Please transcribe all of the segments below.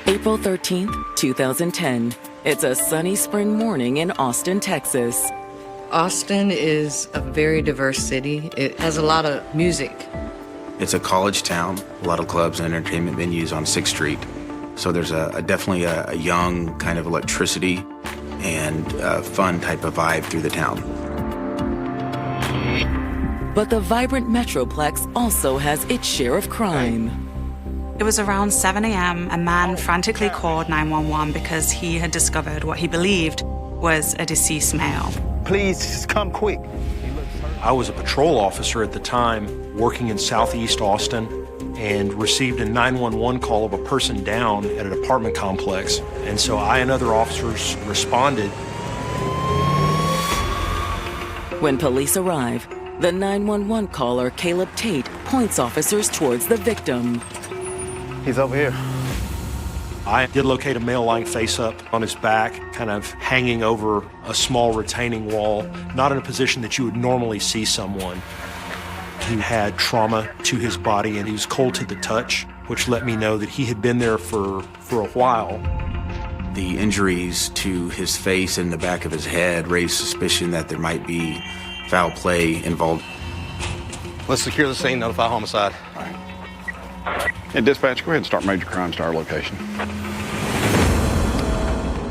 April 13th, 2010. It's a sunny spring morning in Austin, Texas. Austin is a very diverse city. It has a lot of music. It's a college town, a lot of clubs and entertainment venues on 6th Street. So there's definitely a young kind of electricity and fun type of vibe through the town. But the vibrant Metroplex also has its share of crime. It was around 7 a.m. A man frantically called 911 because he had discovered what he believed was a deceased male. Please, just come quick. I was a patrol officer at the time working in Southeast Austin and received a 911 call of a person down at an apartment complex. And so I and other officers responded. When police arrive, the 911 caller, Caleb Tate, points officers towards the victim. He's over here. I did locate a male lying face up on his back, kind of hanging over a small retaining wall, not in a position that you would normally see someone. He had trauma to his body and he was cold to the touch, which let me know that he had been there for a while. The injuries to his face and the back of his head raised suspicion that there might be foul play involved. Let's secure the scene, notify homicide. All right. And dispatch, go ahead and start major crimes to our location.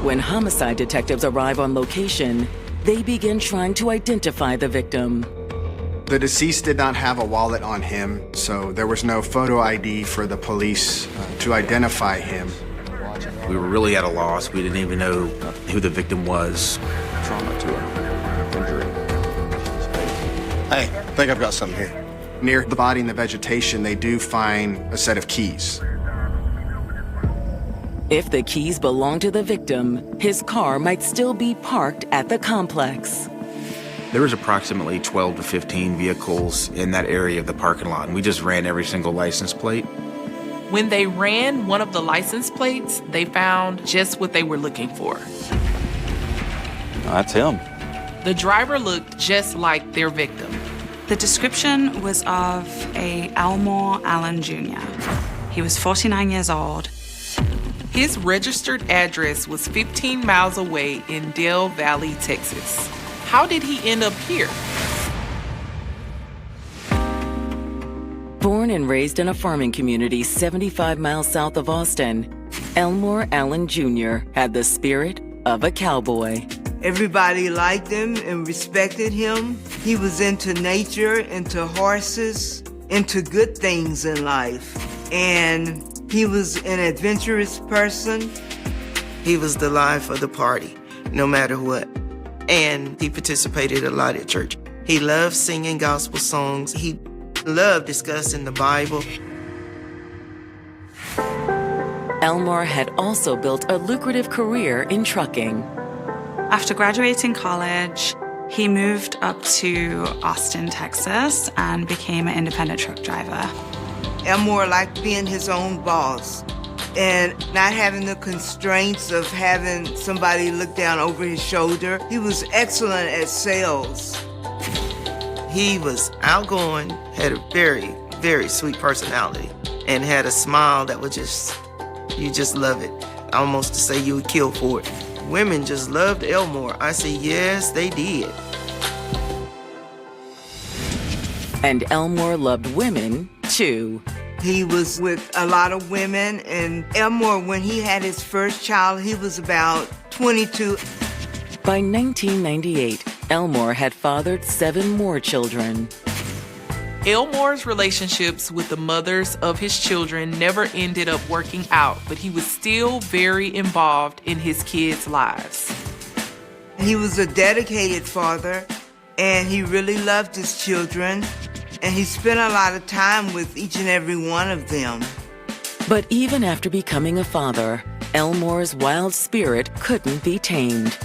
When homicide detectives arrive on location, they begin trying to identify the victim. The deceased did not have a wallet on him, so there was no photo ID for the police to identify him. We were really at a loss. We didn't even know who the victim was. Trauma to an injury. Hey, I think I've got something here. Near the body and the vegetation, they do find a set of keys. If the keys belong to the victim, his car might still be parked at the complex. There was approximately 12 to 15 vehicles in that area of the parking lot, and we just ran every single license plate. When they ran one of the license plates, they found just what they were looking for. That's him. The driver looked just like their victim. The description was of a Elmore Allen Jr. He was 49 years old. His registered address was 15 miles away in Del Valley, Texas. How did he end up here? Born and raised in a farming community 75 miles south of Austin, Elmore Allen Jr. had the spirit of a cowboy. Everybody liked him and respected him. He was into nature, into horses, into good things in life. And he was an adventurous person. He was the life of the party, no matter what. And he participated a lot at church. He loved singing gospel songs. He loved discussing the Bible. Elmore had also built a lucrative career in trucking. After graduating college, he moved up to Austin, Texas, and became an independent truck driver. Elmore liked being his own boss and not having the constraints of having somebody look down over his shoulder. He was excellent at sales. He was outgoing, had a very, very sweet personality, and had a smile that would you just love it. Almost to say you would kill for it. Women just loved Elmore. I say, yes, they did. And Elmore loved women, too. He was with a lot of women, and Elmore, when he had his first child, he was about 22. By 1998, Elmore had fathered 7 more children. Elmore's relationships with the mothers of his children never ended up working out, but he was still very involved in his kids' lives. He was a dedicated father, and he really loved his children, and he spent a lot of time with each and every one of them. But even after becoming a father, Elmore's wild spirit couldn't be tamed.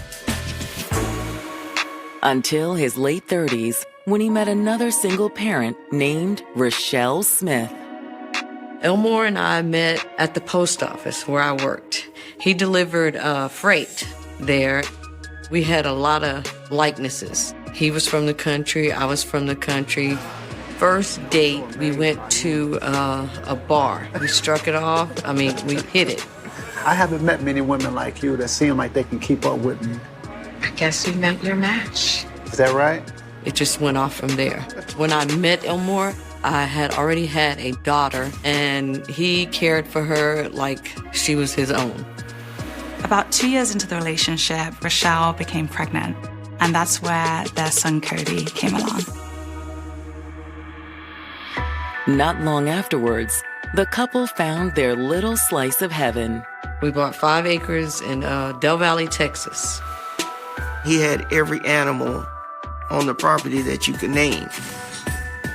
Until his late 30s, when he met another single parent named Rochelle Smith. Elmore and I met at the post office where I worked. He delivered freight there. We had a lot of likenesses. He was from the country, I was from the country. First date, we went to a bar. We struck it off. We hit it. I haven't met many women like you that seem like they can keep up with me. I guess you met your match. Is that right? It just went off from there. When I met Elmore, I had already had a daughter, and he cared for her like she was his own. About 2 years into the relationship, Rochelle became pregnant, and that's where their son Cody came along. Not long afterwards, the couple found their little slice of heaven. We bought 5 acres in Del Valle, Texas. He had every animal on the property that you could name.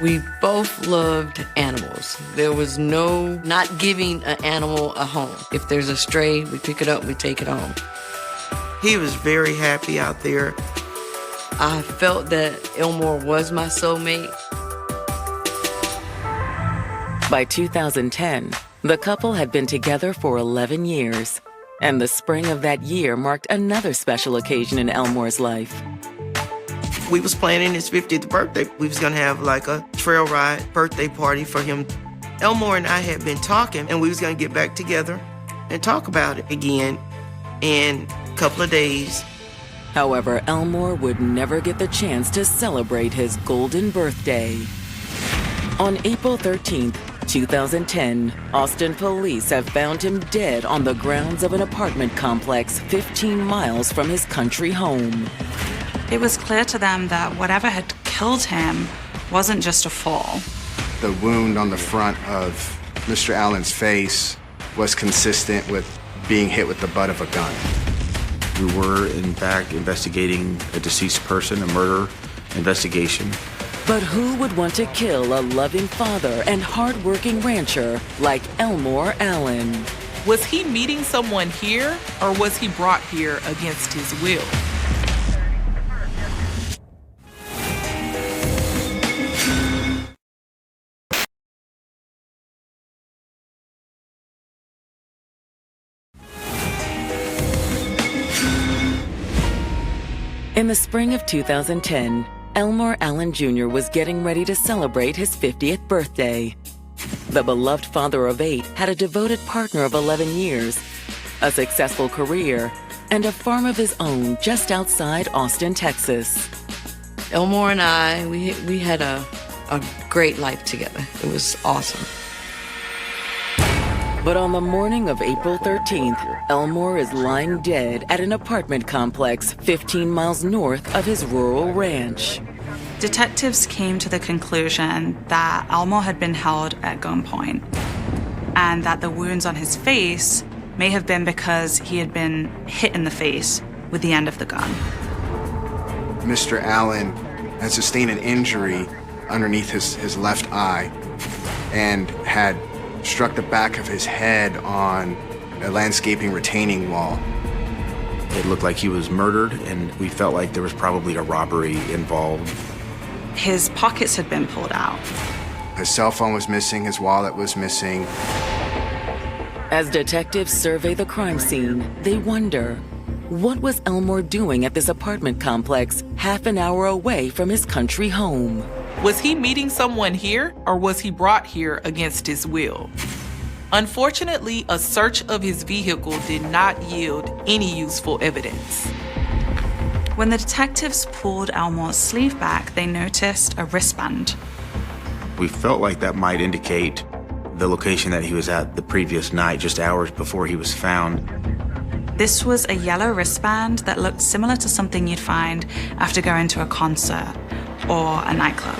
We both loved animals. There was no not giving an animal a home. If there's a stray, we pick it up, we take it home. He was very happy out there. I felt that Elmore was my soulmate. By 2010, the couple had been together for 11 years, and the spring of that year marked another special occasion in Elmore's life. We was planning his 50th birthday. We was gonna have like a trail ride birthday party for him. Elmore and I had been talking, and we was gonna get back together and talk about it again in a couple of days. However, Elmore would never get the chance to celebrate his golden birthday. On April 13th, 2010, Austin police have found him dead on the grounds of an apartment complex 15 miles from his country home. It was clear to them that whatever had killed him wasn't just a fall. The wound on the front of Mr. Allen's face was consistent with being hit with the butt of a gun. We were, in fact, investigating a deceased person, a murder investigation. But who would want to kill a loving father and hard-working rancher like Elmore Allen? Was he meeting someone here, or was he brought here against his will? In the spring of 2010, Elmore Allen Jr. was getting ready to celebrate his 50th birthday. The beloved father of 8 had a devoted partner of 11 years, a successful career, and a farm of his own just outside Austin, Texas. Elmore and I, we had a great life together. It was awesome. But on the morning of April 13th, Elmore is lying dead at an apartment complex 15 miles north of his rural ranch. Detectives came to the conclusion that Elmore had been held at gunpoint, and that the wounds on his face may have been because he had been hit in the face with the end of the gun. Mr. Allen had sustained an injury underneath his left eye and had struck the back of his head on a landscaping retaining wall. It looked like he was murdered, and we felt like there was probably a robbery involved. His pockets had been pulled out. His cell phone was missing, his wallet was missing. As detectives survey the crime scene, they wonder, what was Elmore doing at this apartment complex half an hour away from his country home? Was he meeting someone here, or was he brought here against his will? Unfortunately, a search of his vehicle did not yield any useful evidence. When the detectives pulled Elmore's sleeve back, they noticed a wristband. We felt like that might indicate the location that he was at the previous night, just hours before he was found. This was a yellow wristband that looked similar to something you'd find after going to a concert or a nightclub.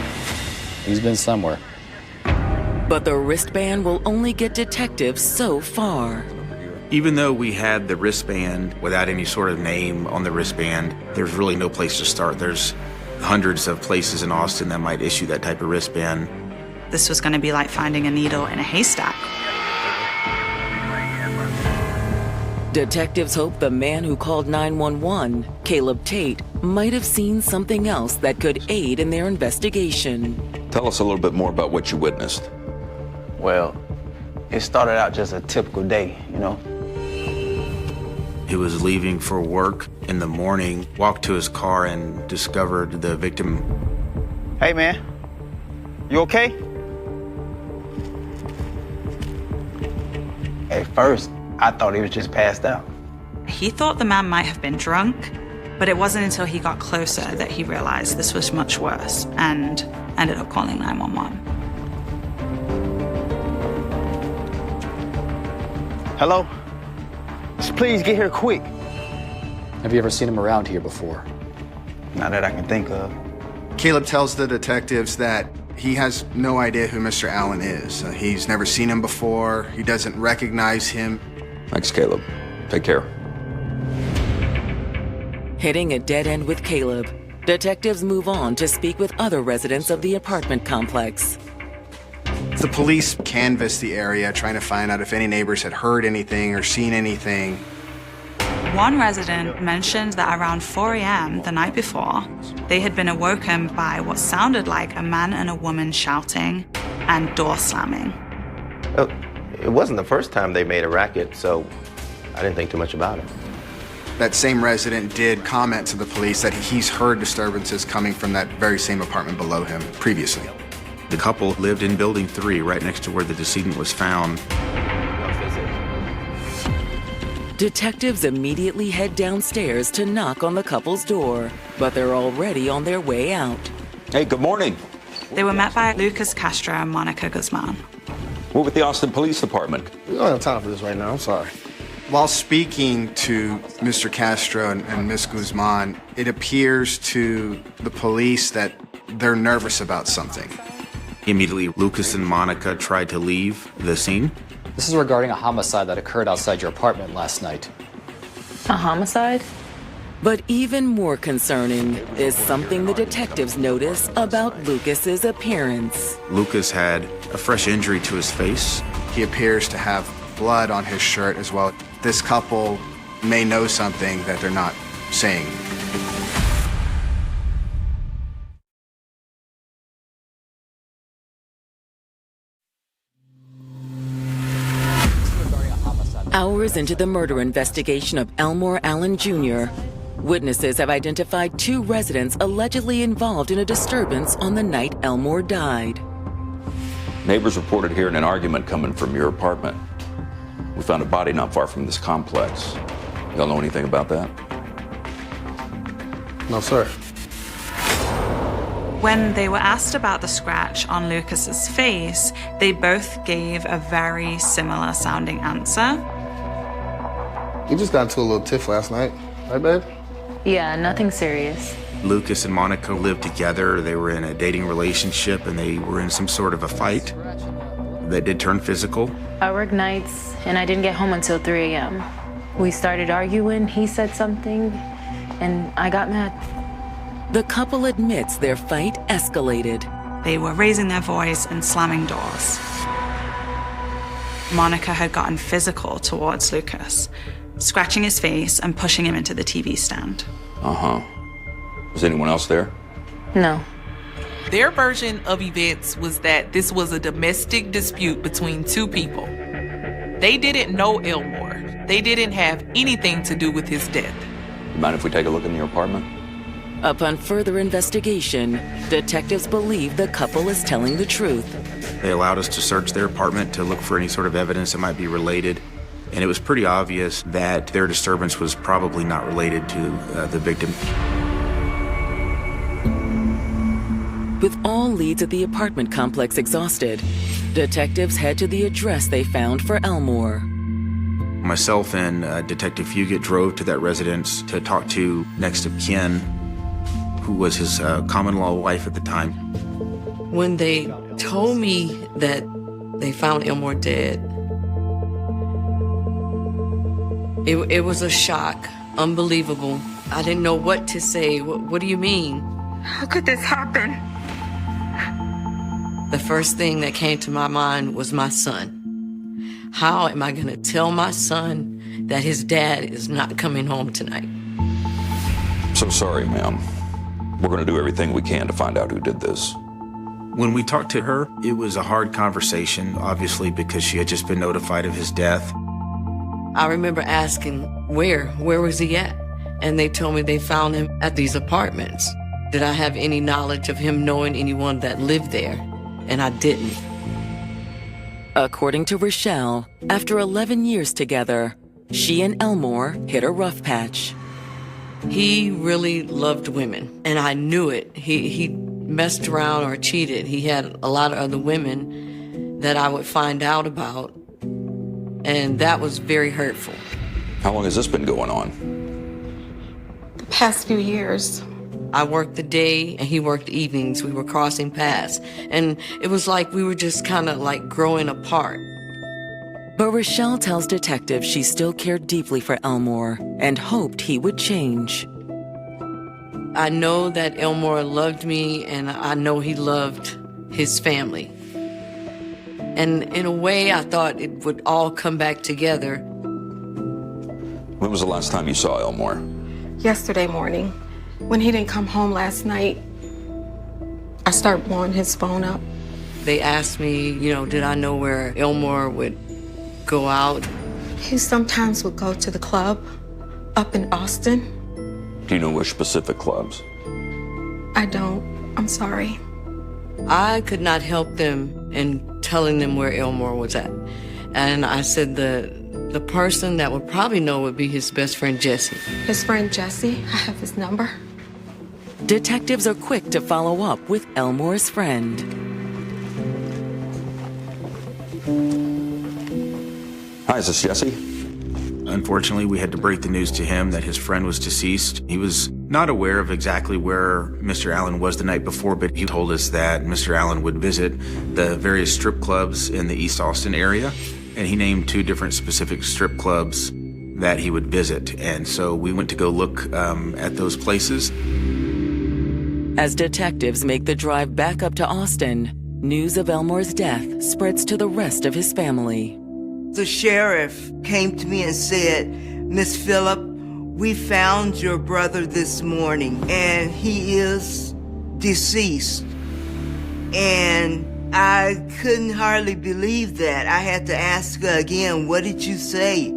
He's been somewhere. But the wristband will only get detectives so far. Even though we had the wristband without any sort of name on the wristband, there's really no place to start. There's hundreds of places in Austin that might issue that type of wristband. This was going to be like finding a needle in a haystack. Detectives hope the man who called 911, Caleb Tate, might have seen something else that could aid in their investigation. Tell us a little bit more about what you witnessed. Well, it started out just a typical day, you know. He was leaving for work in the morning, walked to his car and discovered the victim. Hey, man. You okay? At first, I thought he was just passed out. He thought the man might have been drunk, but it wasn't until he got closer that he realized this was much worse and ended up calling 911. Hello? Just please get here quick. Have you ever seen him around here before? Not that I can think of. Caleb tells the detectives that he has no idea who Mr. Allen is. He's never seen him before. He doesn't recognize him. Thanks, Caleb. Take care. Hitting a dead end with Caleb, detectives move on to speak with other residents of the apartment complex. The police canvassed the area, trying to find out if any neighbors had heard anything or seen anything. One resident mentioned that around 4 a.m. the night before, they had been awoken by what sounded like a man and a woman shouting and door slamming. It wasn't the first time they made a racket, so I didn't think too much about it. That same resident did comment to the police that he's heard disturbances coming from that very same apartment below him previously. The couple lived in Building 3, right next to where the decedent was found. Detectives immediately head downstairs to knock on the couple's door, but they're already on their way out. Hey, good morning. They were met by Lucas Castro and Monica Guzman. We're with the Austin Police Department. We don't have time for this right now. I'm sorry. While speaking to Mr. Castro and Ms. Guzman, it appears to the police that they're nervous about something. Immediately, Lucas and Monica tried to leave the scene. This is regarding a homicide that occurred outside your apartment last night. A homicide? But even more concerning is something the detectives notice about Lucas's appearance. Lucas had a fresh injury to his face. He appears to have blood on his shirt as well. This couple may know something that they're not saying. Hours into the murder investigation of Elmore Allen Jr., witnesses have identified 2 residents allegedly involved in a disturbance on the night Elmore died. Neighbors reported hearing an argument coming from your apartment. We found a body not far from this complex. Y'all know anything about that? No, sir. When they were asked about the scratch on Lucas's face, they both gave a very similar sounding answer. You just got into a little tiff last night, right, babe? Yeah, nothing serious. Lucas and Monica lived together. They were in a dating relationship, and they were in some sort of a fight that did turn physical. I work nights, and I didn't get home until 3 a.m. We started arguing, he said something, and I got mad. The couple admits their fight escalated. They were raising their voice and slamming doors. Monica had gotten physical towards Lucas, scratching his face and pushing him into the TV stand. Uh-huh. Was anyone else there? No. Their version of events was that this was a domestic dispute between 2 people. They didn't know Elmore. They didn't have anything to do with his death. You mind if we take a look in your apartment? Upon further investigation, detectives believe the couple is telling the truth. They allowed us to search their apartment to look for any sort of evidence that might be related. And it was pretty obvious that their disturbance was probably not related to the victim. With all leads at the apartment complex exhausted, detectives head to the address they found for Elmore. Myself and Detective Fugit drove to that residence to talk to next of kin, who was his common-law wife at the time. When they told me that they found Elmore dead, it was a shock, unbelievable. I didn't know what to say. What do you mean? How could this happen? The first thing that came to my mind was my son. How am I going to tell my son that his dad is not coming home tonight? So sorry, ma'am. We're going to do everything we can to find out who did this. When we talked to her, it was a hard conversation, obviously, because she had just been notified of his death. I remember asking, where was he at? And they told me they found him at these apartments. Did I have any knowledge of him knowing anyone that lived there? And I didn't. According to Rochelle, after 11 years together, she and Elmore hit a rough patch. He really loved women, and I knew it. He messed around or cheated. He had a lot of other women that I would find out about, and that was very hurtful. How long has this been going on? The past few years. I worked the day and he worked the evenings. We were crossing paths, and it was like we were just kind of like growing apart. But Rochelle tells detectives she still cared deeply for Elmore and hoped he would change. I know that Elmore loved me, and I know he loved his family. And in a way, I thought it would all come back together. When was the last time you saw Elmore? Yesterday morning. When he didn't come home last night, I started blowing his phone up. They asked me, did I know where Elmore would go out? He sometimes would go to the club up in Austin. Do you know which specific clubs? I don't. I'm sorry. I could not help them in telling them where Elmore was at. And I said the person that would probably know would be his best friend, Jesse. His friend Jesse? I have his number. Detectives are quick to follow up with Elmore's friend. Hi, is this Jesse? Unfortunately, we had to break the news to him that his friend was deceased. He was not aware of exactly where Mr. Allen was the night before, but he told us that Mr. Allen would visit the various strip clubs in the East Austin area, and he named 2 different specific strip clubs that he would visit. And so we went to go look at those places. As detectives make the drive back up to Austin, news of Elmore's death spreads to the rest of his family. The sheriff came to me and said, "Miss Phillip, we found your brother this morning, and he is deceased." And I couldn't hardly believe that. I had to ask her again, "What did you say?"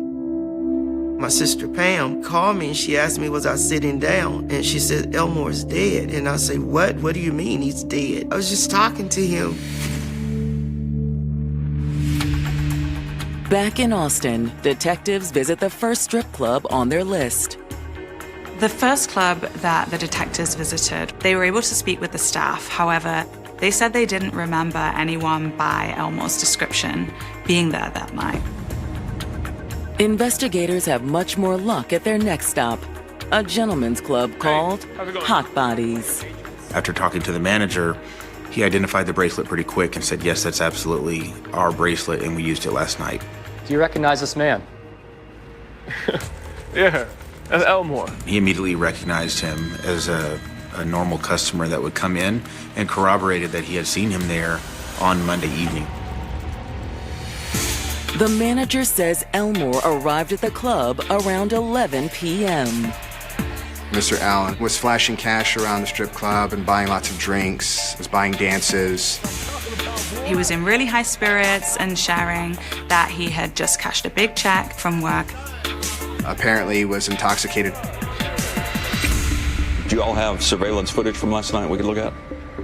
My sister Pam called me and she asked me, was I sitting down? And she said, "Elmore's dead." And I said, "What? What do you mean he's dead?" I was just talking to him. Back in Austin, detectives visit the first strip club on their list. The first club that the detectives visited, they were able to speak with the staff. However, they said they didn't remember anyone by Elmore's description being there that night. Investigators have much more luck at their next stop, a gentleman's club called Hot Bodies. After talking to the manager, he identified the bracelet pretty quick and said, "Yes, that's absolutely our bracelet, and we used it last night." Do you recognize this man? Yeah, that's Elmore. He immediately recognized him as a normal customer that would come in and corroborated that he had seen him there on Monday evening. The manager says Elmore arrived at the club around 11 p.m. Mr. Allen was flashing cash around the strip club and buying lots of drinks, was buying dances. He was in really high spirits and sharing that he had just cashed a big check from work. Apparently was intoxicated. Do you all have surveillance footage from last night we could look at?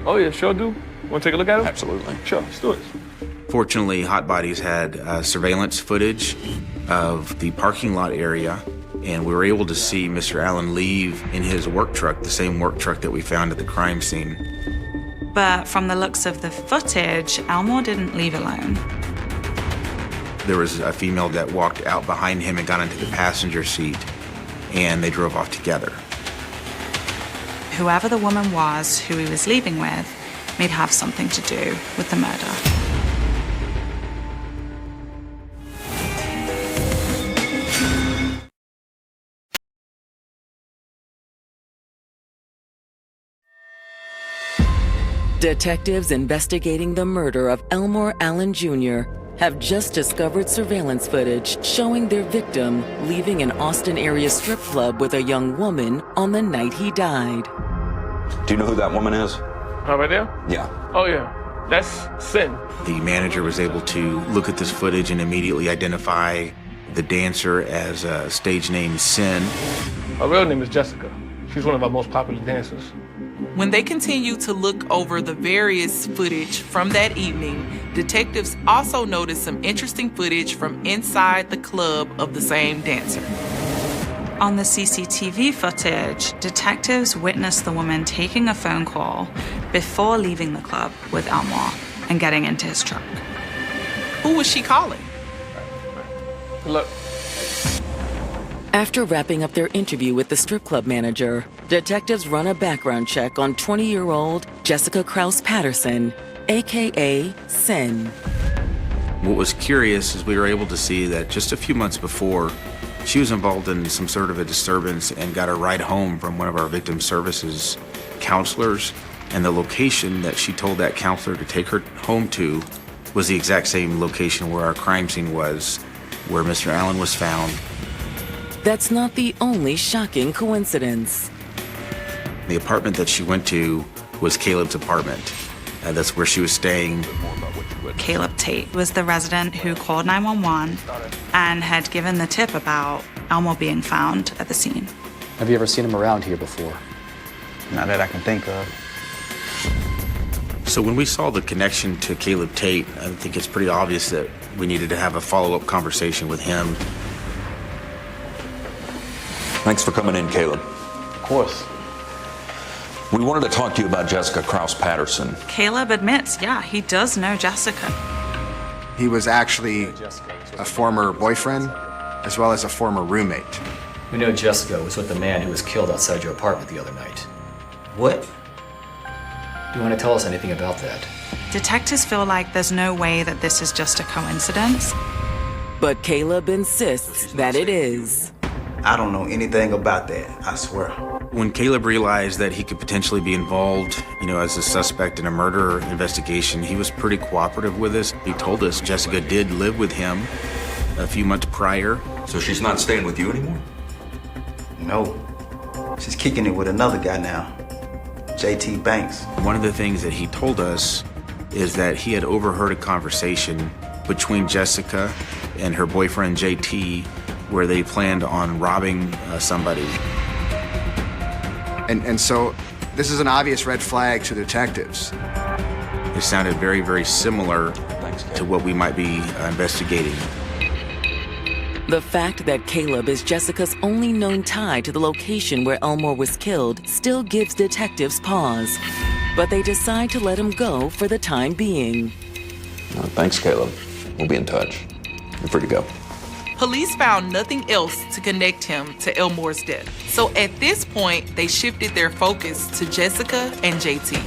Oh yeah, sure do. Want to take a look at it? Absolutely. Sure, let's do it. Fortunately, Hot Bodies had surveillance footage of the parking lot area, and we were able to see Mr. Allen leave in his work truck, the same work truck that we found at the crime scene. But from the looks of the footage, Elmore didn't leave alone. There was a female that walked out behind him and got into the passenger seat, and they drove off together. Whoever the woman was who he was leaving with may have something to do with the murder. Detectives investigating the murder of Elmore Allen Jr. have just discovered surveillance footage showing their victim leaving an Austin area strip club with a young woman on the night he died. Do you know who that woman is? Oh, right there? Yeah. Oh yeah, that's Sin. The manager was able to look at this footage and immediately identify the dancer as stage name Sin. Her real name is Jessica. She's one of our most popular dancers. When they continued to look over the various footage from that evening, detectives also noticed some interesting footage from inside the club of the same dancer. On the CCTV footage, detectives witnessed the woman taking a phone call before leaving the club with Elmore and getting into his truck. Who was she calling? Look. After wrapping up their interview with the strip club manager, detectives run a background check on 20-year-old Jessica Krause Patterson, a.k.a. Sin. What was curious is we were able to see that just a few months before, she was involved in some sort of a disturbance and got a ride home from one of our victim services counselors. And the location that she told that counselor to take her home to was the exact same location where our crime scene was, where Mr. Allen was found. That's not the only shocking coincidence. The apartment that she went to was Caleb's apartment. That's where she was staying. Caleb Tate was the resident who called 911 and had given the tip about Elmore being found at the scene. Have you ever seen him around here before? Not that I can think of. So when we saw the connection to Caleb Tate, I think it's pretty obvious that we needed to have a follow-up conversation with him. Thanks for coming in, Caleb. Of course. We wanted to talk to you about Jessica Krause Patterson. Caleb admits, yeah, he does know Jessica. He was actually a former boyfriend as well as a former roommate. We know Jessica was with the man who was killed outside your apartment the other night. What? Do you want to tell us anything about that? Detectives feel like there's no way that this is just a coincidence. But Caleb insists that it is. I don't know anything about that, I swear. When Caleb realized that he could potentially be involved, as a suspect in a murder investigation, he was pretty cooperative with us. He told us Jessica did live with him a few months prior. So she's not staying with you anymore? No. She's kicking it with another guy now, JT Banks. One of the things that he told us is that he had overheard a conversation between Jessica and her boyfriend JT where they planned on robbing somebody. And so this is an obvious red flag to detectives. It sounded very, very similar to what we might be investigating. The fact that Caleb is Jessica's only known tie to the location where Elmore was killed still gives detectives pause. But they decide to let him go for the time being. Thanks, Caleb. We'll be in touch. You're free to go. Police found nothing else to connect him to Elmore's death. So at this point, they shifted their focus to Jessica and JT.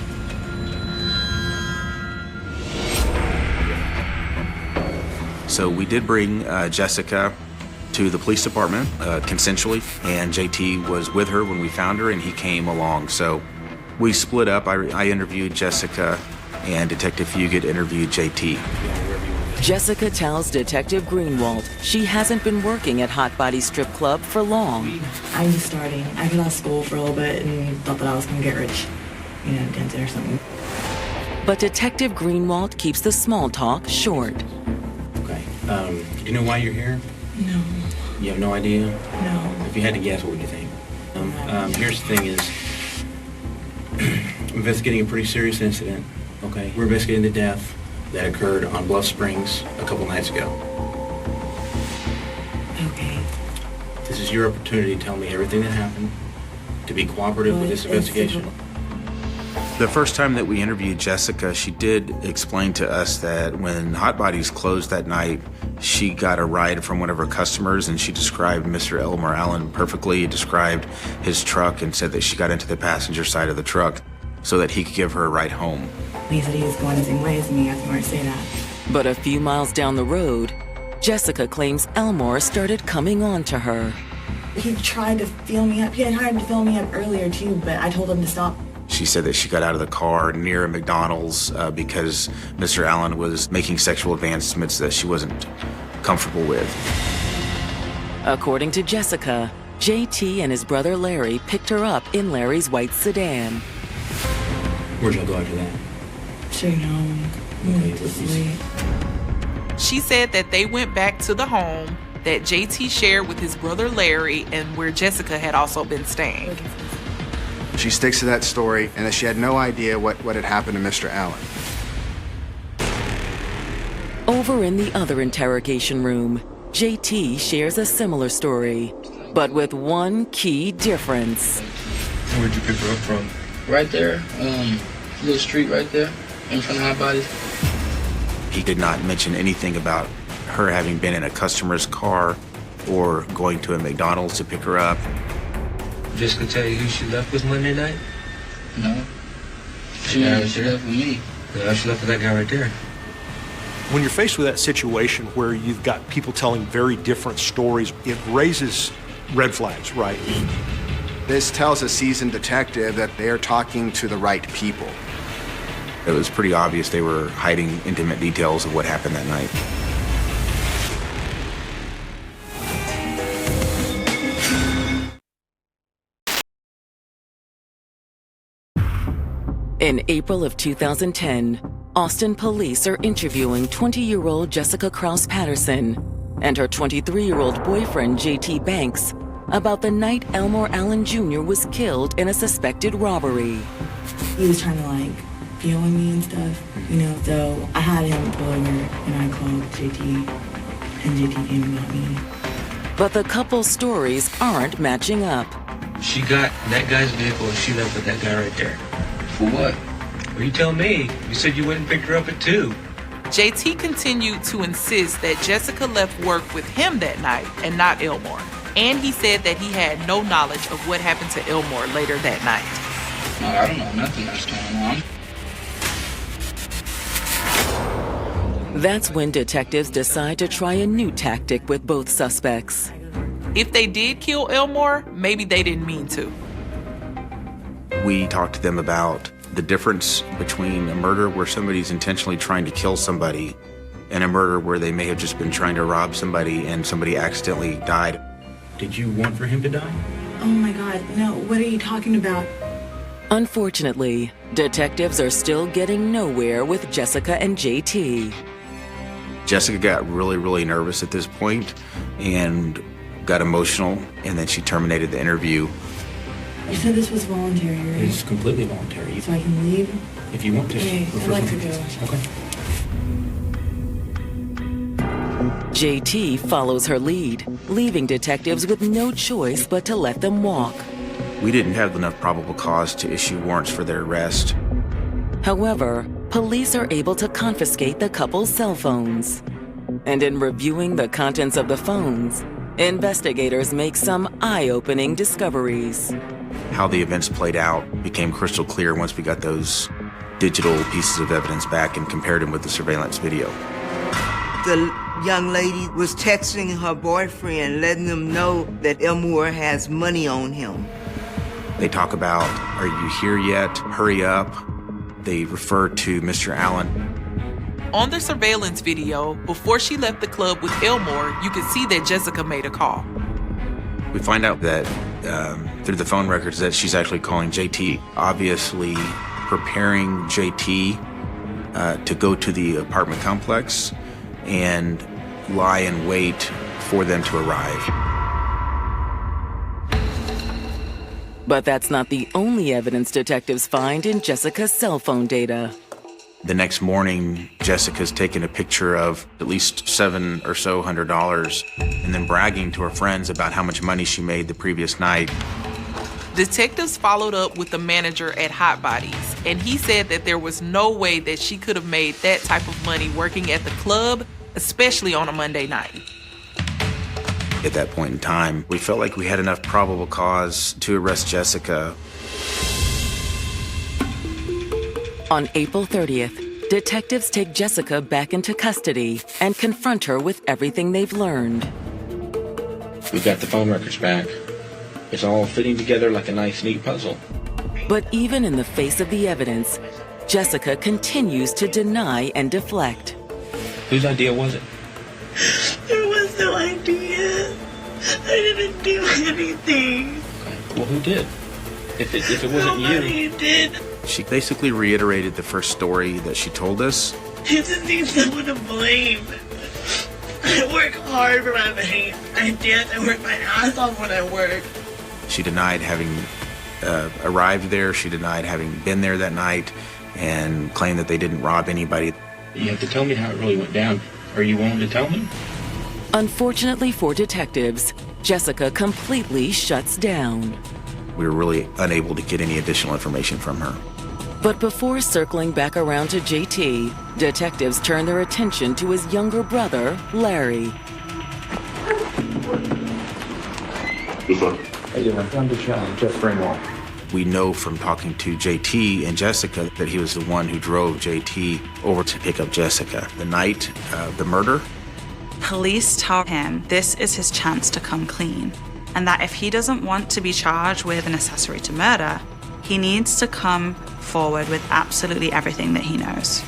So we did bring Jessica to the police department consensually, and JT was with her when we found her, and he came along. So we split up. I interviewed Jessica, and Detective Fugit interviewed JT. Jessica tells Detective Greenwald she hasn't been working at Hot Body Strip Club for long. I'm just starting. I got out of school for a little bit and thought that I was going to get rich, dancing or something. But Detective Greenwald keeps the small talk short. Okay. Do you know why you're here? No. You have no idea? No. If you had to guess, what would you think? Here's the thing is, I'm investigating a pretty serious incident, okay? We're investigating the death that occurred on Bluff Springs a couple nights ago. Okay. This is your opportunity to tell me everything that happened, to be cooperative with this investigation. The first time that we interviewed Jessica, she did explain to us that when Hot Bodies closed that night, she got a ride from one of her customers, and she described Mr. Elmore Allen perfectly, described his truck, and said that she got into the passenger side of the truck so that he could give her a ride home. He said he was going the same way as me. I can already say that. But a few miles down the road, Jessica claims Elmore started coming on to her. He tried to feel me up. He had tried to feel me up earlier, too, but I told him to stop. She said that she got out of the car near a McDonald's because Mr. Allen was making sexual advancements that she wasn't comfortable with. According to Jessica, JT and his brother Larry picked her up in Larry's white sedan. Where'd y'all go after that? Straight home. Went to sleep. She said that they went back to the home that JT shared with his brother Larry and where Jessica had also been staying. She sticks to that story and that she had no idea what had happened to Mr. Allen. Over in the other interrogation room, JT shares a similar story, but with one key difference. Where'd you pick her up from? Right there, little street right there, in front of my body. He did not mention anything about her having been in a customer's car or going to a McDonald's to pick her up. Jessica tell you who she left with Monday night? No. She left with me. No, she left with that guy right there. When you're faced with that situation where you've got people telling very different stories, it raises red flags, right? This tells a seasoned detective that they are talking to the right people. It was pretty obvious they were hiding intimate details of what happened that night. In April of 2010, Austin police are interviewing 20-year-old Jessica Krause Patterson and her 23-year-old boyfriend, JT Banks, about the night Elmore Allen Jr. was killed in a suspected robbery. He was trying to, like, deal with me and stuff, you know, so I had him pull over and I called JT, and JT came and got me. But the couple's stories aren't matching up. She got that guy's vehicle and she left with that guy right there. For what? Well, you tell me. You said you went and picked her up at 2. JT continued to insist that Jessica left work with him that night and not Elmore. And he said that he had no knowledge of what happened to Elmore later that night. No, I don't know nothing that's going on. That's when detectives decide to try a new tactic with both suspects. If they did kill Elmore, maybe they didn't mean to. We talked to them about the difference between a murder where somebody's intentionally trying to kill somebody and a murder where they may have just been trying to rob somebody and somebody accidentally died. Did you want for him to die? Oh my God, no, what are you talking about? Unfortunately, detectives are still getting nowhere with Jessica and JT. Jessica got really, really nervous at this point and got emotional, and then she terminated the interview. You said this was voluntary, right? It's completely voluntary. So I can leave? If you want to. Okay, I'd like to go. Okay. JT follows her lead, leaving detectives with no choice but to let them walk. We didn't have enough probable cause to issue warrants for their arrest. However, police are able to confiscate the couple's cell phones. And in reviewing the contents of the phones, investigators make some eye-opening discoveries. How the events played out became crystal clear once we got those digital pieces of evidence back and compared them with the surveillance video. The young lady was texting her boyfriend, letting him know that Elmore has money on him. They talk about, "Are you here yet? Hurry up." They refer to Mr. Allen. On the surveillance video, before she left the club with Elmore, you could see that Jessica made a call. We find out that through the phone records that she's actually calling JT, obviously preparing JT to go to the apartment complex and lie in wait for them to arrive. But that's not the only evidence detectives find in Jessica's cell phone data. The next morning, Jessica's taken a picture of at least $700 or so and then bragging to her friends about how much money she made the previous night. Detectives followed up with the manager at Hot Bodies, and he said that there was no way that she could have made that type of money working at the club, especially on a Monday night. At that point in time, we felt like we had enough probable cause to arrest Jessica. On April 30th, detectives take Jessica back into custody and confront her with everything they've learned. We got the phone records back. It's all fitting together like a nice, neat puzzle. But even in the face of the evidence, Jessica continues to deny and deflect. Whose idea was it? There was no idea. I didn't do anything. Okay. Well, who did? If it wasn't Nobody did. She basically reiterated the first story that she told us. I just need someone to blame. I work hard for my money. I dance. I work my ass off when I work. She denied having arrived there. She denied having been there that night and claimed that they didn't rob anybody. You have to tell me how it really went down. Are you willing to tell me? Unfortunately for detectives, Jessica completely shuts down. We were really unable to get any additional information from her. But before circling back around to JT, detectives turn their attention to his younger brother, Larry. We know from talking to JT and Jessica that he was the one who drove JT over to pick up Jessica the night of the murder. Police tell him this is his chance to come clean, and that if he doesn't want to be charged with an accessory to murder, he needs to come forward with absolutely everything that he knows.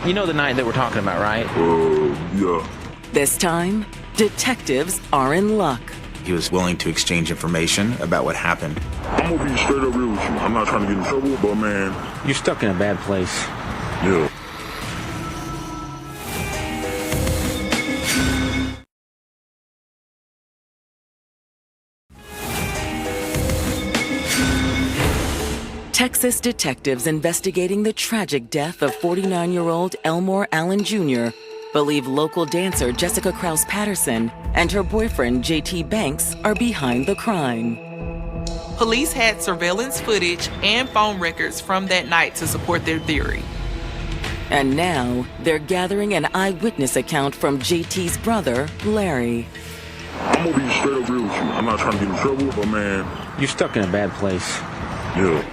You know the night that we're talking about, right? Yeah. This time, detectives are in luck. He was willing to exchange information about what happened. I'm gonna be straight up real with you. I'm not trying to get in trouble, but man, You're stuck in a bad place. yeah. Texas detectives investigating the tragic death of 49-year-old Elmore Allen Jr. believe local dancer Jessica Krause Patterson and her boyfriend JT Banks are behind the crime. Police had surveillance footage and phone records from that night to support their theory. And now they're gathering an eyewitness account from JT's brother, Larry. I'm gonna be straight up real with you. I'm not trying to get in trouble, but man, You're stuck in a bad place. yeah.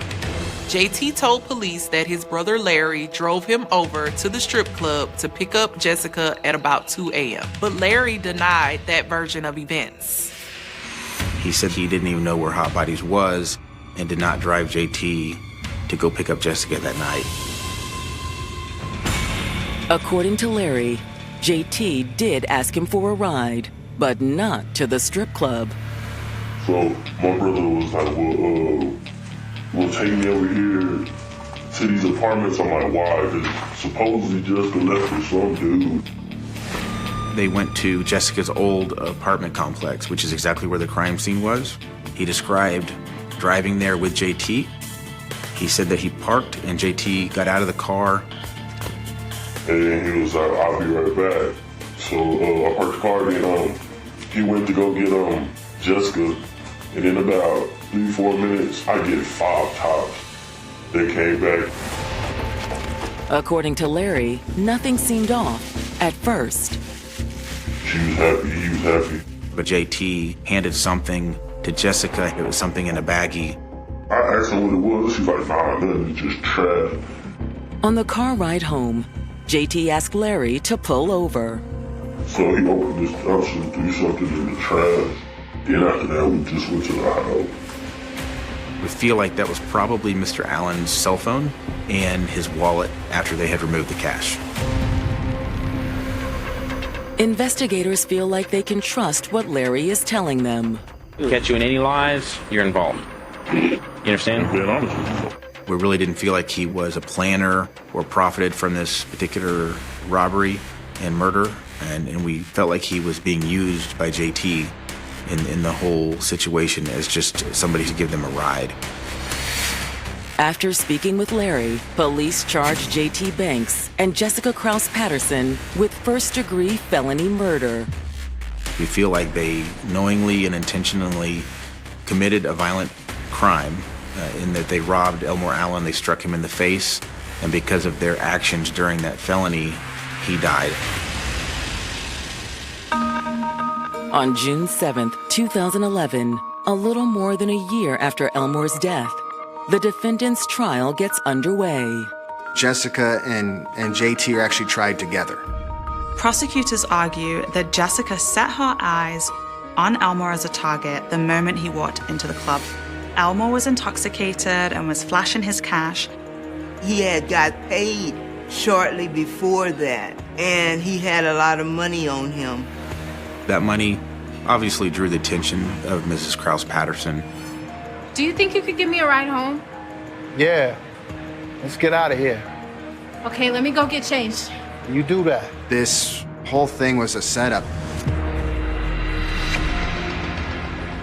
JT told police that his brother Larry drove him over to the strip club to pick up Jessica at about 2 a.m. But Larry denied that version of events. He said he didn't even know where Hot Bodies was and did not drive JT to go pick up Jessica that night. According to Larry, JT did ask him for a ride, but not to the strip club. So my brother was like, well, take me over here to these apartments. I'm like, why? Because supposedly Jessica left with some dude. They went to Jessica's old apartment complex, which is exactly where the crime scene was. He described driving there with JT. He said that he parked and JT got out of the car. And then he was like, I'll be right back. So I parked the car and he went to go get Jessica. And in about 3-4 minutes, I get 5 tops. They came back. According to Larry, nothing seemed off at first. She was happy, he was happy. But JT handed something to Jessica. It was something in a baggie. I asked her what it was. She's like, nah, nothing, it's just trash. On the car ride home, JT asked Larry to pull over. So he opened this house and threw something in the trash. Then after that, we just went to the house. We feel like that was probably Mr. Allen's cell phone and his wallet after they had removed the cash. Investigators feel like they can trust what Larry is telling them. Catch you in any lies, you're involved. You understand? Being honest with you. We really didn't feel like he was a planner or profited from this particular robbery and murder, and we felt like he was being used by JT in the whole situation as just somebody to give them a ride. After speaking with Larry, police charged JT Banks and Jessica Krause Patterson with first-degree felony murder. We feel like they knowingly and intentionally committed a violent crime in that they robbed Elmore Allen, they struck him in the face, and because of their actions during that felony, he died. On June 7th, 2011, a little more than a year after Elmore's death, the defendant's trial gets underway. Jessica and JT are actually tried together. Prosecutors argue that Jessica set her eyes on Elmore as a target the moment he walked into the club. Elmore was intoxicated and was flashing his cash. He had got paid shortly before that, and he had a lot of money on him. That money obviously drew the attention of Mrs. Krause Patterson. Do you think you could give me a ride home? Yeah. Let's get out of here. Okay, let me go get changed. You do that. This whole thing was a setup.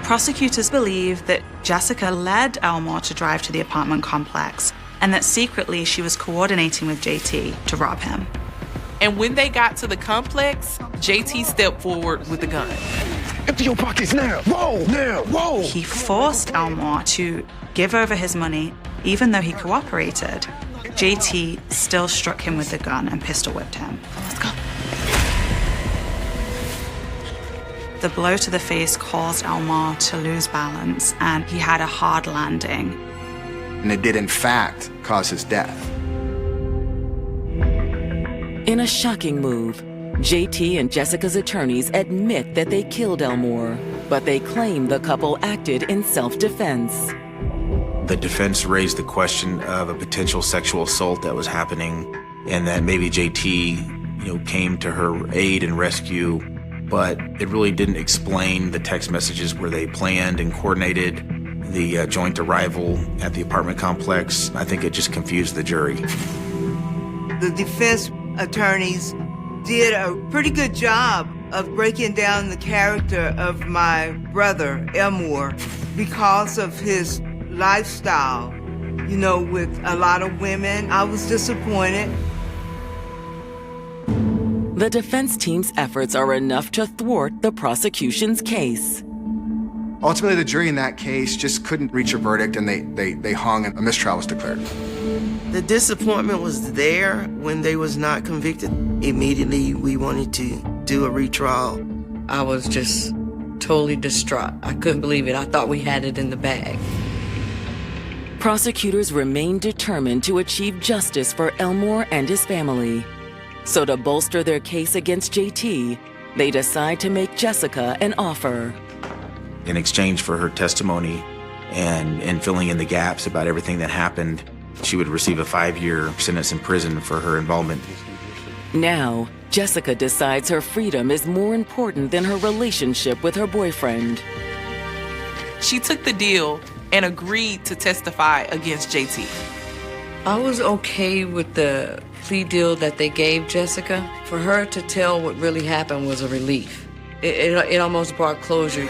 Prosecutors believe that Jessica led Elmore to drive to the apartment complex and that secretly she was coordinating with JT to rob him. And when they got to the complex, JT stepped forward with a gun. Empty your pockets now! Whoa! Now! Whoa! He forced Elmore to give over his money, even though he cooperated. JT still struck him with the gun and pistol whipped him. Let's go. The blow to the face caused Elmore to lose balance, and he had a hard landing. And it did, in fact, cause his death. In a shocking move, JT and Jessica's attorneys admit that they killed Elmore, but they claim the couple acted in self-defense. The defense raised the question of a potential sexual assault that was happening, and that maybe JT, came to her aid and rescue, but it really didn't explain the text messages where they planned and coordinated the joint arrival at the apartment complex. I think it just confused the jury. The defense attorneys did a pretty good job of breaking down the character of my brother, Elmore, because of his lifestyle, with a lot of women. I was disappointed. The defense team's efforts are enough to thwart the prosecution's case. Ultimately, the jury in that case just couldn't reach a verdict, and they hung, and a mistrial was declared. The disappointment was there when they was not convicted. Immediately, we wanted to do a retrial. I was just totally distraught. I couldn't believe it. I thought we had it in the bag. Prosecutors remain determined to achieve justice for Elmore and his family. So to bolster their case against JT, they decide to make Jessica an offer. In exchange for her testimony and filling in the gaps about everything that happened, she would receive a 5-year sentence in prison for her involvement. Now, Jessica decides her freedom is more important than her relationship with her boyfriend. She took the deal and agreed to testify against JT. I was okay with the plea deal that they gave Jessica. For her to tell what really happened was a relief. It almost brought closure.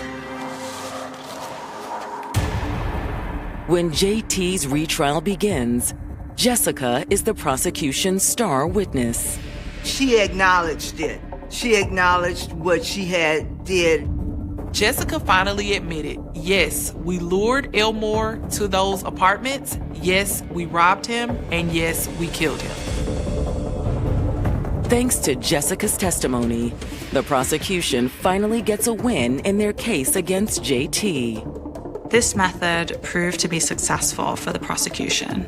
When JT's retrial begins, Jessica is the prosecution's star witness. She acknowledged it. She acknowledged what she had did. Jessica finally admitted, yes, we lured Elmore to those apartments, yes, we robbed him, and yes, we killed him. Thanks to Jessica's testimony, the prosecution finally gets a win in their case against JT. This method proved to be successful for the prosecution.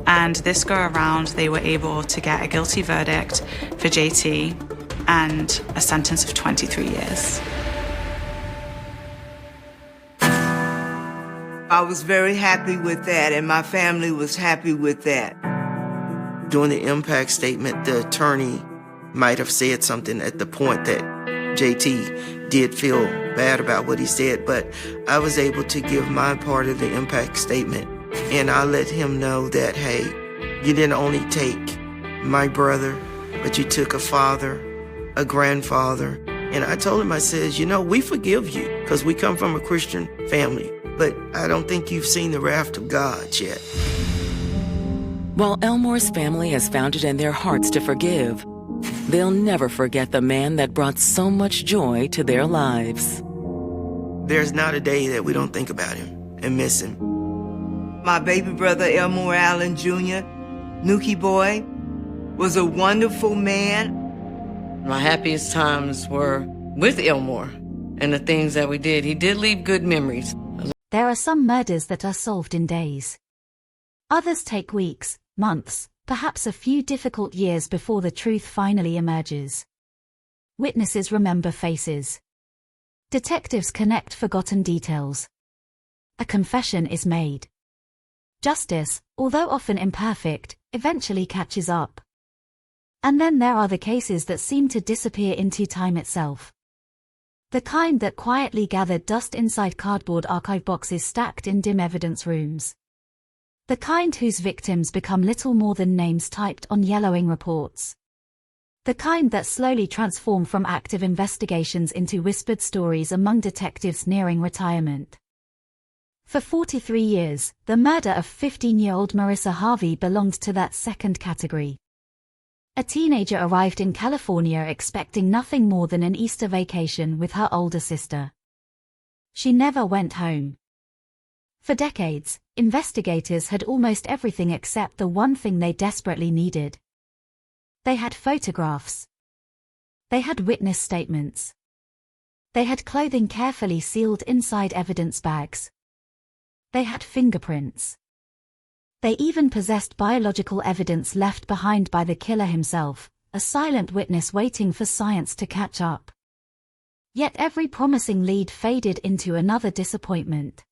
And this go around, they were able to get a guilty verdict for JT and a sentence of 23 years. I was very happy with that, and my family was happy with that. During the impact statement, the attorney might have said something at the point that JT did feel bad about what he said, but I was able to give my part of the impact statement, and I let him know that, hey, you didn't only take my brother, but you took a father, a grandfather, and I told him, I says, we forgive you because we come from a Christian family, but I don't think you've seen the wrath of God yet. While Elmore's family has found it in their hearts to forgive, they'll never forget the man that brought so much joy to their lives. There's not a day that we don't think about him and miss him. My baby brother, Elmore Allen Jr., Nuki Boy, was a wonderful man. My happiest times were with Elmore and the things that we did. He did leave good memories. There are some murders that are solved in days. Others take weeks, months, perhaps a few difficult years before the truth finally emerges. Witnesses remember faces. Detectives connect forgotten details. A confession is made. Justice, although often imperfect, eventually catches up. And then there are the cases that seem to disappear into time itself. The kind that quietly gathered dust inside cardboard archive boxes stacked in dim evidence rooms. The kind whose victims become little more than names typed on yellowing reports. The kind that slowly transform from active investigations into whispered stories among detectives nearing retirement. For 43 years, the murder of 15-year-old Marissa Harvey belonged to that second category. A teenager arrived in California expecting nothing more than an Easter vacation with her older sister. She never went home. For decades, investigators had almost everything except the one thing they desperately needed. They had photographs. They had witness statements. They had clothing carefully sealed inside evidence bags. They had fingerprints. They even possessed biological evidence left behind by the killer himself, a silent witness waiting for science to catch up. Yet every promising lead faded into another disappointment.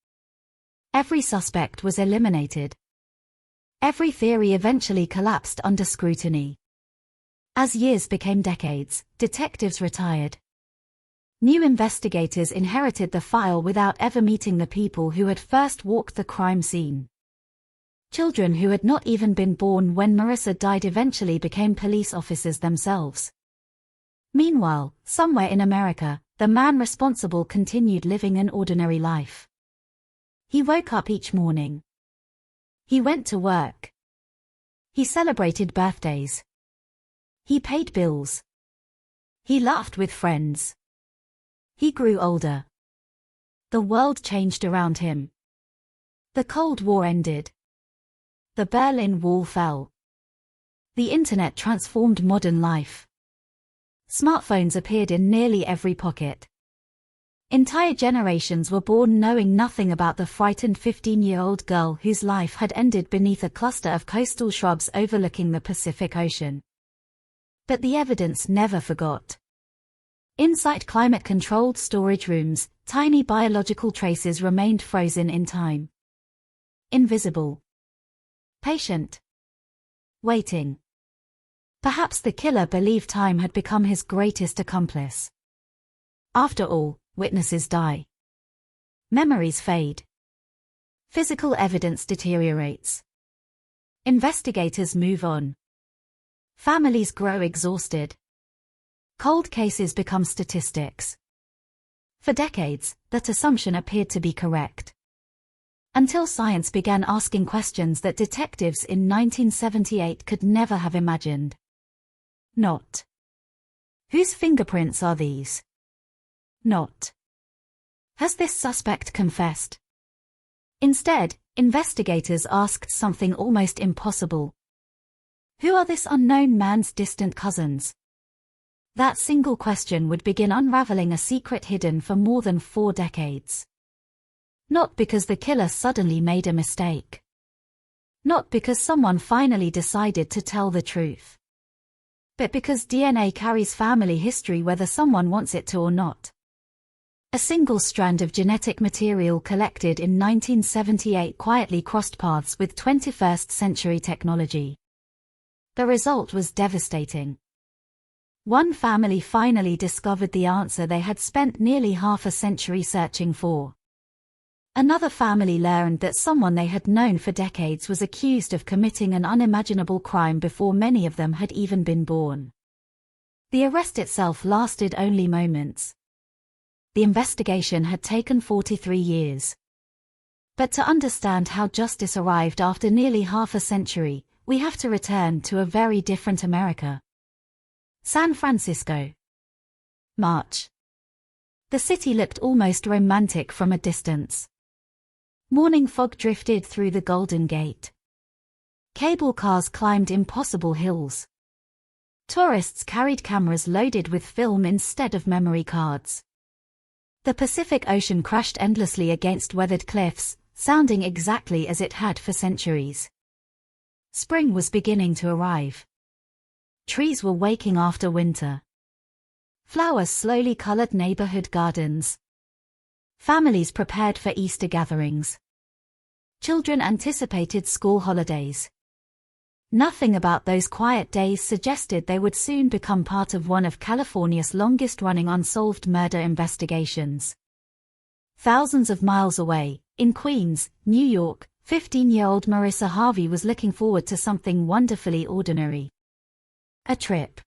Every suspect was eliminated. Every theory eventually collapsed under scrutiny. As years became decades, detectives retired. New investigators inherited the file without ever meeting the people who had first walked the crime scene. Children who had not even been born when Marissa died eventually became police officers themselves. Meanwhile, somewhere in America, the man responsible continued living an ordinary life. He woke up each morning. He went to work. He celebrated birthdays. He paid bills. He laughed with friends. He grew older. The world changed around him. The Cold War ended. The Berlin Wall fell. The internet transformed modern life. Smartphones appeared in nearly every pocket. Entire generations were born knowing nothing about the frightened 15-year-old girl whose life had ended beneath a cluster of coastal shrubs overlooking the Pacific Ocean. But the evidence never forgot. Inside climate-controlled storage rooms, tiny biological traces remained frozen in time. Invisible. Patient. Waiting. Perhaps the killer believed time had become his greatest accomplice. After all, witnesses die. Memories fade. Physical evidence deteriorates. Investigators move on. Families grow exhausted. Cold cases become statistics. For decades, that assumption appeared to be correct. Until science began asking questions that detectives in 1978 could never have imagined. Not. Whose fingerprints are these? Not. Has this suspect confessed? Instead, investigators asked something almost impossible. Who are this unknown man's distant cousins? That single question would begin unraveling a secret hidden for more than 4 decades. Not because the killer suddenly made a mistake. Not because someone finally decided to tell the truth. But because DNA carries family history whether someone wants it to or not. A single strand of genetic material collected in 1978 quietly crossed paths with 21st century technology. The result was devastating. One family finally discovered the answer they had spent nearly half a century searching for. Another family learned that someone they had known for decades was accused of committing an unimaginable crime before many of them had even been born. The arrest itself lasted only moments. The investigation had taken 43 years. But to understand how justice arrived after nearly half a century, we have to return to a very different America. San Francisco. March. The city looked almost romantic from a distance. Morning fog drifted through the Golden Gate. Cable cars climbed impossible hills. Tourists carried cameras loaded with film instead of memory cards. The Pacific Ocean crashed endlessly against weathered cliffs, sounding exactly as it had for centuries. Spring was beginning to arrive. Trees were waking after winter. Flowers slowly colored neighborhood gardens. Families prepared for Easter gatherings. Children anticipated school holidays. Nothing about those quiet days suggested they would soon become part of one of California's longest-running unsolved murder investigations. Thousands of miles away, in Queens, New York, 15-year-old Marissa Harvey was looking forward to something wonderfully ordinary. A trip.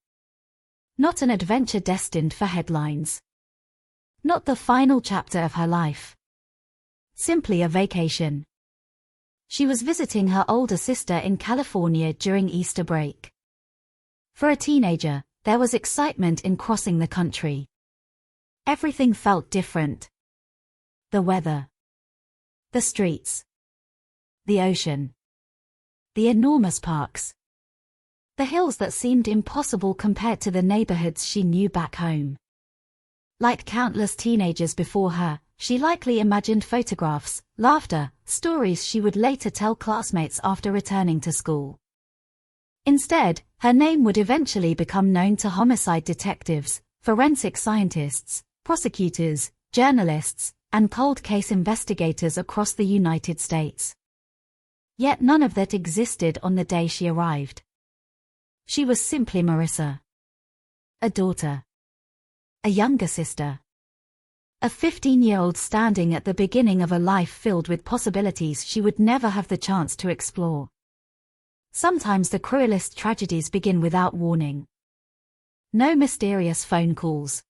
Not an adventure destined for headlines. Not the final chapter of her life. Simply a vacation. She was visiting her older sister in California during Easter break. For a teenager, there was excitement in crossing the country. Everything felt different. The weather. The streets. The ocean. The enormous parks. The hills that seemed impossible compared to the neighborhoods she knew back home. Like countless teenagers before her, she likely imagined photographs, laughter, stories she would later tell classmates after returning to school. Instead, her name would eventually become known to homicide detectives, forensic scientists, prosecutors, journalists, and cold case investigators across the United States. Yet none of that existed on the day she arrived. She was simply Marissa. A daughter. A younger sister. A 15-year-old standing at the beginning of a life filled with possibilities she would never have the chance to explore. Sometimes the cruelest tragedies begin without warning. No mysterious phone calls.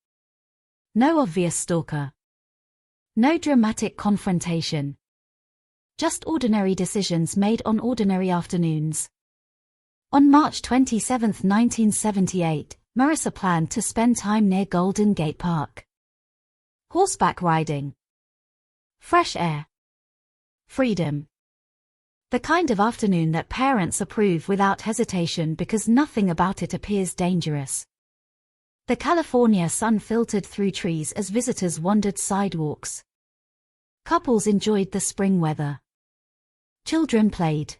No obvious stalker. No dramatic confrontation. Just ordinary decisions made on ordinary afternoons. On March 27, 1978, Marissa planned to spend time near Golden Gate Park. Horseback riding. Fresh air. Freedom. The kind of afternoon that parents approve without hesitation because nothing about it appears dangerous. The California sun filtered through trees as visitors wandered sidewalks. Couples enjoyed the spring weather. Children played.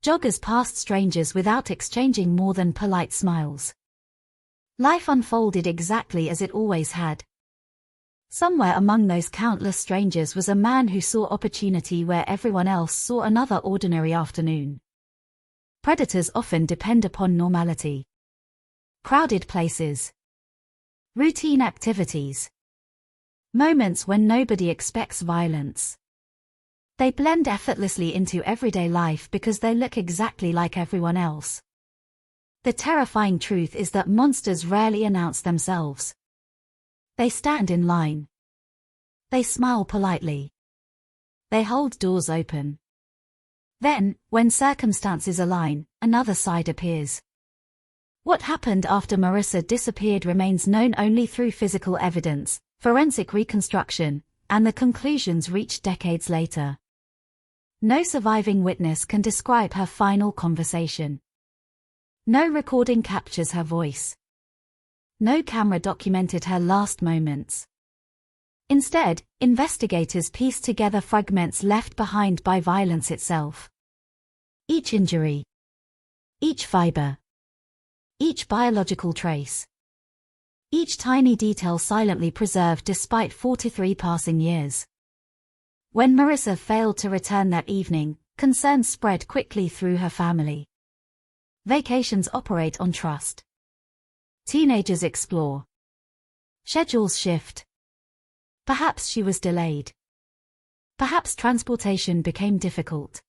Joggers passed strangers without exchanging more than polite smiles. Life unfolded exactly as it always had. Somewhere among those countless strangers was a man who saw opportunity where everyone else saw another ordinary afternoon. Predators often depend upon normality. Crowded places. Routine activities. Moments when nobody expects violence. They blend effortlessly into everyday life because they look exactly like everyone else. The terrifying truth is that monsters rarely announce themselves. They stand in line. They smile politely. They hold doors open. Then, when circumstances align, another side appears. What happened after Marissa disappeared remains known only through physical evidence, forensic reconstruction, and the conclusions reached decades later. No surviving witness can describe her final conversation. No recording captures her voice. No camera documented her last moments. Instead, investigators pieced together fragments left behind by violence itself. Each injury. Each fiber. Each biological trace. Each tiny detail silently preserved despite 43 passing years. When Marissa failed to return that evening, concerns spread quickly through her family. Vacations operate on trust. Teenagers explore. Schedules shift. Perhaps she was delayed. Perhaps transportation became difficult.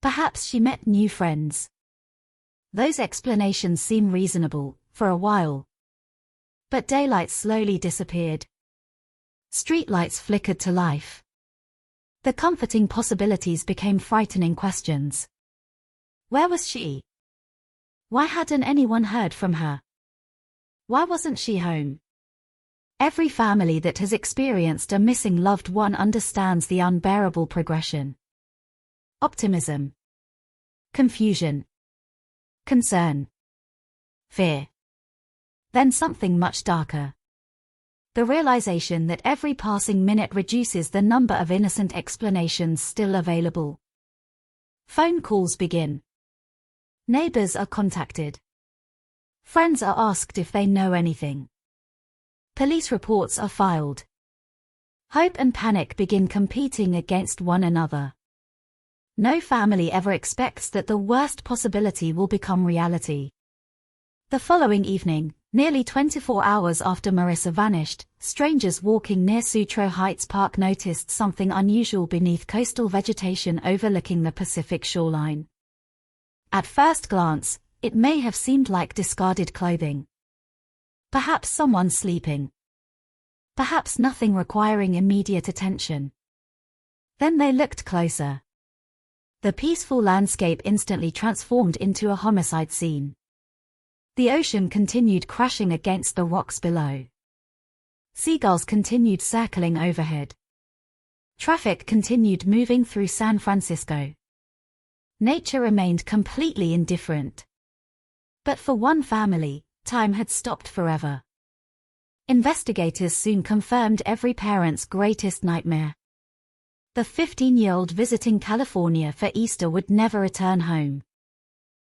Perhaps she met new friends. Those explanations seem reasonable, for a while. But daylight slowly disappeared. Streetlights flickered to life. The comforting possibilities became frightening questions. Where was she? Why hadn't anyone heard from her? Why wasn't she home? Every family that has experienced a missing loved one understands the unbearable progression. Optimism. Confusion. Concern. Fear. Then something much darker. The realization that every passing minute reduces the number of innocent explanations still available. Phone calls begin. Neighbors are contacted. Friends are asked if they know anything. Police reports are filed. Hope and panic begin competing against one another. No family ever expects that the worst possibility will become reality. The following evening, nearly 24 hours after Marissa vanished, strangers walking near Sutro Heights Park noticed something unusual beneath coastal vegetation overlooking the Pacific shoreline. At first glance, it may have seemed like discarded clothing. Perhaps someone sleeping. Perhaps nothing requiring immediate attention. Then they looked closer. The peaceful landscape instantly transformed into a homicide scene. The ocean continued crashing against the rocks below. Seagulls continued circling overhead. Traffic continued moving through San Francisco. Nature remained completely indifferent. But for one family, time had stopped forever. Investigators soon confirmed every parent's greatest nightmare. The 15-year-old visiting California for Easter would never return home.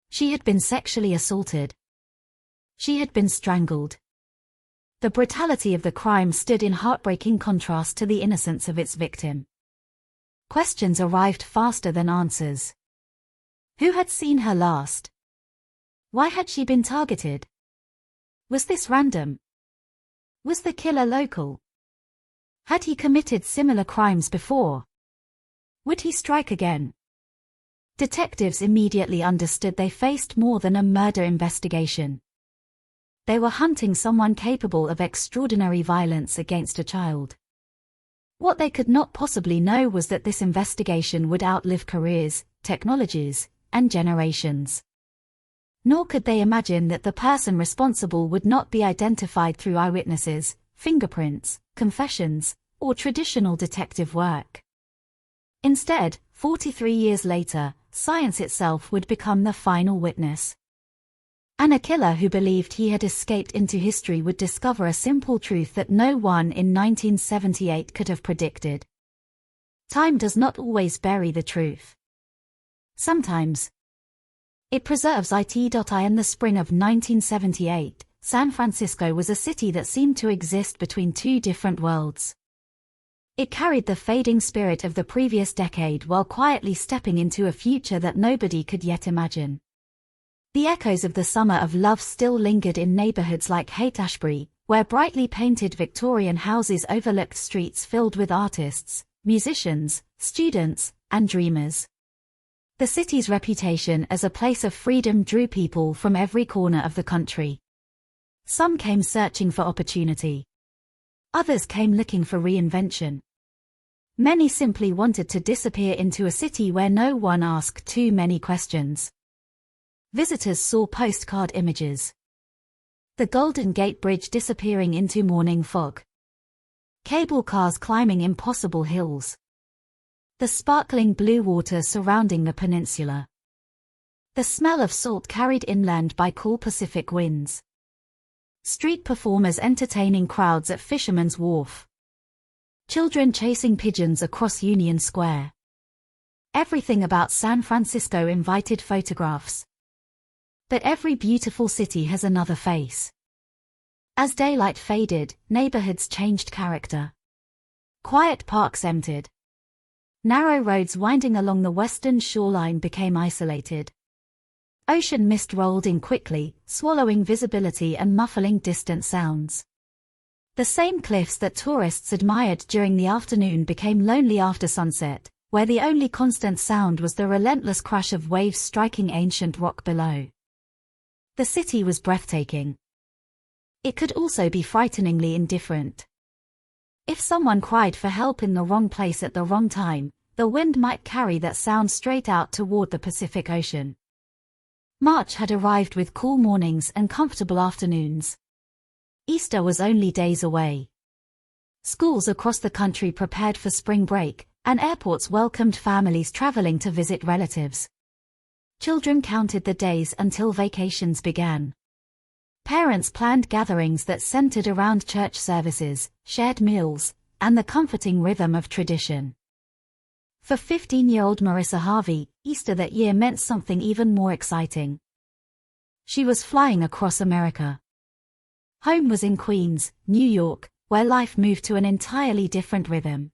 She had been sexually assaulted. She had been strangled. The brutality of the crime stood in heartbreaking contrast to the innocence of its victim. Questions arrived faster than answers. Who had seen her last? Why had she been targeted? Was this random? Was the killer local? Had he committed similar crimes before? Would he strike again? Detectives immediately understood they faced more than a murder investigation. They were hunting someone capable of extraordinary violence against a child. What they could not possibly know was that this investigation would outlive careers, technologies, and generations. Nor could they imagine that the person responsible would not be identified through eyewitnesses, fingerprints, confessions, or traditional detective work. Instead, 43 years later, science itself would become the final witness. And a killer who believed he had escaped into history would discover a simple truth that no one in 1978 could have predicted. Time does not always bury the truth. Sometimes it preserves it. In the spring of 1978, San Francisco was a city that seemed to exist between two different worlds. It carried the fading spirit of the previous decade while quietly stepping into a future that nobody could yet imagine. The echoes of the summer of love still lingered in neighborhoods like Haight-Ashbury, where brightly painted Victorian houses overlooked streets filled with artists, musicians, students, and dreamers. The city's reputation as a place of freedom drew people from every corner of the country. Some came searching for opportunity. Others came looking for reinvention. Many simply wanted to disappear into a city where no one asked too many questions. Visitors saw postcard images. The Golden Gate Bridge disappearing into morning fog. Cable cars climbing impossible hills. The sparkling blue water surrounding the peninsula. The smell of salt carried inland by cool Pacific winds. Street performers entertaining crowds at Fisherman's Wharf. Children chasing pigeons across Union Square. Everything about San Francisco invited photographs. But every beautiful city has another face. As daylight faded, neighborhoods changed character. Quiet parks emptied. Narrow roads winding along the western shoreline became isolated. Ocean mist rolled in quickly, swallowing visibility and muffling distant sounds. The same cliffs that tourists admired during the afternoon became lonely after sunset, where the only constant sound was the relentless crash of waves striking ancient rock below. The city was breathtaking. It could also be frighteningly indifferent. If someone cried for help in the wrong place at the wrong time, the wind might carry that sound straight out toward the Pacific Ocean. March had arrived with cool mornings and comfortable afternoons. Easter was only days away. Schools across the country prepared for spring break, and airports welcomed families traveling to visit relatives. Children counted the days until vacations began. Parents planned gatherings that centered around church services, shared meals, and the comforting rhythm of tradition. For 15-year-old Marissa Harvey, Easter that year meant something even more exciting. She was flying across America. Home was in Queens, New York, where life moved to an entirely different rhythm.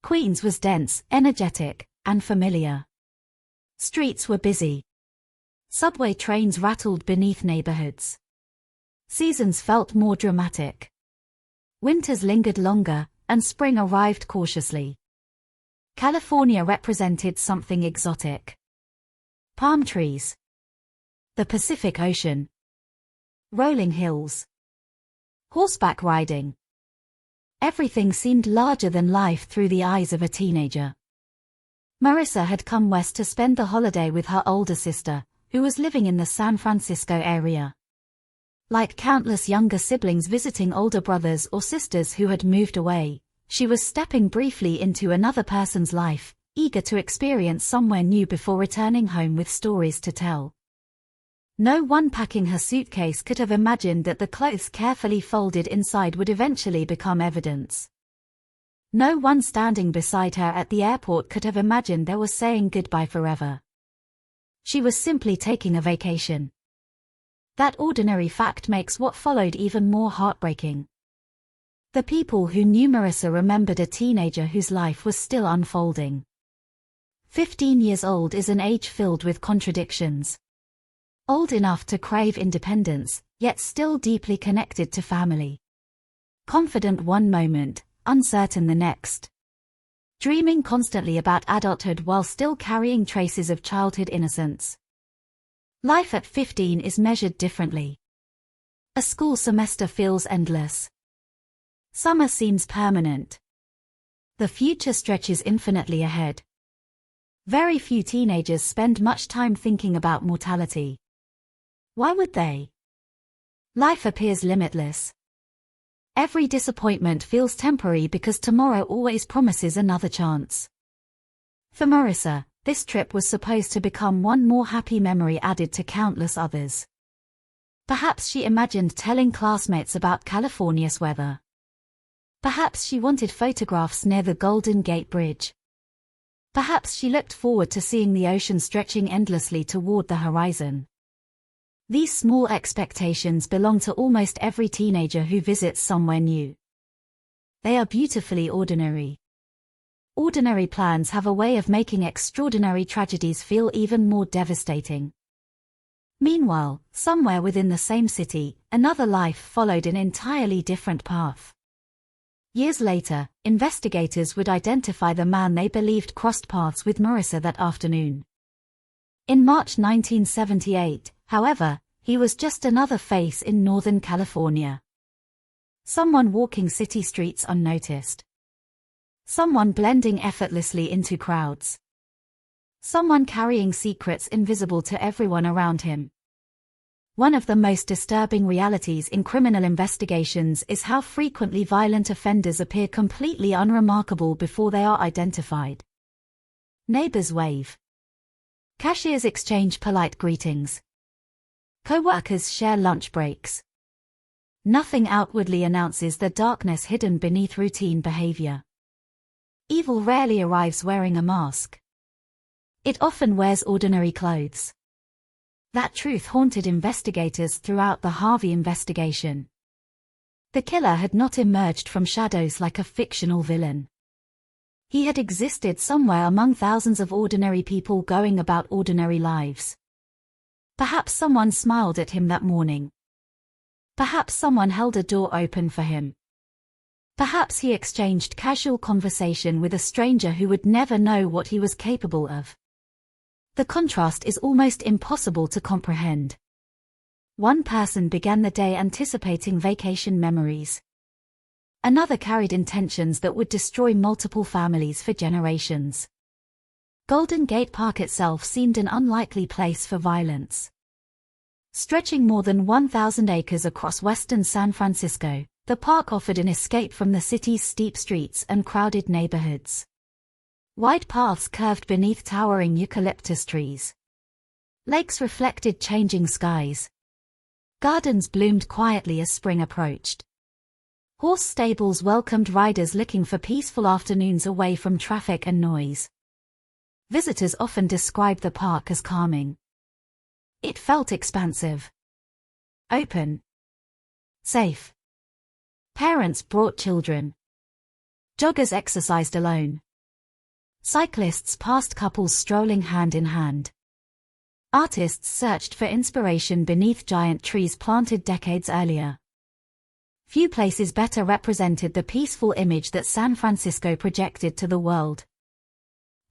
Queens was dense, energetic, and familiar. Streets were busy. Subway trains rattled beneath neighborhoods. Seasons felt more dramatic. Winters lingered longer, and spring arrived cautiously. California represented something exotic. Palm trees. The Pacific Ocean. Rolling hills. Horseback riding. Everything seemed larger than life through the eyes of a teenager. Marissa had come west to spend the holiday with her older sister, who was living in the San Francisco area. Like countless younger siblings visiting older brothers or sisters who had moved away, she was stepping briefly into another person's life, eager to experience somewhere new before returning home with stories to tell. No one packing her suitcase could have imagined that the clothes carefully folded inside would eventually become evidence. No one standing beside her at the airport could have imagined they were saying goodbye forever. She was simply taking a vacation. That ordinary fact makes what followed even more heartbreaking. The people who knew Marissa remembered a teenager whose life was still unfolding. 15 years old is an age filled with contradictions. Old enough to crave independence, yet still deeply connected to family. Confident one moment, uncertain the next. Dreaming constantly about adulthood while still carrying traces of childhood innocence. Life at 15 is measured differently. A school semester feels endless. Summer seems permanent. The future stretches infinitely ahead. Very few teenagers spend much time thinking about mortality. Why would they? Life appears limitless. Every disappointment feels temporary because tomorrow always promises another chance. For Marissa, this trip was supposed to become one more happy memory added to countless others. Perhaps she imagined telling classmates about California's weather. Perhaps she wanted photographs near the Golden Gate Bridge. Perhaps she looked forward to seeing the ocean stretching endlessly toward the horizon. These small expectations belong to almost every teenager who visits somewhere new. They are beautifully ordinary. Ordinary plans have a way of making extraordinary tragedies feel even more devastating. Meanwhile, somewhere within the same city, another life followed an entirely different path. Years later, investigators would identify the man they believed crossed paths with Marissa that afternoon. In March 1978, however, he was just another face in Northern California. Someone walking city streets unnoticed. Someone blending effortlessly into crowds. Someone carrying secrets invisible to everyone around him. One of the most disturbing realities in criminal investigations is how frequently violent offenders appear completely unremarkable before they are identified. Neighbors wave. Cashiers exchange polite greetings. Co-workers share lunch breaks. Nothing outwardly announces the darkness hidden beneath routine behavior. Evil rarely arrives wearing a mask. It often wears ordinary clothes. That truth haunted investigators throughout the Harvey investigation. The killer had not emerged from shadows like a fictional villain. He had existed somewhere among thousands of ordinary people going about ordinary lives. Perhaps someone smiled at him that morning. Perhaps someone held a door open for him. Perhaps he exchanged casual conversation with a stranger who would never know what he was capable of. The contrast is almost impossible to comprehend. One person began the day anticipating vacation memories. Another carried intentions that would destroy multiple families for generations. Golden Gate Park itself seemed an unlikely place for violence. Stretching more than 1,000 acres across western San Francisco, the park offered an escape from the city's steep streets and crowded neighborhoods. Wide paths curved beneath towering eucalyptus trees. Lakes reflected changing skies. Gardens bloomed quietly as spring approached. Horse stables welcomed riders looking for peaceful afternoons away from traffic and noise. Visitors often described the park as calming. It felt expansive. Open. Safe. Parents brought children. Joggers exercised alone. Cyclists passed couples strolling hand in hand. Artists searched for inspiration beneath giant trees planted decades earlier. Few places better represented the peaceful image that San Francisco projected to the world.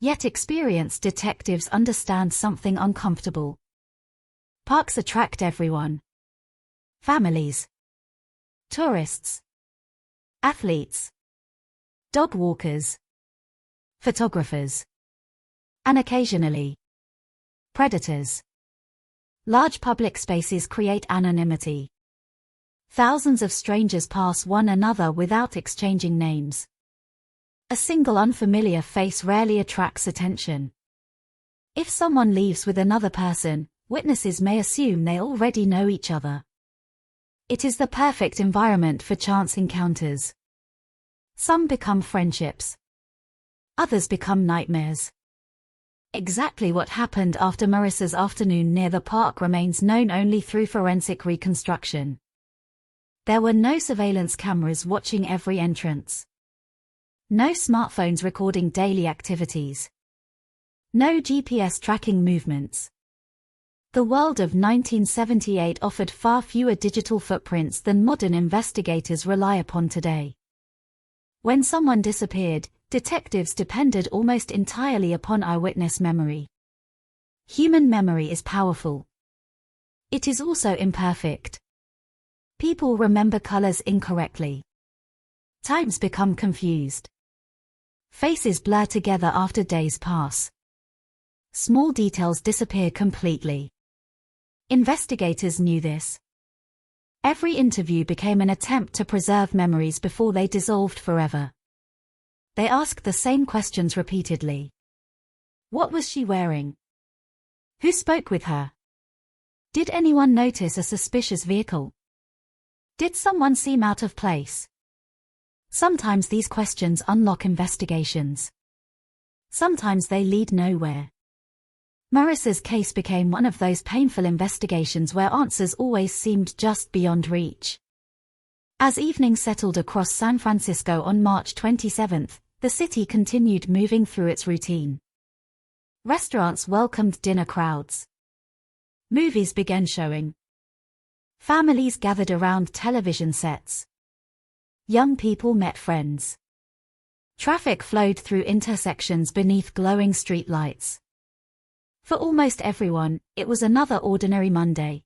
Yet experienced detectives understand something uncomfortable. Parks attract everyone. Families. tourists, athletes, dog walkers, photographers, and occasionally, predators. Large public spaces create anonymity. Thousands of strangers pass one another without exchanging names. A single unfamiliar face rarely attracts attention. If someone leaves with another person, witnesses may assume they already know each other. It is the perfect environment for chance encounters. Some become friendships. Others become nightmares. Exactly what happened after Marissa's afternoon near the park remains known only through forensic reconstruction. There were no surveillance cameras watching every entrance. No smartphones recording daily activities. No GPS tracking movements. The world of 1978 offered far fewer digital footprints than modern investigators rely upon today. When someone disappeared, detectives depended almost entirely upon eyewitness memory. Human memory is powerful. It is also imperfect. People remember colors incorrectly. Times become confused. Faces blur together after days pass. Small details disappear completely. Investigators knew this. Every interview became an attempt to preserve memories before they dissolved forever. They asked the same questions repeatedly. What was she wearing? Who spoke with her? Did anyone notice a suspicious vehicle? Did someone seem out of place? Sometimes these questions unlock investigations. Sometimes they lead nowhere. Marissa's case became one of those painful investigations where answers always seemed just beyond reach. As evening settled across San Francisco on March 27, the city continued moving through its routine. Restaurants welcomed dinner crowds. Movies began showing. Families gathered around television sets. Young people met friends. Traffic flowed through intersections beneath glowing streetlights. For almost everyone, it was another ordinary Monday.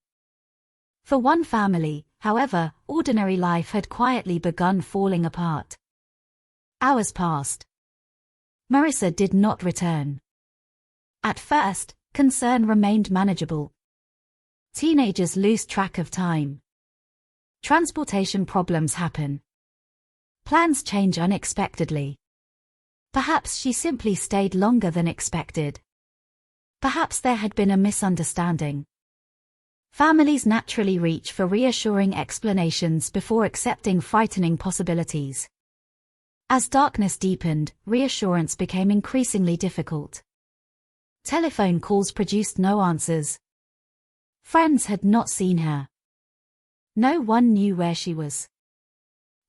For one family, however, ordinary life had quietly begun falling apart. Hours passed. Marissa did not return. At first, concern remained manageable. Teenagers lose track of time. Transportation problems happen. Plans change unexpectedly. Perhaps she simply stayed longer than expected. Perhaps there had been a misunderstanding. Families naturally reach for reassuring explanations before accepting frightening possibilities. As darkness deepened, reassurance became increasingly difficult. Telephone calls produced no answers. Friends had not seen her. No one knew where she was.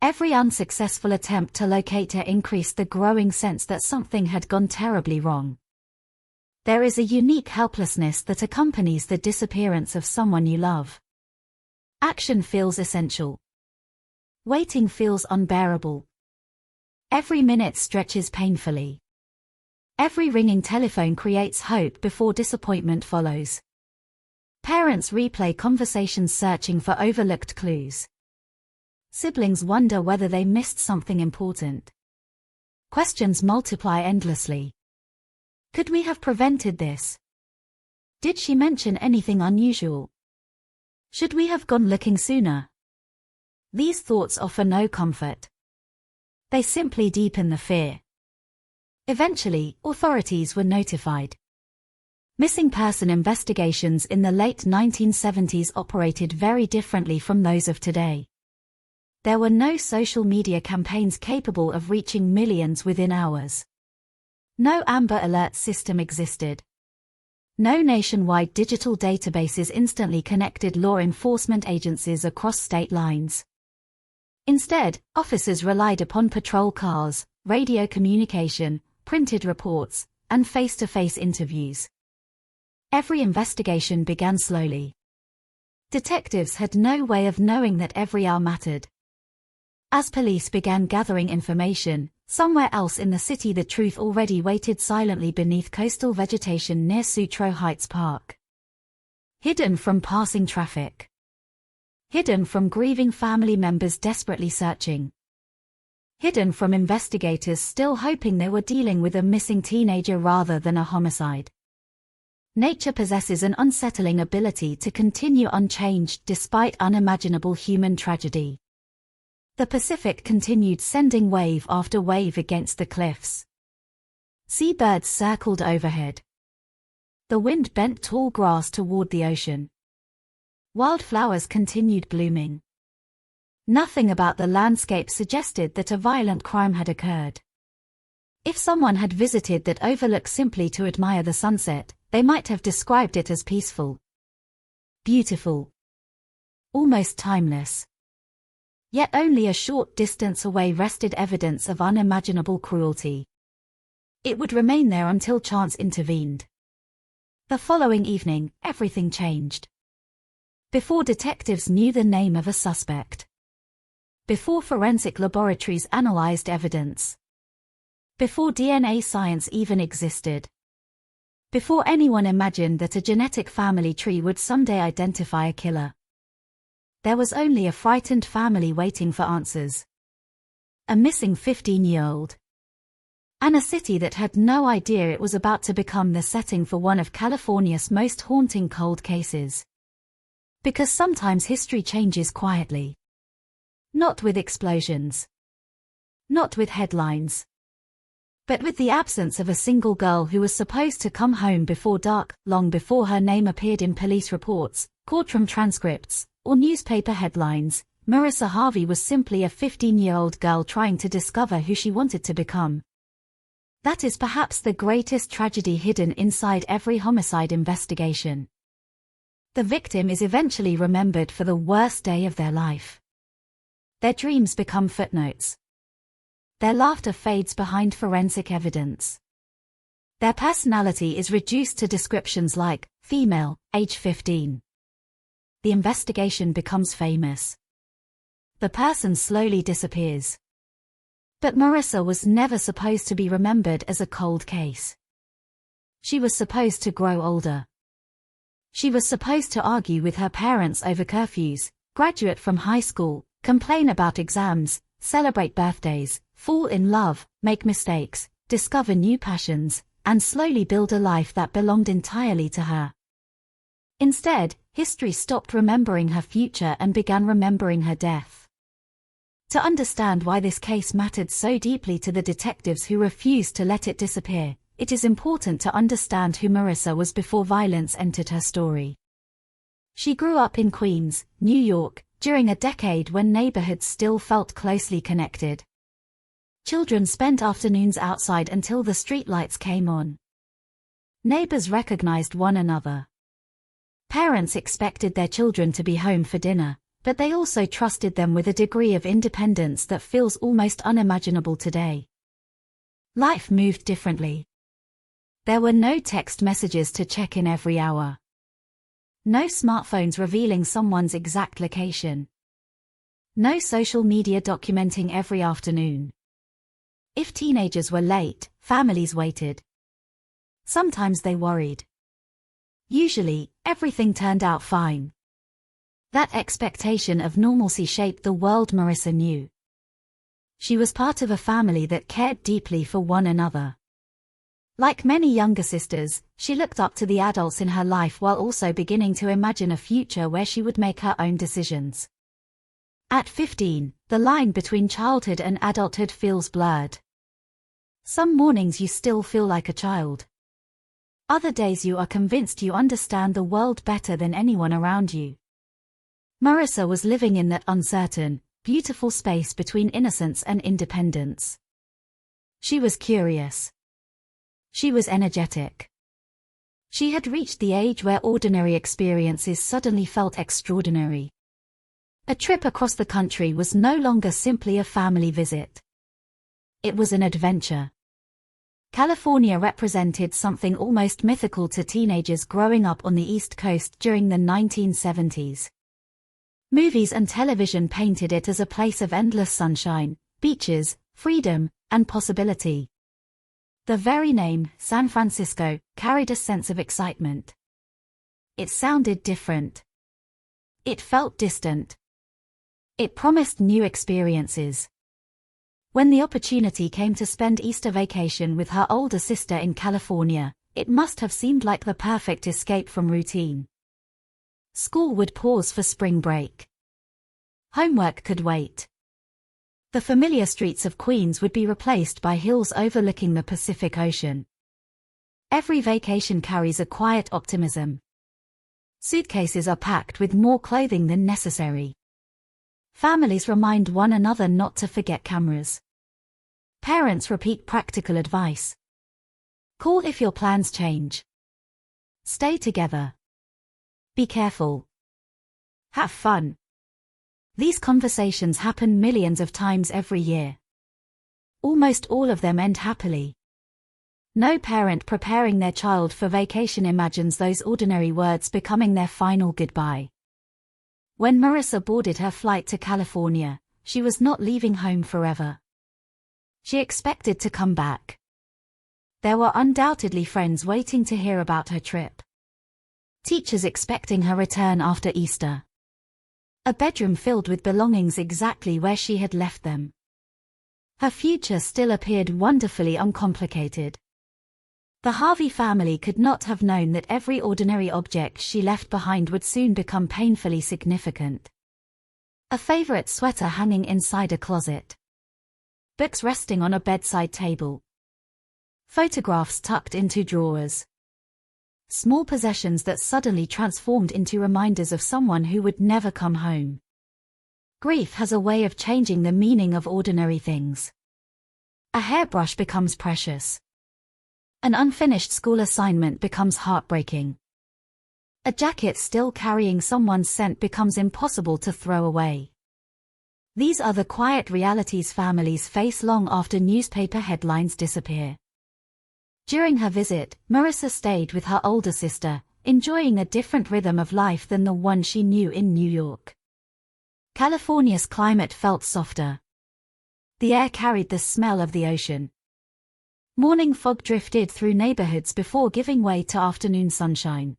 Every unsuccessful attempt to locate her increased the growing sense that something had gone terribly wrong. There is a unique helplessness that accompanies the disappearance of someone you love. Action feels essential. Waiting feels unbearable. Every minute stretches painfully. Every ringing telephone creates hope before disappointment follows. Parents replay conversations searching for overlooked clues. Siblings wonder whether they missed something important. Questions multiply endlessly. Could we have prevented this? Did she mention anything unusual? Should we have gone looking sooner? These thoughts offer no comfort. They simply deepen the fear. Eventually, authorities were notified. Missing person investigations in the late 1970s operated very differently from those of today. There were no social media campaigns capable of reaching millions within hours. No Amber Alert system existed. No nationwide digital databases instantly connected law enforcement agencies across state lines. Instead, officers relied upon patrol cars, radio communication, printed reports, and face-to-face interviews. Every investigation began slowly. Detectives had no way of knowing that every hour mattered. As police began gathering information, somewhere else in the city the truth already waited silently beneath coastal vegetation near Sutro Heights Park. Hidden from passing traffic. Hidden from grieving family members desperately searching. Hidden from investigators still hoping they were dealing with a missing teenager rather than a homicide. Nature possesses an unsettling ability to continue unchanged despite unimaginable human tragedy. The Pacific continued sending wave after wave against the cliffs. Seabirds circled overhead. The wind bent tall grass toward the ocean. Wildflowers continued blooming. Nothing about the landscape suggested that a violent crime had occurred. If someone had visited that overlook simply to admire the sunset, they might have described it as peaceful, beautiful, almost timeless. Yet only a short distance away rested evidence of unimaginable cruelty. It would remain there until chance intervened. The following evening, everything changed. Before detectives knew the name of a suspect. Before forensic laboratories analyzed evidence. Before DNA science even existed. Before anyone imagined that a genetic family tree would someday identify a killer. There was only a frightened family waiting for answers. A missing 15-year-old. And a city that had no idea it was about to become the setting for one of California's most haunting cold cases. Because sometimes history changes quietly. Not with explosions. Not with headlines. But with the absence of a single girl who was supposed to come home before dark, long before her name appeared in police reports, courtroom transcripts, or newspaper headlines, Marissa Harvey was simply a 15-year-old girl trying to discover who she wanted to become. That is perhaps the greatest tragedy hidden inside every homicide investigation. The victim is eventually remembered for the worst day of their life. Their dreams become footnotes. Their laughter fades behind forensic evidence. Their personality is reduced to descriptions like, female, age 15. The investigation becomes famous. The person slowly disappears. But Marissa was never supposed to be remembered as a cold case. She was supposed to grow older. She was supposed to argue with her parents over curfews, graduate from high school, complain about exams, celebrate birthdays, fall in love, make mistakes, discover new passions, and slowly build a life that belonged entirely to her. Instead, history stopped remembering her future and began remembering her death. To understand why this case mattered so deeply to the detectives who refused to let it disappear, it is important to understand who Marissa was before violence entered her story. She grew up in Queens, New York, during a decade when neighborhoods still felt closely connected. Children spent afternoons outside until the streetlights came on. Neighbors recognized one another. Parents expected their children to be home for dinner, but they also trusted them with a degree of independence that feels almost unimaginable today. Life moved differently. There were no text messages to check in every hour. No smartphones revealing someone's exact location. No social media documenting every afternoon. If teenagers were late, families waited. Sometimes they worried. Usually, everything turned out fine. That expectation of normalcy shaped the world Marissa knew. She was part of a family that cared deeply for one another. Like many younger sisters, she looked up to the adults in her life while also beginning to imagine a future where she would make her own decisions. At 15, the line between childhood and adulthood feels blurred. Some mornings you still feel like a child. Other days you are convinced you understand the world better than anyone around you. Marissa was living in that uncertain, beautiful space between innocence and independence. She was curious. She was energetic. She had reached the age where ordinary experiences suddenly felt extraordinary. A trip across the country was no longer simply a family visit. It was an adventure. California represented something almost mythical to teenagers growing up on the East Coast during the 1970s. Movies and television painted it as a place of endless sunshine, beaches, freedom, and possibility. The very name, San Francisco, carried a sense of excitement. It sounded different. It felt distant. It promised new experiences. When the opportunity came to spend Easter vacation with her older sister in California, it must have seemed like the perfect escape from routine. School would pause for spring break. Homework could wait. The familiar streets of Queens would be replaced by hills overlooking the Pacific Ocean. Every vacation carries a quiet optimism. Suitcases are packed with more clothing than necessary. Families remind one another not to forget cameras. Parents repeat practical advice. Call if your plans change. Stay together. Be careful. Have fun. These conversations happen millions of times every year. Almost all of them end happily. No parent preparing their child for vacation imagines those ordinary words becoming their final goodbye. When Marissa boarded her flight to California, she was not leaving home forever. She expected to come back. There were undoubtedly friends waiting to hear about her trip. Teachers expecting her return after Easter. A bedroom filled with belongings exactly where she had left them. Her future still appeared wonderfully uncomplicated. The Harvey family could not have known that every ordinary object she left behind would soon become painfully significant. A favorite sweater hanging inside a closet. Books resting on a bedside table. Photographs tucked into drawers. Small possessions that suddenly transformed into reminders of someone who would never come home. Grief has a way of changing the meaning of ordinary things. A hairbrush becomes precious. An unfinished school assignment becomes heartbreaking. A jacket still carrying someone's scent becomes impossible to throw away. These are the quiet realities families face long after newspaper headlines disappear. During her visit, Marissa stayed with her older sister, enjoying a different rhythm of life than the one she knew in New York. California's climate felt softer. The air carried the smell of the ocean. Morning fog drifted through neighborhoods before giving way to afternoon sunshine.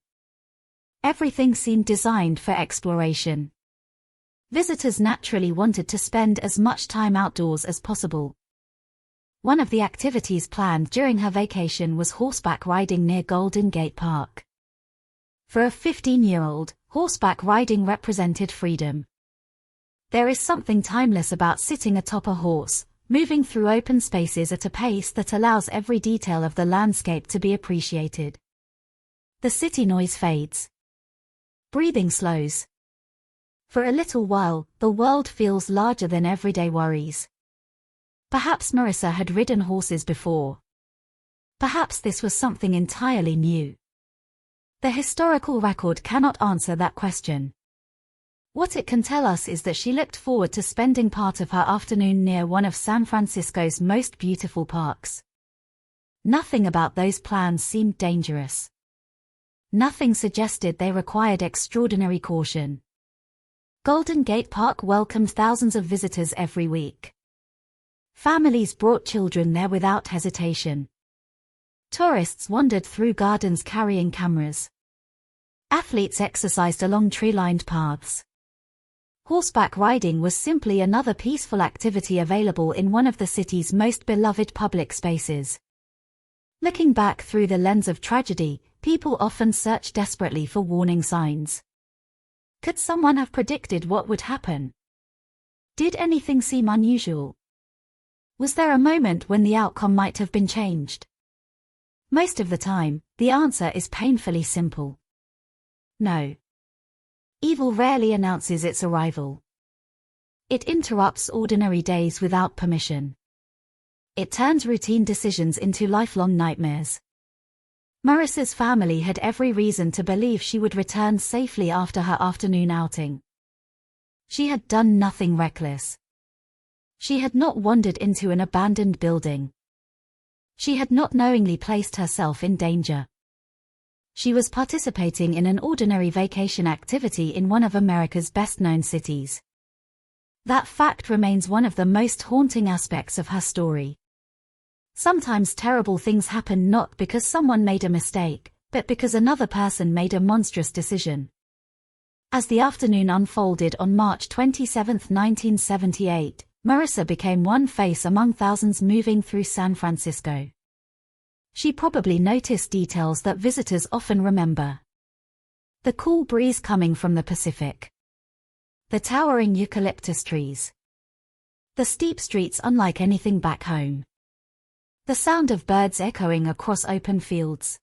Everything seemed designed for exploration. Visitors naturally wanted to spend as much time outdoors as possible. One of the activities planned during her vacation was horseback riding near Golden Gate Park. For a 15-year-old, horseback riding represented freedom. There is something timeless about sitting atop a horse, moving through open spaces at a pace that allows every detail of the landscape to be appreciated. The city noise fades. Breathing slows. For a little while, the world feels larger than everyday worries. Perhaps Marissa had ridden horses before. Perhaps this was something entirely new. The historical record cannot answer that question. What it can tell us is that she looked forward to spending part of her afternoon near one of San Francisco's most beautiful parks. Nothing about those plans seemed dangerous. Nothing suggested they required extraordinary caution. Golden Gate Park welcomed thousands of visitors every week. Families brought children there without hesitation. Tourists wandered through gardens carrying cameras. Athletes exercised along tree-lined paths. Horseback riding was simply another peaceful activity available in one of the city's most beloved public spaces. Looking back through the lens of tragedy, people often search desperately for warning signs. Could someone have predicted what would happen? Did anything seem unusual? Was there a moment when the outcome might have been changed? Most of the time, the answer is painfully simple. No. Evil rarely announces its arrival. It interrupts ordinary days without permission. It turns routine decisions into lifelong nightmares. Marissa's family had every reason to believe she would return safely after her afternoon outing. She had done nothing reckless. She had not wandered into an abandoned building. She had not knowingly placed herself in danger. She was participating in an ordinary vacation activity in one of America's best-known cities. That fact remains one of the most haunting aspects of her story. Sometimes terrible things happen not because someone made a mistake, but because another person made a monstrous decision. As the afternoon unfolded on March 27, 1978, Marissa became one face among thousands moving through San Francisco. She probably noticed details that visitors often remember. The cool breeze coming from the Pacific. The towering eucalyptus trees. The steep streets unlike anything back home. The sound of birds echoing across open fields.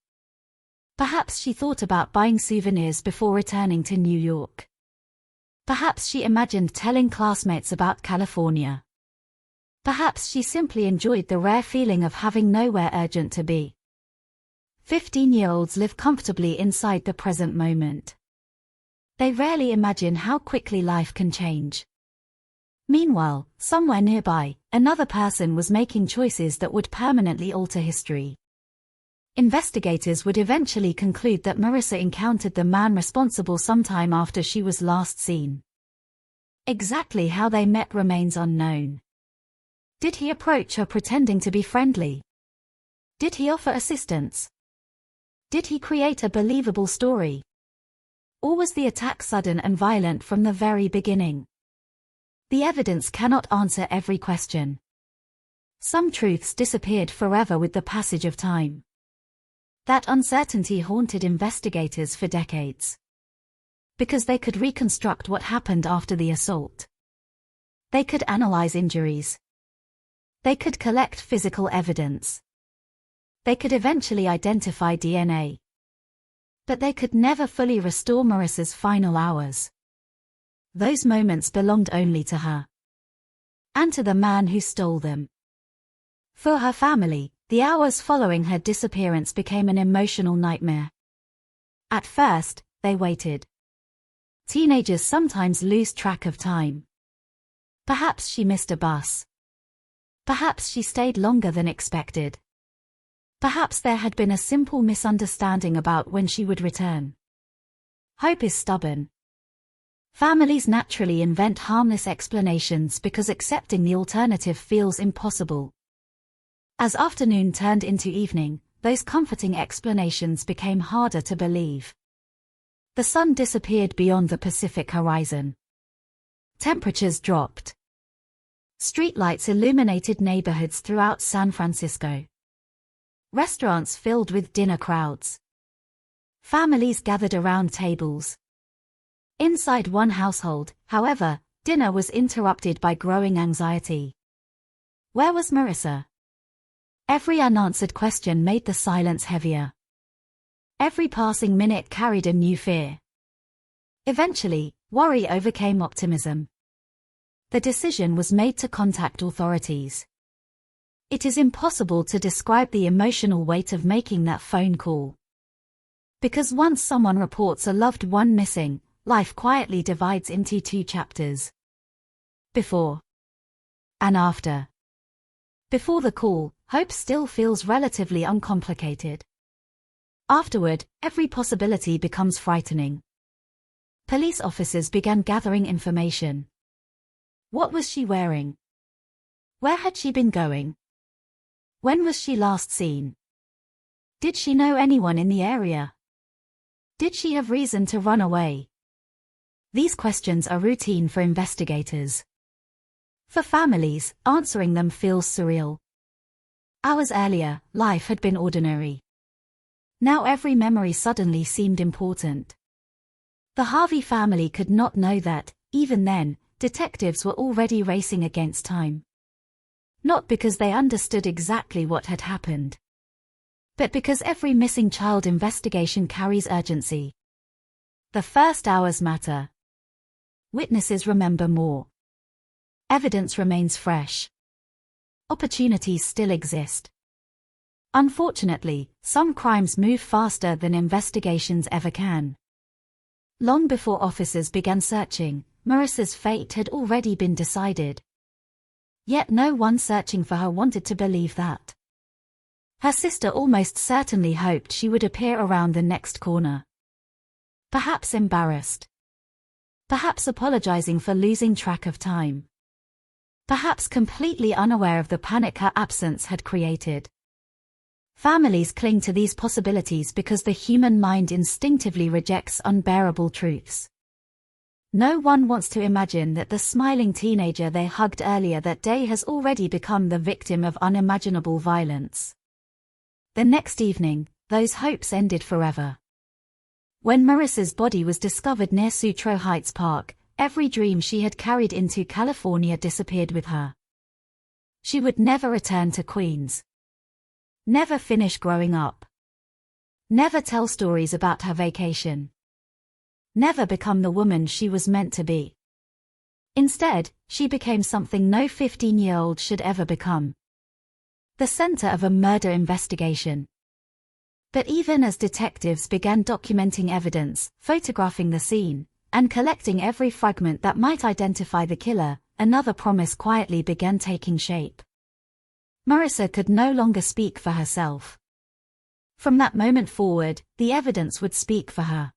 Perhaps she thought about buying souvenirs before returning to New York. Perhaps she imagined telling classmates about California. Perhaps she simply enjoyed the rare feeling of having nowhere urgent to be. 15-year-olds live comfortably inside the present moment. They rarely imagine how quickly life can change. Meanwhile, somewhere nearby, another person was making choices that would permanently alter history. Investigators would eventually conclude that Marissa encountered the man responsible sometime after she was last seen. Exactly how they met remains unknown. Did he approach her pretending to be friendly? Did he offer assistance? Did he create a believable story? Or was the attack sudden and violent from the very beginning? The evidence cannot answer every question. Some truths disappeared forever with the passage of time. That uncertainty haunted investigators for decades. Because they could reconstruct what happened after the assault. They could analyze injuries. They could collect physical evidence. They could eventually identify DNA. But they could never fully restore Marissa's final hours. Those moments belonged only to her. And to the man who stole them. For her family, the hours following her disappearance became an emotional nightmare. At first, they waited. Teenagers sometimes lose track of time. Perhaps she missed a bus. Perhaps she stayed longer than expected. Perhaps there had been a simple misunderstanding about when she would return. Hope is stubborn. Families naturally invent harmless explanations because accepting the alternative feels impossible. As afternoon turned into evening, those comforting explanations became harder to believe. The sun disappeared beyond the Pacific horizon. Temperatures dropped. Streetlights illuminated neighborhoods throughout San Francisco. Restaurants filled with dinner crowds. Families gathered around tables. Inside one household, however, dinner was interrupted by growing anxiety. Where was Marissa? Every unanswered question made the silence heavier. Every passing minute carried a new fear. Eventually, worry overcame optimism. The decision was made to contact authorities. It is impossible to describe the emotional weight of making that phone call. Because once someone reports a loved one missing, life quietly divides into two chapters. Before and after. Before the call, hope still feels relatively uncomplicated. Afterward, every possibility becomes frightening. Police officers began gathering information. What was she wearing? Where had she been going? When was she last seen? Did she know anyone in the area? Did she have reason to run away? These questions are routine for investigators. For families, answering them feels surreal. Hours earlier, life had been ordinary. Now every memory suddenly seemed important. The Harvey family could not know that, even then, detectives were already racing against time. Not because they understood exactly what had happened, but because every missing child investigation carries urgency. The first hours matter. Witnesses remember more. Evidence remains fresh. Opportunities still exist. Unfortunately, some crimes move faster than investigations ever can. Long before officers began searching, Marissa's fate had already been decided. Yet no one searching for her wanted to believe that. Her sister almost certainly hoped she would appear around the next corner. Perhaps embarrassed. Perhaps apologizing for losing track of time. Perhaps completely unaware of the panic her absence had created. Families cling to these possibilities because the human mind instinctively rejects unbearable truths. No one wants to imagine that the smiling teenager they hugged earlier that day has already become the victim of unimaginable violence. The next evening, those hopes ended forever. When Marissa's body was discovered near Sutro Heights Park, every dream she had carried into California disappeared with her. She would never return to Queens. Never finish growing up. Never tell stories about her vacation. Never become the woman she was meant to be. Instead, she became something no 15-year-old should ever become. The center of a murder investigation. But even as detectives began documenting evidence, photographing the scene, and collecting every fragment that might identify the killer, another promise quietly began taking shape. Marissa could no longer speak for herself. From that moment forward, the evidence would speak for her.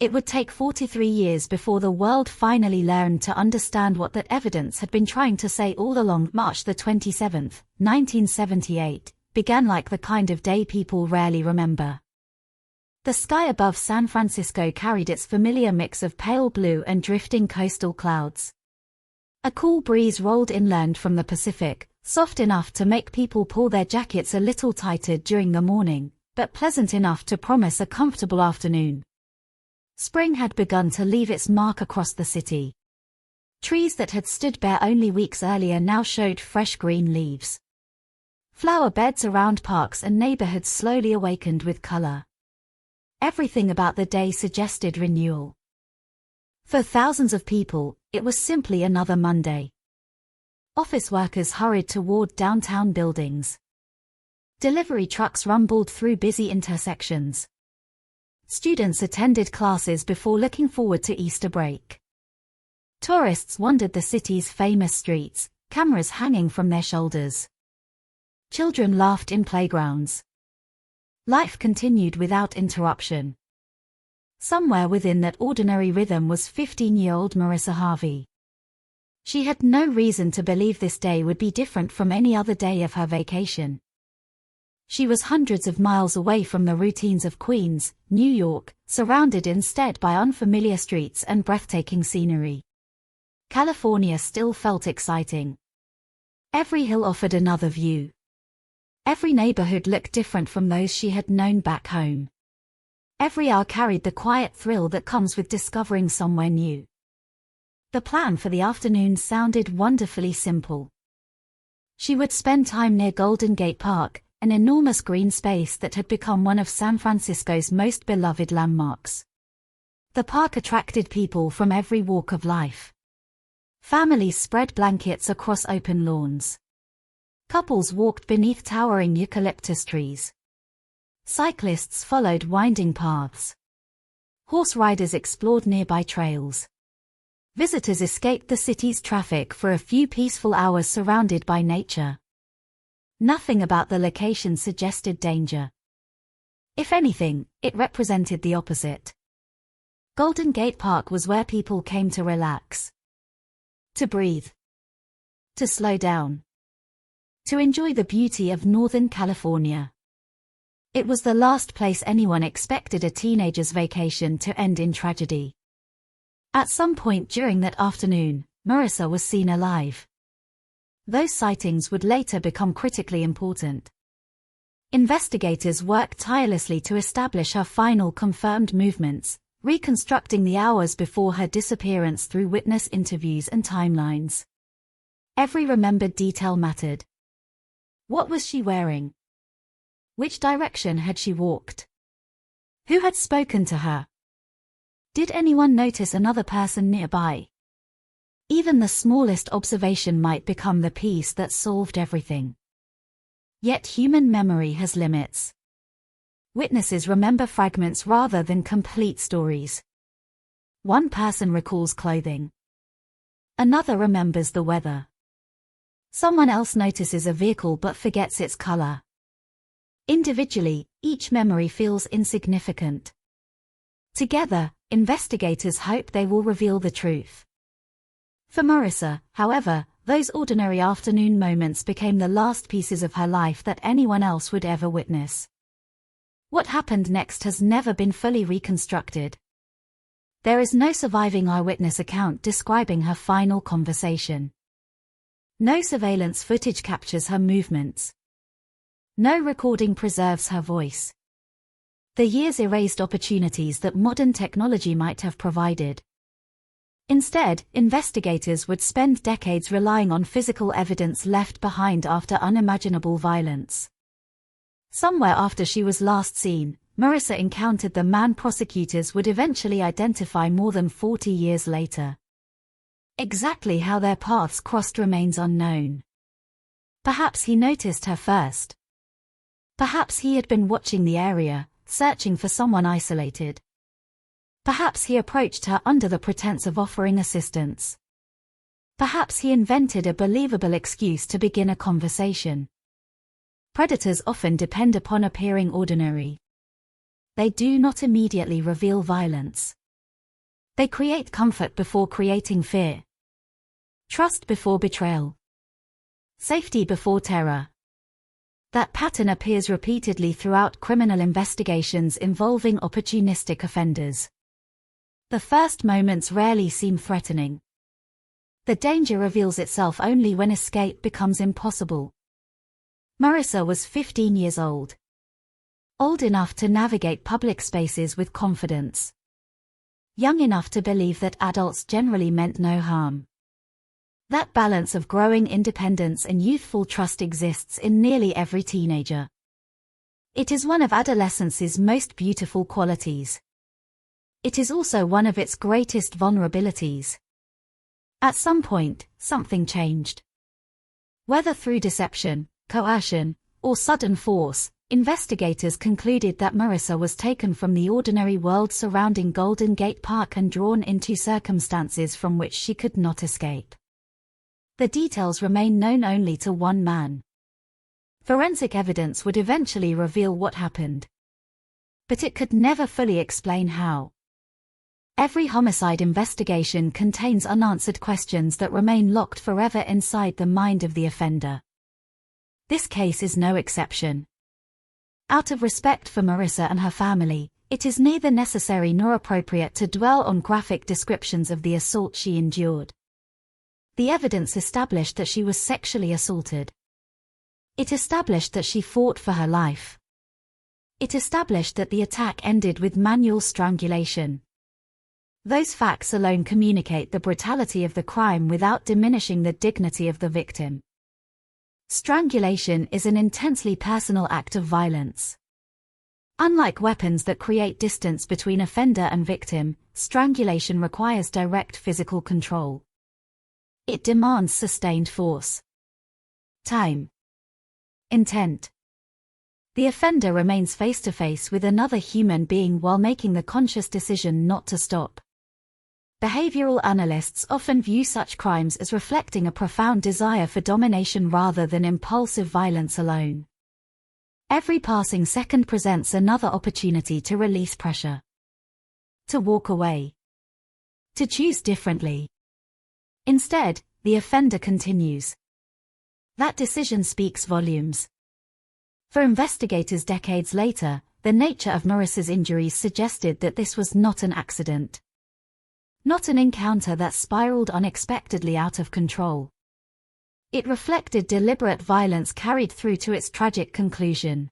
It would take 43 years before the world finally learned to understand what that evidence had been trying to say all along. March the 27th, 1978, began like the kind of day people rarely remember. The sky above San Francisco carried its familiar mix of pale blue and drifting coastal clouds. A cool breeze rolled inland from the Pacific, soft enough to make people pull their jackets a little tighter during the morning, but pleasant enough to promise a comfortable afternoon. Spring had begun to leave its mark across the city. Trees that had stood bare only weeks earlier now showed fresh green leaves. Flower beds around parks and neighborhoods slowly awakened with color. Everything about the day suggested renewal. For thousands of people, it was simply another Monday. Office workers hurried toward downtown buildings. Delivery trucks rumbled through busy intersections. Students attended classes before looking forward to Easter break. Tourists wandered the city's famous streets, cameras hanging from their shoulders. Children laughed in playgrounds. Life continued without interruption. Somewhere within that ordinary rhythm was 15-year-old Marissa Harvey. She had no reason to believe this day would be different from any other day of her vacation. She was hundreds of miles away from the routines of Queens, New York, surrounded instead by unfamiliar streets and breathtaking scenery. California still felt exciting. Every hill offered another view. Every neighborhood looked different from those she had known back home. Every hour carried the quiet thrill that comes with discovering somewhere new. The plan for the afternoon sounded wonderfully simple. She would spend time near Golden Gate Park, an enormous green space that had become one of San Francisco's most beloved landmarks. The park attracted people from every walk of life. Families spread blankets across open lawns. Couples walked beneath towering eucalyptus trees. Cyclists followed winding paths. Horse riders explored nearby trails. Visitors escaped the city's traffic for a few peaceful hours surrounded by nature. Nothing about the location suggested danger. If anything, it represented the opposite. Golden Gate Park was where people came to relax. To breathe. To slow down. To enjoy the beauty of Northern California. It was the last place anyone expected a teenager's vacation to end in tragedy. At some point during that afternoon, Marissa was seen alive. Those sightings would later become critically important. Investigators worked tirelessly to establish her final confirmed movements, reconstructing the hours before her disappearance through witness interviews and timelines. Every remembered detail mattered. What was she wearing? Which direction had she walked? Who had spoken to her? Did anyone notice another person nearby? Even the smallest observation might become the piece that solved everything. Yet human memory has limits. Witnesses remember fragments rather than complete stories. One person recalls clothing. Another remembers the weather. Someone else notices a vehicle but forgets its color. Individually, each memory feels insignificant. Together, investigators hope they will reveal the truth. For Marissa, however, those ordinary afternoon moments became the last pieces of her life that anyone else would ever witness. What happened next has never been fully reconstructed. There is no surviving eyewitness account describing her final conversation. No surveillance footage captures her movements. No recording preserves her voice. The years erased opportunities that modern technology might have provided. Instead, investigators would spend decades relying on physical evidence left behind after unimaginable violence. Somewhere after she was last seen, Marissa encountered the man prosecutors would eventually identify more than 40 years later. Exactly how their paths crossed remains unknown. Perhaps he noticed her first. Perhaps he had been watching the area, searching for someone isolated. Perhaps he approached her under the pretense of offering assistance. Perhaps he invented a believable excuse to begin a conversation. Predators often depend upon appearing ordinary. They do not immediately reveal violence. They create comfort before creating fear. Trust before betrayal. Safety before terror. That pattern appears repeatedly throughout criminal investigations involving opportunistic offenders. The first moments rarely seem threatening. The danger reveals itself only when escape becomes impossible. Marissa was 15 years old. Old enough to navigate public spaces with confidence. Young enough to believe that adults generally meant no harm. That balance of growing independence and youthful trust exists in nearly every teenager. It is one of adolescence's most beautiful qualities. It is also one of its greatest vulnerabilities. At some point, something changed. Whether through deception, coercion, or sudden force, investigators concluded that Marissa was taken from the ordinary world surrounding Golden Gate Park and drawn into circumstances from which she could not escape. The details remain known only to one man. Forensic evidence would eventually reveal what happened. But it could never fully explain how. Every homicide investigation contains unanswered questions that remain locked forever inside the mind of the offender. This case is no exception. Out of respect for Marissa and her family, it is neither necessary nor appropriate to dwell on graphic descriptions of the assault she endured. The evidence established that she was sexually assaulted. It established that she fought for her life. It established that the attack ended with manual strangulation. Those facts alone communicate the brutality of the crime without diminishing the dignity of the victim. Strangulation is an intensely personal act of violence. Unlike weapons that create distance between offender and victim, strangulation requires direct physical control. It demands sustained force, time, intent. The offender remains face-to-face with another human being while making the conscious decision not to stop. Behavioral analysts often view such crimes as reflecting a profound desire for domination rather than impulsive violence alone. Every passing second presents another opportunity to release pressure. To walk away. To choose differently. Instead, the offender continues. That decision speaks volumes. For investigators decades later, the nature of Marissa's injuries suggested that this was not an accident. Not an encounter that spiraled unexpectedly out of control. It reflected deliberate violence carried through to its tragic conclusion.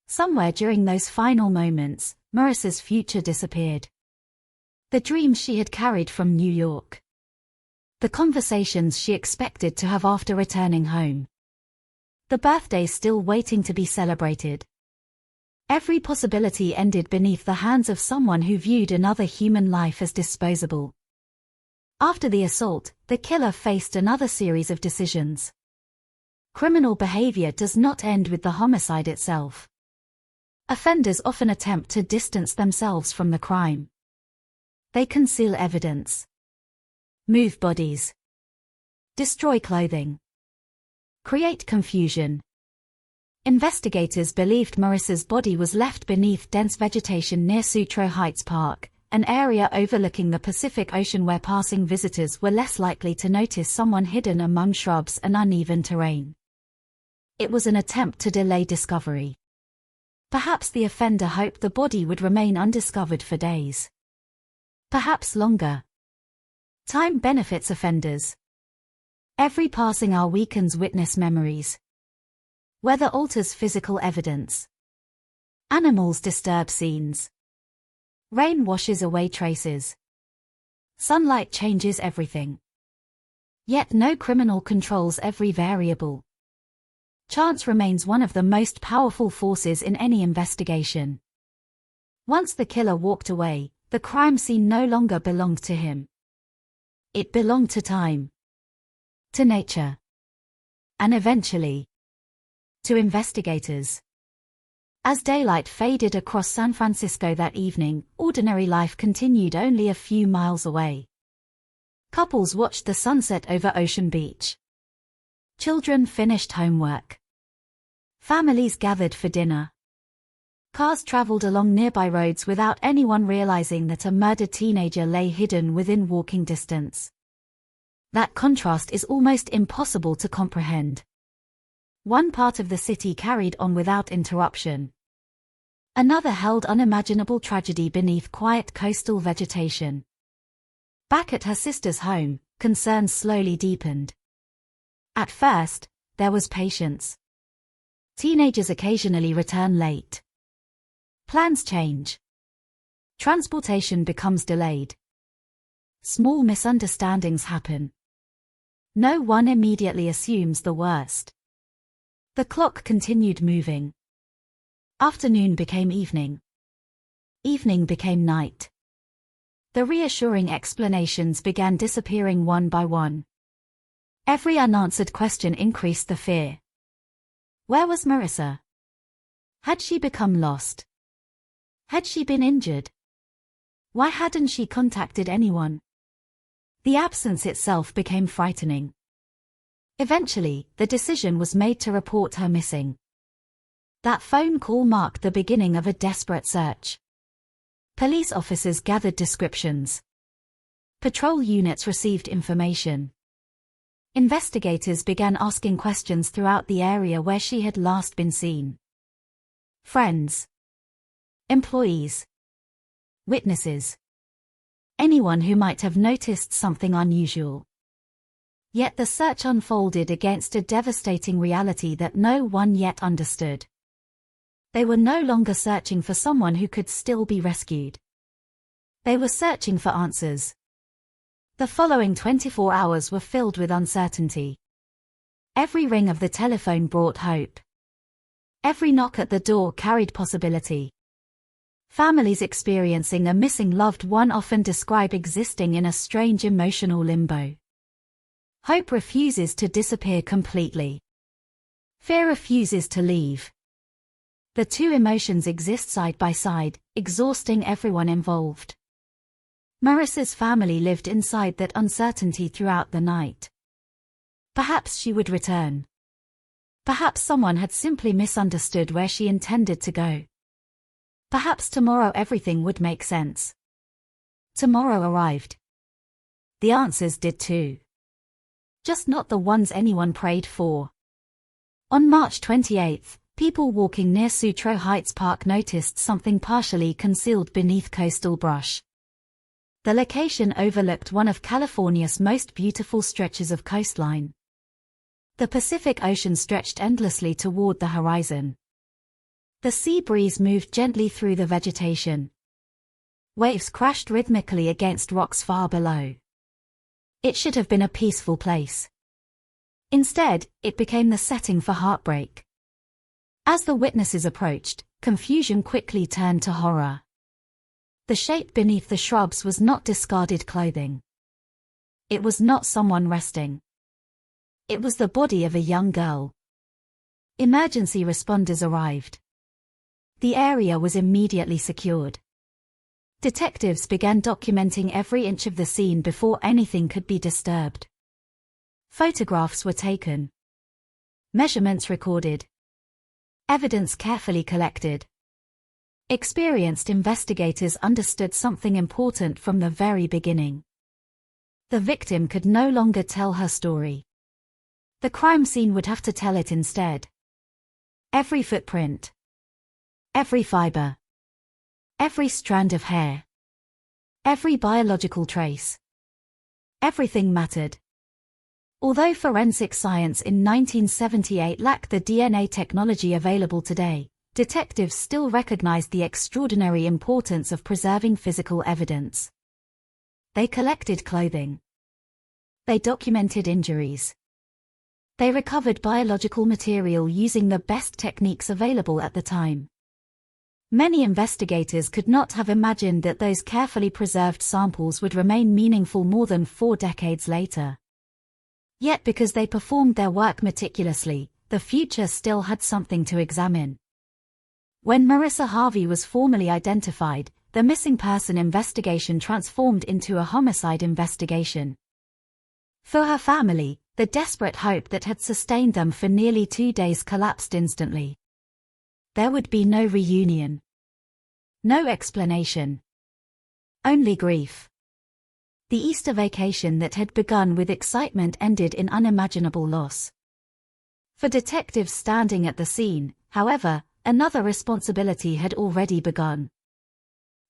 Somewhere during those final moments, Marissa's future disappeared. The dreams she had carried from New York. The conversations she expected to have after returning home. The birthdays still waiting to be celebrated. Every possibility ended beneath the hands of someone who viewed another human life as disposable. After the assault, the killer faced another series of decisions. Criminal behavior does not end with the homicide itself. Offenders often attempt to distance themselves from the crime. They conceal evidence. Move bodies. Destroy clothing. Create confusion. Investigators believed Marissa's body was left beneath dense vegetation near Sutro Heights Park, an area overlooking the Pacific Ocean where passing visitors were less likely to notice someone hidden among shrubs and uneven terrain. It was an attempt to delay discovery. Perhaps the offender hoped the body would remain undiscovered for days. Perhaps longer. Time benefits offenders. Every passing hour weakens witness memories. Weather alters physical evidence. Animals disturb scenes. Rain washes away traces. Sunlight changes everything. Yet no criminal controls every variable. Chance remains one of the most powerful forces in any investigation. Once the killer walked away, the crime scene no longer belonged to him. It belonged to time, to nature, and eventually, to investigators. As daylight faded across San Francisco that evening, ordinary life continued only a few miles away. Couples watched the sunset over Ocean Beach. Children finished homework. Families gathered for dinner. Cars traveled along nearby roads without anyone realizing that a murdered teenager lay hidden within walking distance. That contrast is almost impossible to comprehend. One part of the city carried on without interruption. Another held unimaginable tragedy beneath quiet coastal vegetation. Back at her sister's home, concerns slowly deepened. At first, there was patience. Teenagers occasionally return late. Plans change. Transportation becomes delayed. Small misunderstandings happen. No one immediately assumes the worst. The clock continued moving. Afternoon became evening. Evening became night. The reassuring explanations began disappearing one by one. Every unanswered question increased the fear. Where was Marissa? Had she become lost? Had she been injured? Why hadn't she contacted anyone? The absence itself became frightening. Eventually, the decision was made to report her missing. That phone call marked the beginning of a desperate search. Police officers gathered descriptions. Patrol units received information. Investigators began asking questions throughout the area where she had last been seen. Friends. Employees. Witnesses. Anyone who might have noticed something unusual. Yet the search unfolded against a devastating reality that no one yet understood. They were no longer searching for someone who could still be rescued. They were searching for answers. The following 24 hours were filled with uncertainty. Every ring of the telephone brought hope. Every knock at the door carried possibility. Families experiencing a missing loved one often describe existing in a strange emotional limbo. Hope refuses to disappear completely. Fear refuses to leave. The two emotions exist side by side, exhausting everyone involved. Marissa's family lived inside that uncertainty throughout the night. Perhaps she would return. Perhaps someone had simply misunderstood where she intended to go. Perhaps tomorrow everything would make sense. Tomorrow arrived. The answers did too. Just not the ones anyone prayed for. On March 28th, people walking near Sutro Heights Park noticed something partially concealed beneath coastal brush. The location overlooked one of California's most beautiful stretches of coastline. The Pacific Ocean stretched endlessly toward the horizon. The sea breeze moved gently through the vegetation. Waves crashed rhythmically against rocks far below. It should have been a peaceful place. Instead, it became the setting for heartbreak. As the witnesses approached, confusion quickly turned to horror. The shape beneath the shrubs was not discarded clothing. It was not someone resting. It was the body of a young girl. Emergency responders arrived. The area was immediately secured. Detectives began documenting every inch of the scene before anything could be disturbed. Photographs were taken. Measurements recorded. Evidence carefully collected. Experienced investigators understood something important from the very beginning. The victim could no longer tell her story. The crime scene would have to tell it instead. Every footprint. Every fiber. Every strand of hair. Every biological trace. Everything mattered. Although forensic science in 1978 lacked the DNA technology available today, detectives still recognized the extraordinary importance of preserving physical evidence. They collected clothing. They documented injuries. They recovered biological material using the best techniques available at the time. Many investigators could not have imagined that those carefully preserved samples would remain meaningful more than 4 decades later. Yet because they performed their work meticulously, the future still had something to examine. When Marissa Harvey was formally identified, the missing person investigation transformed into a homicide investigation. For her family, the desperate hope that had sustained them for nearly 2 days collapsed instantly. There would be no reunion. No explanation. Only grief. The Easter vacation that had begun with excitement ended in unimaginable loss. For detectives standing at the scene, however, another responsibility had already begun.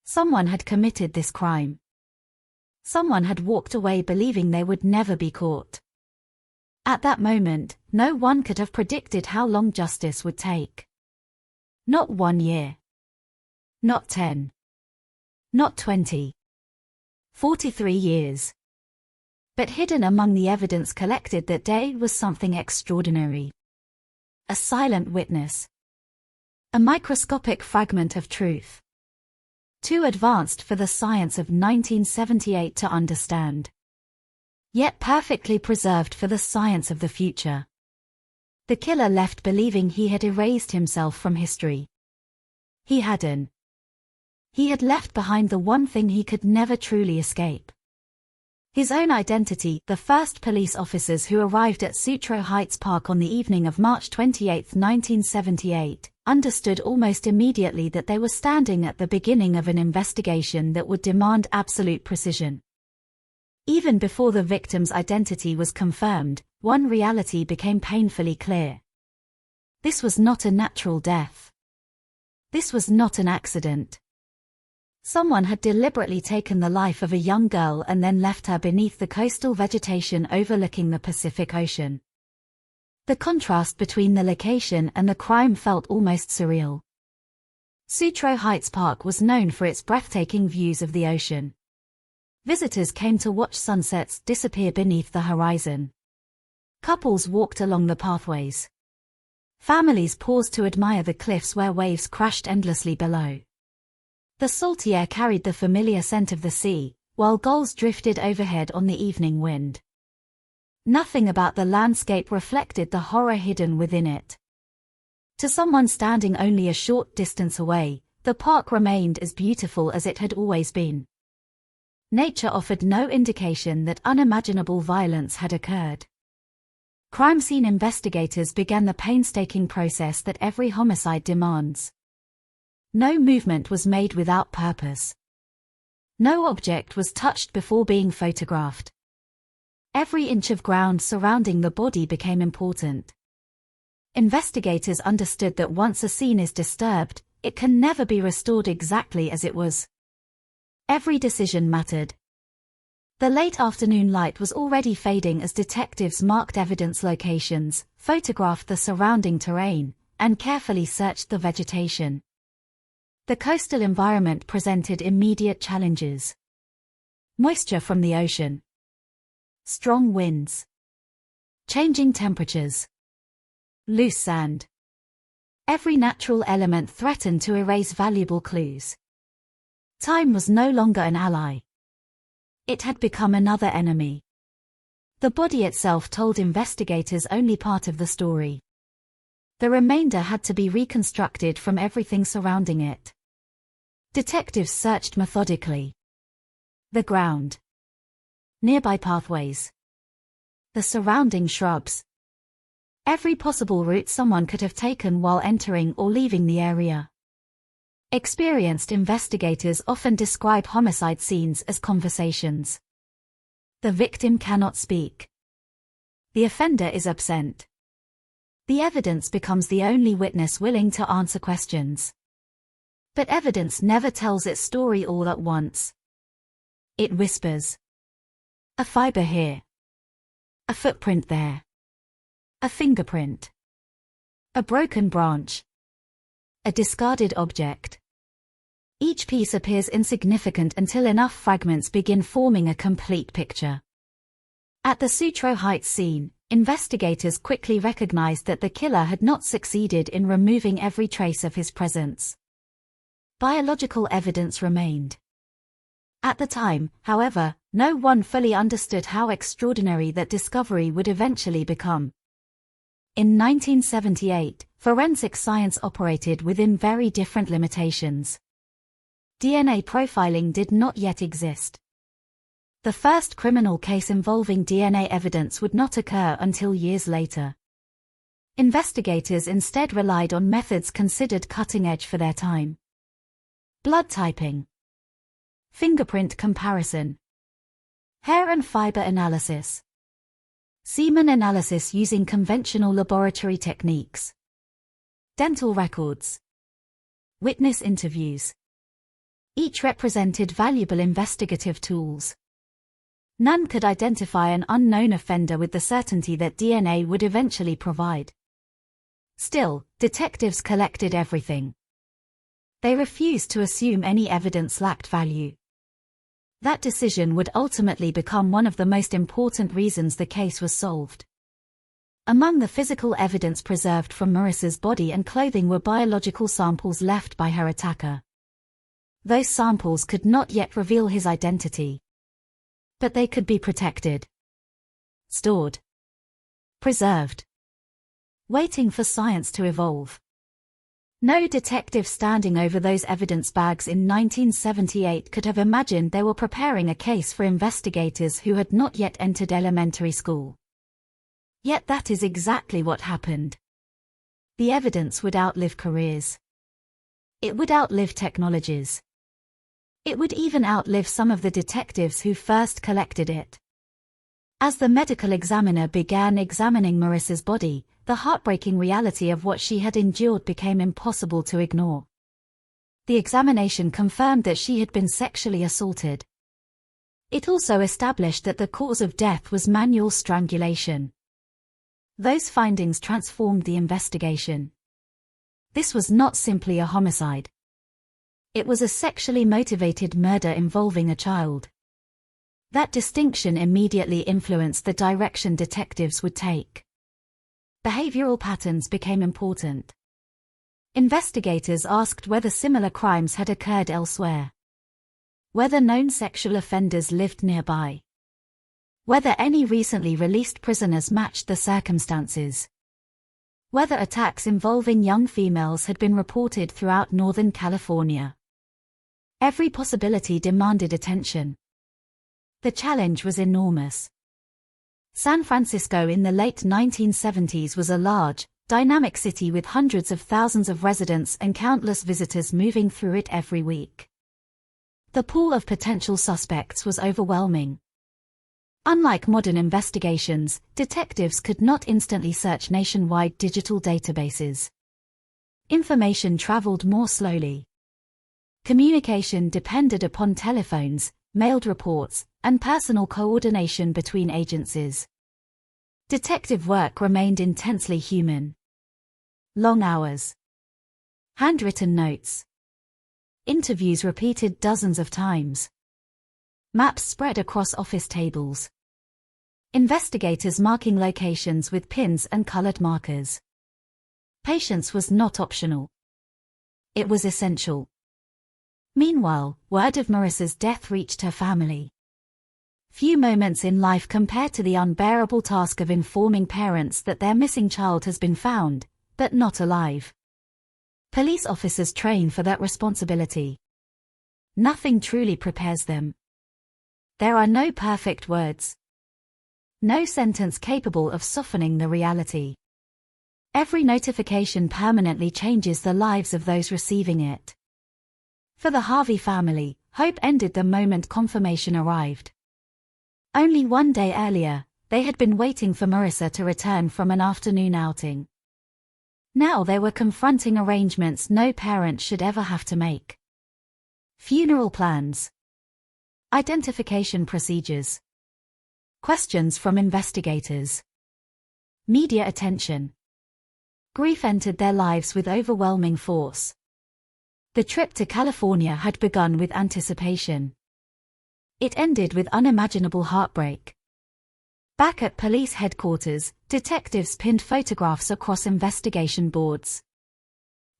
Someone had committed this crime. Someone had walked away believing they would never be caught. At that moment, no one could have predicted how long justice would take. Not 1 year. Not 10. Not 20. 43 years. But hidden among the evidence collected that day was something extraordinary. A silent witness. A microscopic fragment of truth. Too advanced for the science of 1978 to understand. Yet perfectly preserved for the science of the future. The killer left believing he had erased himself from history. He hadn't. He had left behind the one thing he could never truly escape. His own identity. The first police officers who arrived at Sutro Heights Park on the evening of March 28, 1978, understood almost immediately that they were standing at the beginning of an investigation that would demand absolute precision. Even before the victim's identity was confirmed, one reality became painfully clear. This was not a natural death. This was not an accident. Someone had deliberately taken the life of a young girl and then left her beneath the coastal vegetation overlooking the Pacific Ocean. The contrast between the location and the crime felt almost surreal. Sutro Heights Park was known for its breathtaking views of the ocean. Visitors came to watch sunsets disappear beneath the horizon. Couples walked along the pathways. Families paused to admire the cliffs where waves crashed endlessly below. The salty air carried the familiar scent of the sea, while gulls drifted overhead on the evening wind. Nothing about the landscape reflected the horror hidden within it. To someone standing only a short distance away, the park remained as beautiful as it had always been. Nature offered no indication that unimaginable violence had occurred. Crime scene investigators began the painstaking process that every homicide demands. No movement was made without purpose. No object was touched before being photographed. Every inch of ground surrounding the body became important. Investigators understood that once a scene is disturbed, it can never be restored exactly as it was. Every decision mattered. The late afternoon light was already fading as detectives marked evidence locations, photographed the surrounding terrain, and carefully searched the vegetation. The coastal environment presented immediate challenges. Moisture from the ocean. Strong winds. Changing temperatures. Loose sand. Every natural element threatened to erase valuable clues. Time was no longer an ally. It had become another enemy. The body itself told investigators only part of the story. The remainder had to be reconstructed from everything surrounding it. Detectives searched methodically. The ground. Nearby pathways. The surrounding shrubs. Every possible route someone could have taken while entering or leaving the area. Experienced investigators often describe homicide scenes as conversations. The victim cannot speak. The offender is absent. The evidence becomes the only witness willing to answer questions. But evidence never tells its story all at once. It whispers. A fiber here. A footprint there. A fingerprint. A broken branch. A discarded object. Each piece appears insignificant until enough fragments begin forming a complete picture. At the Sutro Heights scene, investigators quickly recognized that the killer had not succeeded in removing every trace of his presence. Biological evidence remained. At the time, however, no one fully understood how extraordinary that discovery would eventually become. In 1978, forensic science operated within very different limitations. DNA profiling did not yet exist. The first criminal case involving DNA evidence would not occur until years later. Investigators instead relied on methods considered cutting-edge for their time. Blood typing. Fingerprint comparison. Hair and fiber analysis. Semen analysis using conventional laboratory techniques. Dental records. Witness interviews. Each represented valuable investigative tools. None could identify an unknown offender with the certainty that DNA would eventually provide. Still, detectives collected everything. They refused to assume any evidence lacked value. That decision would ultimately become one of the most important reasons the case was solved. Among the physical evidence preserved from Marissa's body and clothing were biological samples left by her attacker. Those samples could not yet reveal his identity. But they could be protected. Stored. Preserved. Waiting for science to evolve. No detective standing over those evidence bags in 1978 could have imagined they were preparing a case for investigators who had not yet entered elementary school. Yet that is exactly what happened. The evidence would outlive careers. It would outlive technologies. It would even outlive some of the detectives who first collected it. As the medical examiner began examining Marissa's body, the heartbreaking reality of what she had endured became impossible to ignore. The examination confirmed that she had been sexually assaulted. It also established that the cause of death was manual strangulation. Those findings transformed the investigation. This was not simply a homicide. It was a sexually motivated murder involving a child. That distinction immediately influenced the direction detectives would take. Behavioral patterns became important. Investigators asked whether similar crimes had occurred elsewhere. Whether known sexual offenders lived nearby. Whether any recently released prisoners matched the circumstances. Whether attacks involving young females had been reported throughout Northern California. Every possibility demanded attention. The challenge was enormous. San Francisco in the late 1970s was a large, dynamic city with hundreds of thousands of residents and countless visitors moving through it every week. The pool of potential suspects was overwhelming. Unlike modern investigations, detectives could not instantly search nationwide digital databases. Information traveled more slowly. Communication depended upon telephones, mailed reports, and personal coordination between agencies. Detective work remained intensely human. Long hours. Handwritten notes. Interviews repeated dozens of times. Maps spread across office tables. Investigators marking locations with pins and colored markers. Patience was not optional. It was essential. Meanwhile, word of Marissa's death reached her family. Few moments in life compare to the unbearable task of informing parents that their missing child has been found, but not alive. Police officers train for that responsibility. Nothing truly prepares them. There are no perfect words. No sentence capable of softening the reality. Every notification permanently changes the lives of those receiving it. For the Harvey family, hope ended the moment confirmation arrived. Only one day earlier, they had been waiting for Marissa to return from an afternoon outing. Now they were confronting arrangements no parent should ever have to make. Funeral plans. Identification procedures. Questions from investigators. Media attention. Grief entered their lives with overwhelming force. The trip to California had begun with anticipation. It ended with unimaginable heartbreak. Back at police headquarters, detectives pinned photographs across investigation boards.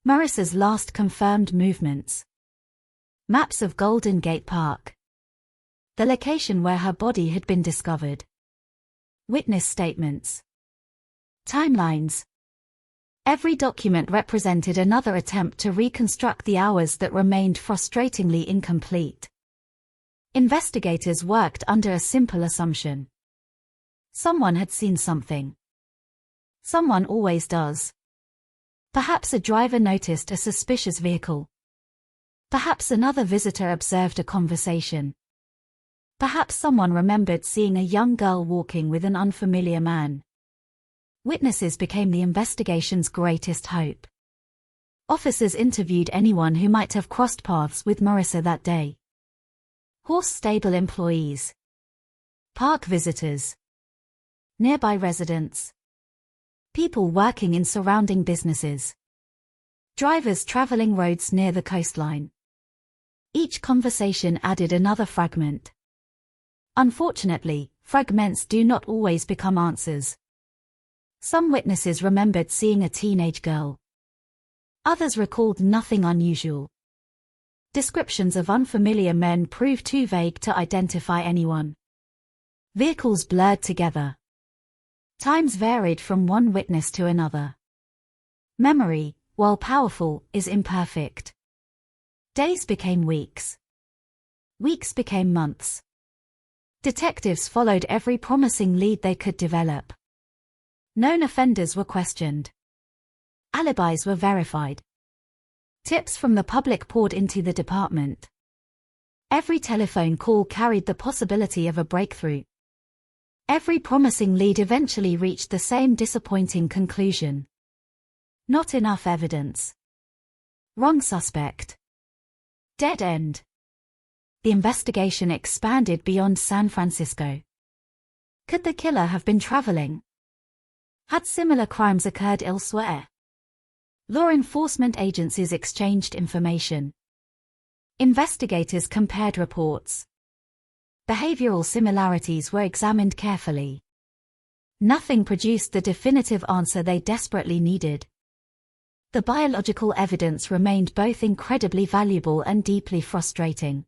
Marissa's last confirmed movements. Maps of Golden Gate Park. The location where her body had been discovered. Witness statements. Timelines. Every document represented another attempt to reconstruct the hours that remained frustratingly incomplete. Investigators worked under a simple assumption. Someone had seen something. Someone always does. Perhaps a driver noticed a suspicious vehicle. Perhaps another visitor observed a conversation. Perhaps someone remembered seeing a young girl walking with an unfamiliar man. Witnesses became the investigation's greatest hope. Officers interviewed anyone who might have crossed paths with Marissa that day. Horse stable employees. Park visitors. Nearby residents. People working in surrounding businesses. Drivers traveling roads near the coastline. Each conversation added another fragment. Unfortunately, fragments do not always become answers. Some witnesses remembered seeing a teenage girl. Others recalled nothing unusual. Descriptions of unfamiliar men proved too vague to identify anyone. Vehicles blurred together. Times varied from one witness to another. Memory, while powerful, is imperfect. Days became weeks. Weeks became months. Detectives followed every promising lead they could develop. Known offenders were questioned. Alibis were verified. Tips from the public poured into the department. Every telephone call carried the possibility of a breakthrough. Every promising lead eventually reached the same disappointing conclusion. Not enough evidence. Wrong suspect. Dead end. The investigation expanded beyond San Francisco. Could the killer have been traveling? Had similar crimes occurred elsewhere? Law enforcement agencies exchanged information. Investigators compared reports. Behavioral similarities were examined carefully. Nothing produced the definitive answer they desperately needed. The biological evidence remained both incredibly valuable and deeply frustrating.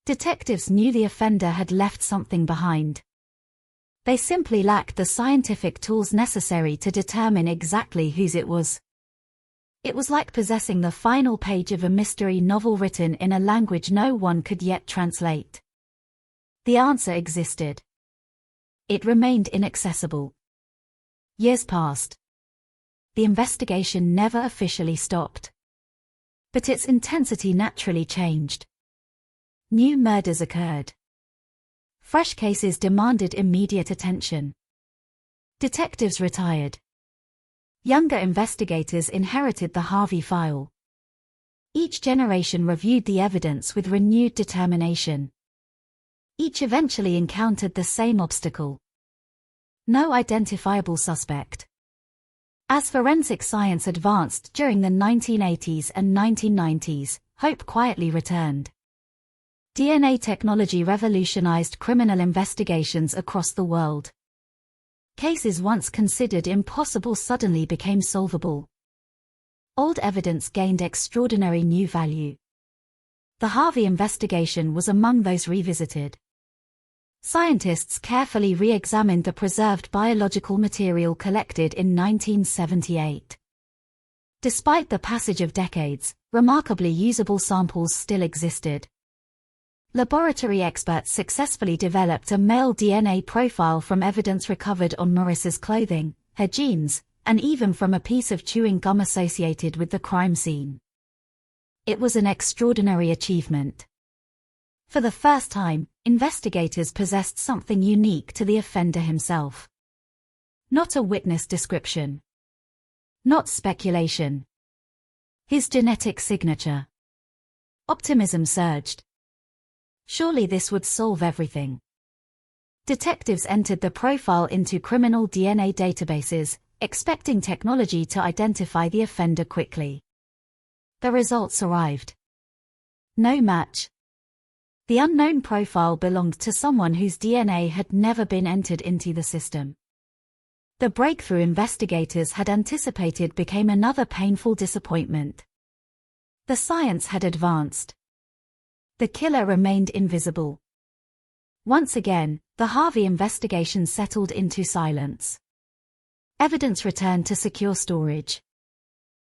Detectives knew the offender had left something behind. They simply lacked the scientific tools necessary to determine exactly whose it was. It was like possessing the final page of a mystery novel written in a language no one could yet translate. The answer existed. It remained inaccessible. Years passed. The investigation never officially stopped. But its intensity naturally changed. New murders occurred. Fresh cases demanded immediate attention. Detectives retired. Younger investigators inherited the Harvey file. Each generation reviewed the evidence with renewed determination. Each eventually encountered the same obstacle. No identifiable suspect. As forensic science advanced during the 1980s and 1990s, hope quietly returned. DNA technology revolutionized criminal investigations across the world. Cases once considered impossible suddenly became solvable. Old evidence gained extraordinary new value. The Harvey investigation was among those revisited. Scientists carefully re-examined the preserved biological material collected in 1978. Despite the passage of decades, remarkably usable samples still existed. Laboratory experts successfully developed a male DNA profile from evidence recovered on Marissa's clothing, her jeans, and even from a piece of chewing gum associated with the crime scene. It was an extraordinary achievement. For the first time, investigators possessed something unique to the offender himself. Not a witness description. Not speculation. His genetic signature. Optimism surged. Surely this would solve everything. Detectives entered the profile into criminal DNA databases, expecting technology to identify the offender quickly. The results arrived. No match. The unknown profile belonged to someone whose DNA had never been entered into the system. The breakthrough investigators had anticipated became another painful disappointment. The science had advanced. The killer remained invisible. Once again, the Harvey investigation settled into silence. Evidence returned to secure storage.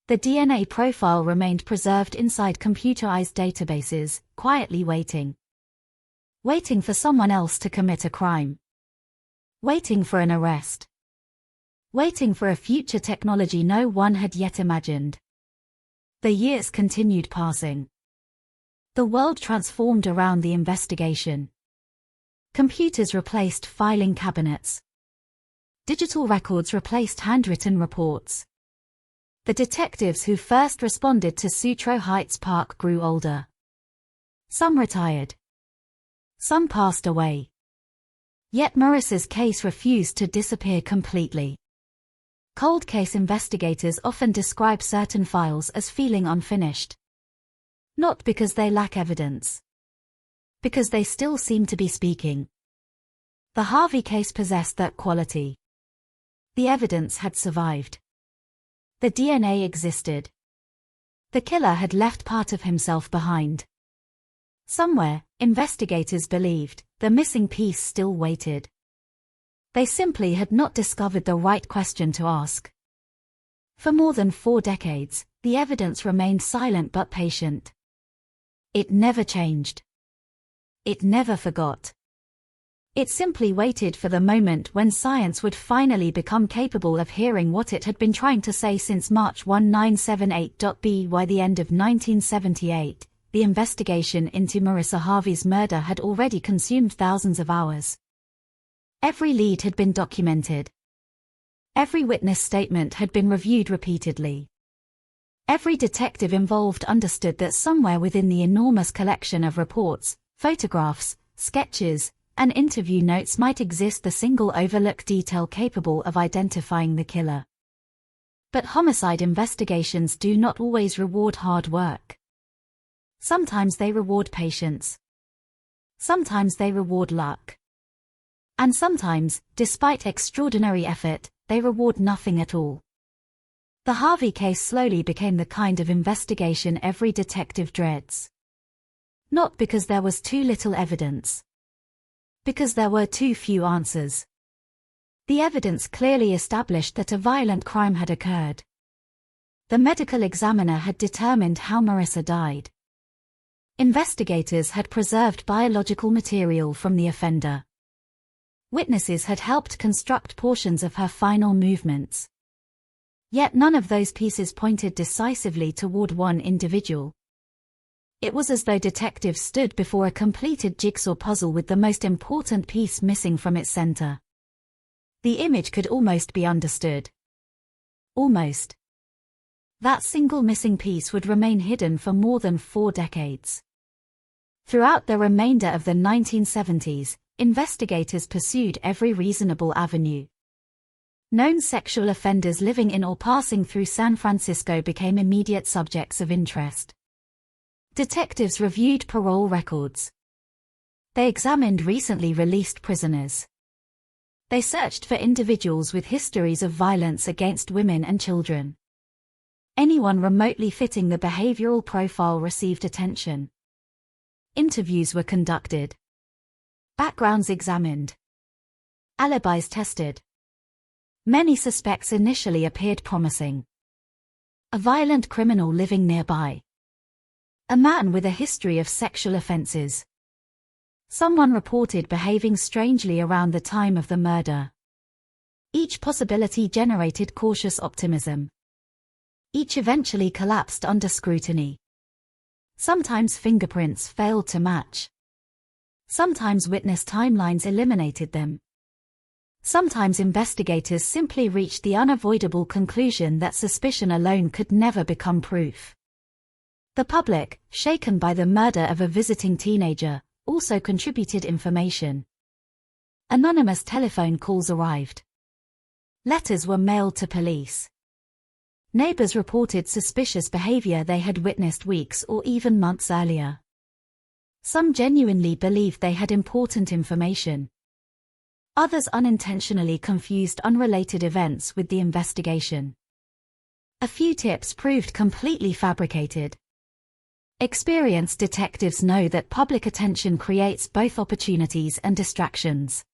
The DNA profile remained preserved inside computerized databases, quietly waiting. Waiting for someone else to commit a crime. Waiting for an arrest. Waiting for a future technology no one had yet imagined. The years continued passing. The world transformed around the investigation. Computers replaced filing cabinets. Digital records replaced handwritten reports. The detectives who first responded to Sutro Heights Park grew older. Some retired. Some passed away. Yet Marissa's case refused to disappear completely. Cold case investigators often describe certain files as feeling unfinished. Not because they lack evidence. Because they still seem to be speaking. The Harvey case possessed that quality. The evidence had survived. The DNA existed. The killer had left part of himself behind. Somewhere, investigators believed, the missing piece still waited. They simply had not discovered the right question to ask. For more than 4 decades, the evidence remained silent but patient. It never changed. It never forgot. It simply waited for the moment when science would finally become capable of hearing what it had been trying to say since March 1978. By the end of 1978, the investigation into Marissa Harvey's murder had already consumed thousands of hours. Every lead had been documented. Every witness statement had been reviewed repeatedly. Every detective involved understood that somewhere within the enormous collection of reports, photographs, sketches, and interview notes might exist the single overlooked detail capable of identifying the killer. But homicide investigations do not always reward hard work. Sometimes they reward patience. Sometimes they reward luck. And sometimes, despite extraordinary effort, they reward nothing at all. The Harvey case slowly became the kind of investigation every detective dreads. Not because there was too little evidence. Because there were too few answers. The evidence clearly established that a violent crime had occurred. The medical examiner had determined how Marissa died. Investigators had preserved biological material from the offender. Witnesses had helped construct portions of her final movements. Yet none of those pieces pointed decisively toward one individual. It was as though detectives stood before a completed jigsaw puzzle with the most important piece missing from its center. The image could almost be understood. Almost. That single missing piece would remain hidden for more than 4 decades. Throughout the remainder of the 1970s, investigators pursued every reasonable avenue. Known sexual offenders living in or passing through San Francisco became immediate subjects of interest. Detectives reviewed parole records. They examined recently released prisoners. They searched for individuals with histories of violence against women and children. Anyone remotely fitting the behavioral profile received attention. Interviews were conducted. Backgrounds examined. Alibis tested. Many suspects initially appeared promising. A violent criminal living nearby. A man with a history of sexual offenses. Someone reported behaving strangely around the time of the murder. Each possibility generated cautious optimism. Each eventually collapsed under scrutiny. Sometimes fingerprints failed to match. Sometimes witness timelines eliminated them. Sometimes investigators simply reached the unavoidable conclusion that suspicion alone could never become proof. The public, shaken by the murder of a visiting teenager, also contributed information. Anonymous telephone calls arrived. Letters were mailed to police. Neighbors reported suspicious behavior they had witnessed weeks or even months earlier. Some genuinely believed they had important information. Others unintentionally confused unrelated events with the investigation. A few tips proved completely fabricated. Experienced detectives know that public attention creates both opportunities and distractions.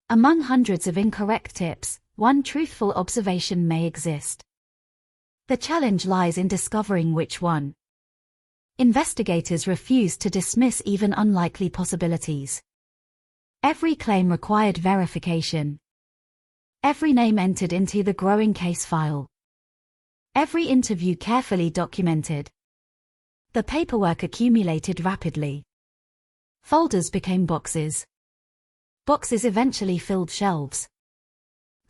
Among hundreds of incorrect tips, one truthful observation may exist. The challenge lies in discovering which one. Investigators refused to dismiss even unlikely possibilities. Every claim required verification. Every name entered into the growing case file. Every interview carefully documented. The paperwork accumulated rapidly. Folders became boxes. Boxes eventually filled shelves.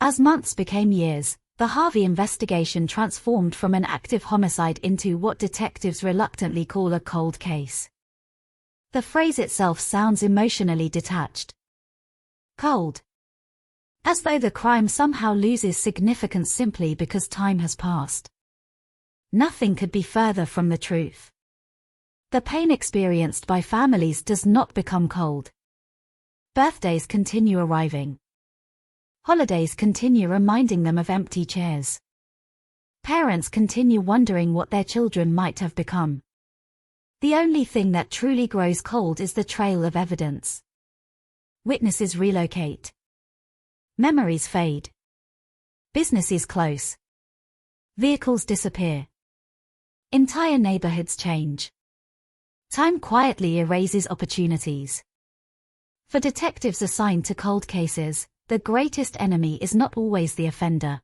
As months became years, the Harvey investigation transformed from an active homicide into what detectives reluctantly call a cold case. The phrase itself sounds emotionally detached. Cold. As though the crime somehow loses significance simply because time has passed. Nothing could be further from the truth. The pain experienced by families does not become cold. Birthdays continue arriving. Holidays continue reminding them of empty chairs. Parents continue wondering what their children might have become. The only thing that truly grows cold is the trail of evidence. Witnesses relocate. Memories fade. Businesses close. Vehicles disappear. Entire neighborhoods change. Time quietly erases opportunities. For detectives assigned to cold cases, the greatest enemy is not always the offender.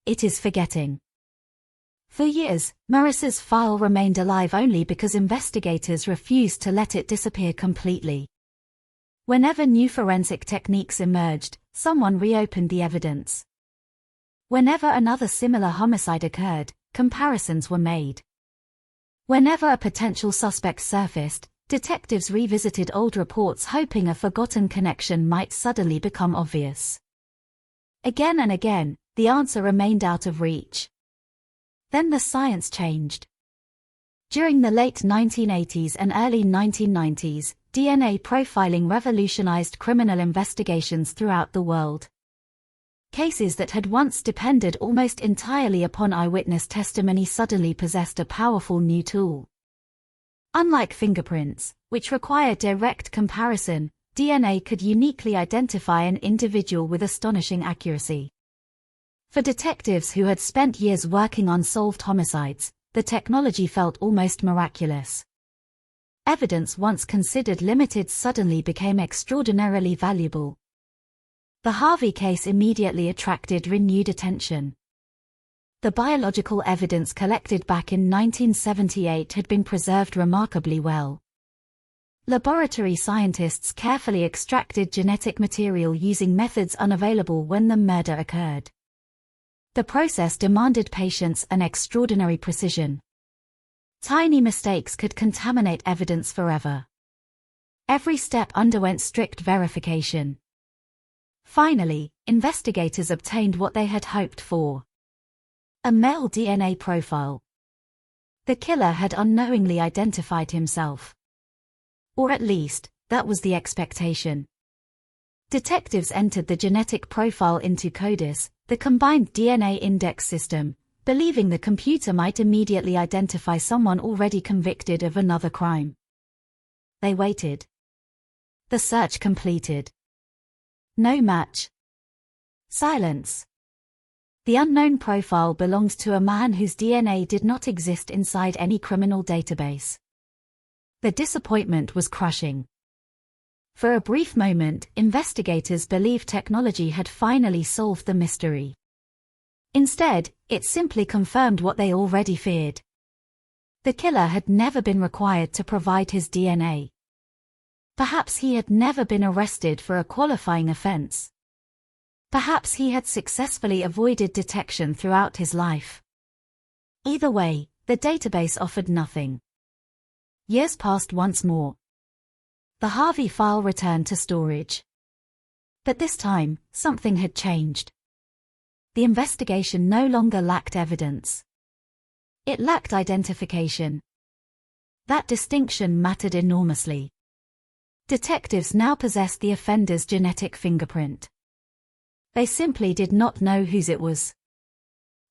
It is forgetting. For years, Marissa's file remained alive only because investigators refused to let it disappear completely. Whenever new forensic techniques emerged, someone reopened the evidence. Whenever another similar homicide occurred, comparisons were made. Whenever a potential suspect surfaced, detectives revisited old reports hoping a forgotten connection might suddenly become obvious. Again and again, the answer remained out of reach. Then the science changed. During the late 1980s and early 1990s, DNA profiling revolutionized criminal investigations throughout the world. Cases that had once depended almost entirely upon eyewitness testimony suddenly possessed a powerful new tool. Unlike fingerprints, which require direct comparison, DNA could uniquely identify an individual with astonishing accuracy. For detectives who had spent years working on solved homicides, the technology felt almost miraculous. Evidence once considered limited suddenly became extraordinarily valuable. The Harvey case immediately attracted renewed attention. The biological evidence collected back in 1978 had been preserved remarkably well. Laboratory scientists carefully extracted genetic material using methods unavailable when the murder occurred. The process demanded patience and extraordinary precision. Tiny mistakes could contaminate evidence forever. Every step underwent strict verification. Finally, investigators obtained what they had hoped for. A male DNA profile. The killer had unknowingly identified himself. Or at least, that was the expectation. Detectives entered the genetic profile into CODIS, the combined DNA index system, believing the computer might immediately identify someone already convicted of another crime. They waited. The search completed. No match. Silence. The unknown profile belonged to a man whose DNA did not exist inside any criminal database. The disappointment was crushing. For a brief moment, investigators believed technology had finally solved the mystery. Instead, it simply confirmed what they already feared. The killer had never been required to provide his DNA. Perhaps he had never been arrested for a qualifying offense. Perhaps he had successfully avoided detection throughout his life. Either way, the database offered nothing. Years passed once more. The Harvey file returned to storage. But this time, something had changed. The investigation no longer lacked evidence. It lacked identification. That distinction mattered enormously. Detectives now possessed the offender's genetic fingerprint. They simply did not know whose it was.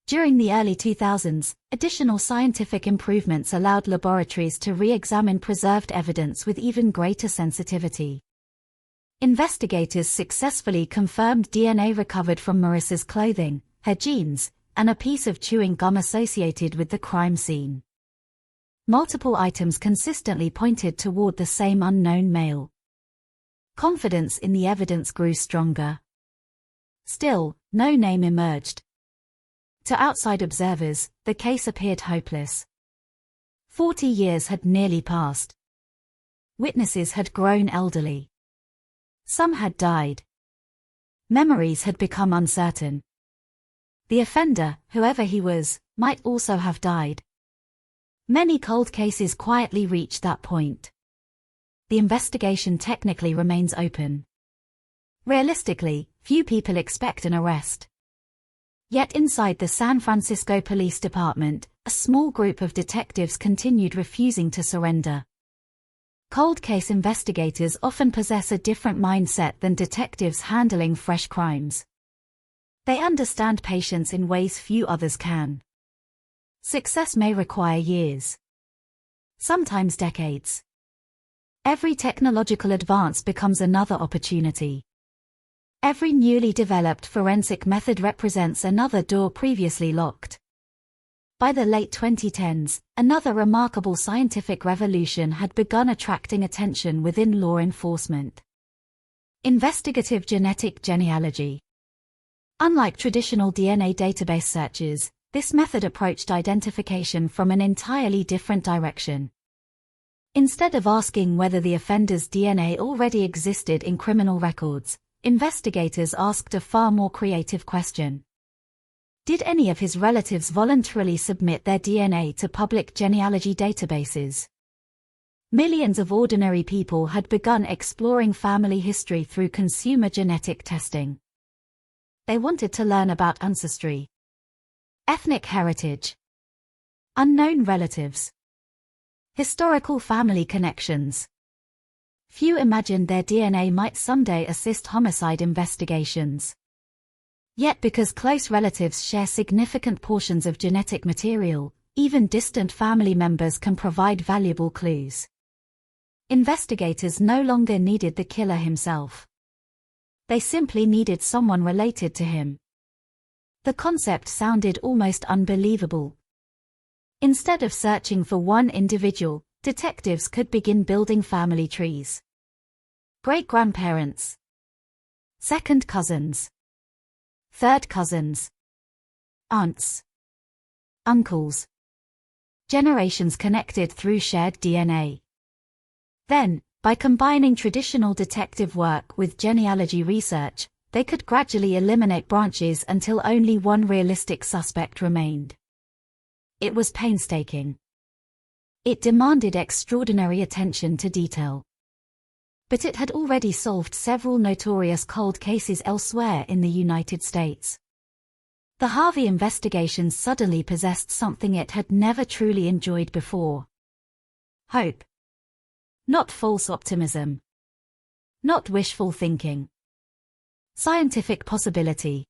During the early 2000s, additional scientific improvements allowed laboratories to re-examine preserved evidence with even greater sensitivity. Investigators successfully confirmed DNA recovered from Marissa's clothing, her jeans, and a piece of chewing gum associated with the crime scene. Multiple items consistently pointed toward the same unknown male. Confidence in the evidence grew stronger. Still, no name emerged. To outside observers, the case appeared hopeless. 40 years had nearly passed. Witnesses had grown elderly. Some had died. Memories had become uncertain. The offender, whoever he was, might also have died. Many cold cases quietly reached that point. The investigation technically remains open. Realistically, few people expect an arrest. Yet inside the San Francisco Police Department, a small group of detectives continued refusing to surrender. Cold case investigators often possess a different mindset than detectives handling fresh crimes. They understand patience in ways few others can. Success may require years. Sometimes decades. Every technological advance becomes another opportunity. Every newly developed forensic method represents another door previously locked. By the late 2010s, another remarkable scientific revolution had begun attracting attention within law enforcement. Investigative genetic genealogy. Unlike traditional DNA database searches, this method approached identification from an entirely different direction. Instead of asking whether the offender's DNA already existed in criminal records, investigators asked a far more creative question. Did any of his relatives voluntarily submit their DNA to public genealogy databases? Millions of ordinary people had begun exploring family history through consumer genetic testing. They wanted to learn about ancestry, ethnic heritage, unknown relatives, historical family connections. Few imagined their DNA might someday assist homicide investigations. Yet because close relatives share significant portions of genetic material, even distant family members can provide valuable clues. Investigators no longer needed the killer himself. They simply needed someone related to him. The concept sounded almost unbelievable. Instead of searching for one individual, detectives could begin building family trees. Great-grandparents, second cousins, third cousins, aunts, uncles. Generations connected through shared DNA. Then, by combining traditional detective work with genealogy research, they could gradually eliminate branches until only one realistic suspect remained. It was painstaking. It demanded extraordinary attention to detail. But it had already solved several notorious cold cases elsewhere in the United States. The Harvey investigation suddenly possessed something it had never truly enjoyed before. Hope. Not false optimism. Not wishful thinking. Scientific possibility.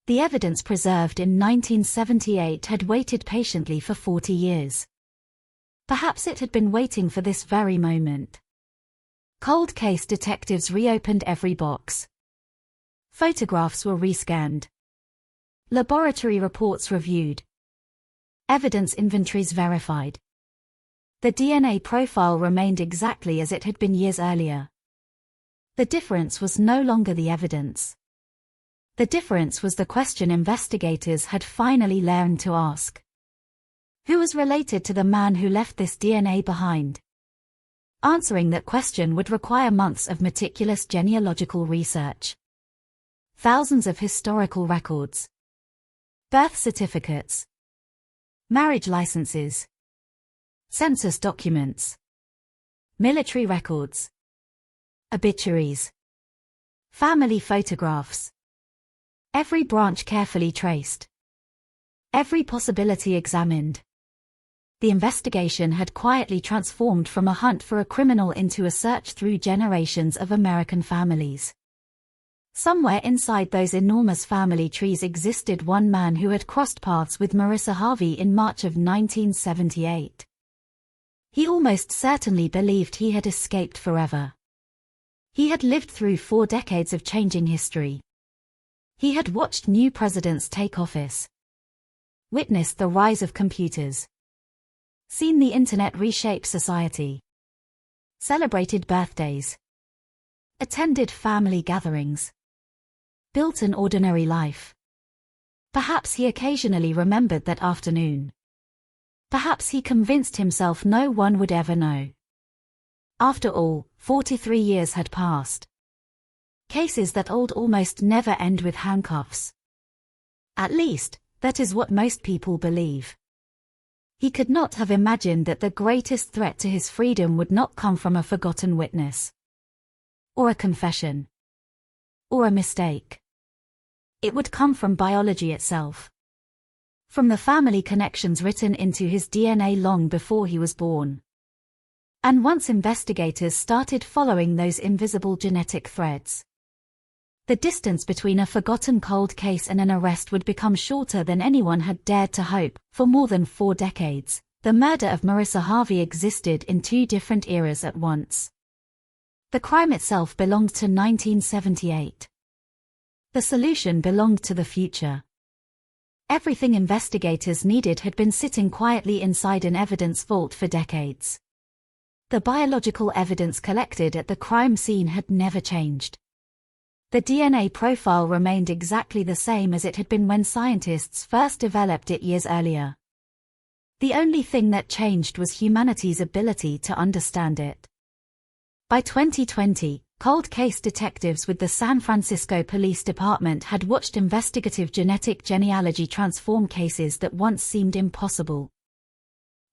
The evidence preserved in 1978 had waited patiently for 40 years. Perhaps it had been waiting for this very moment. Cold case detectives reopened every box. Photographs were rescanned. Laboratory reports reviewed. Evidence inventories verified. The DNA profile remained exactly as it had been years earlier. The difference was no longer the evidence. The difference was the question investigators had finally learned to ask. Who was related to the man who left this DNA behind? Answering that question would require months of meticulous genealogical research. Thousands of historical records. Birth certificates. Marriage licenses. Census documents. Military records. Obituaries. Family photographs. Every branch carefully traced. Every possibility examined. The investigation had quietly transformed from a hunt for a criminal into a search through generations of American families. Somewhere inside those enormous family trees existed one man who had crossed paths with Marissa Harvey in March of 1978. He almost certainly believed he had escaped forever. He had lived through 4 decades of changing history. He had watched new presidents take office, witnessed the rise of computers, seen the internet reshape society, celebrated birthdays, attended family gatherings, built an ordinary life. Perhaps he occasionally remembered that afternoon. Perhaps he convinced himself no one would ever know. After all, 43 years had passed. Cases that old almost never end with handcuffs. At least, that is what most people believe. He could not have imagined that the greatest threat to his freedom would not come from a forgotten witness, or a confession, or a mistake. It would come from biology itself. From the family connections written into his DNA long before he was born. And once investigators started following those invisible genetic threads, the distance between a forgotten cold case and an arrest would become shorter than anyone had dared to hope. For more than 4 decades, the murder of Marissa Harvey existed in 2 different eras at once. The crime itself belonged to 1978. The solution belonged to the future. Everything investigators needed had been sitting quietly inside an evidence vault for decades. The biological evidence collected at the crime scene had never changed. The DNA profile remained exactly the same as it had been when scientists first developed it years earlier. The only thing that changed was humanity's ability to understand it. By 2020, cold case detectives with the San Francisco Police Department had watched investigative genetic genealogy transform cases that once seemed impossible.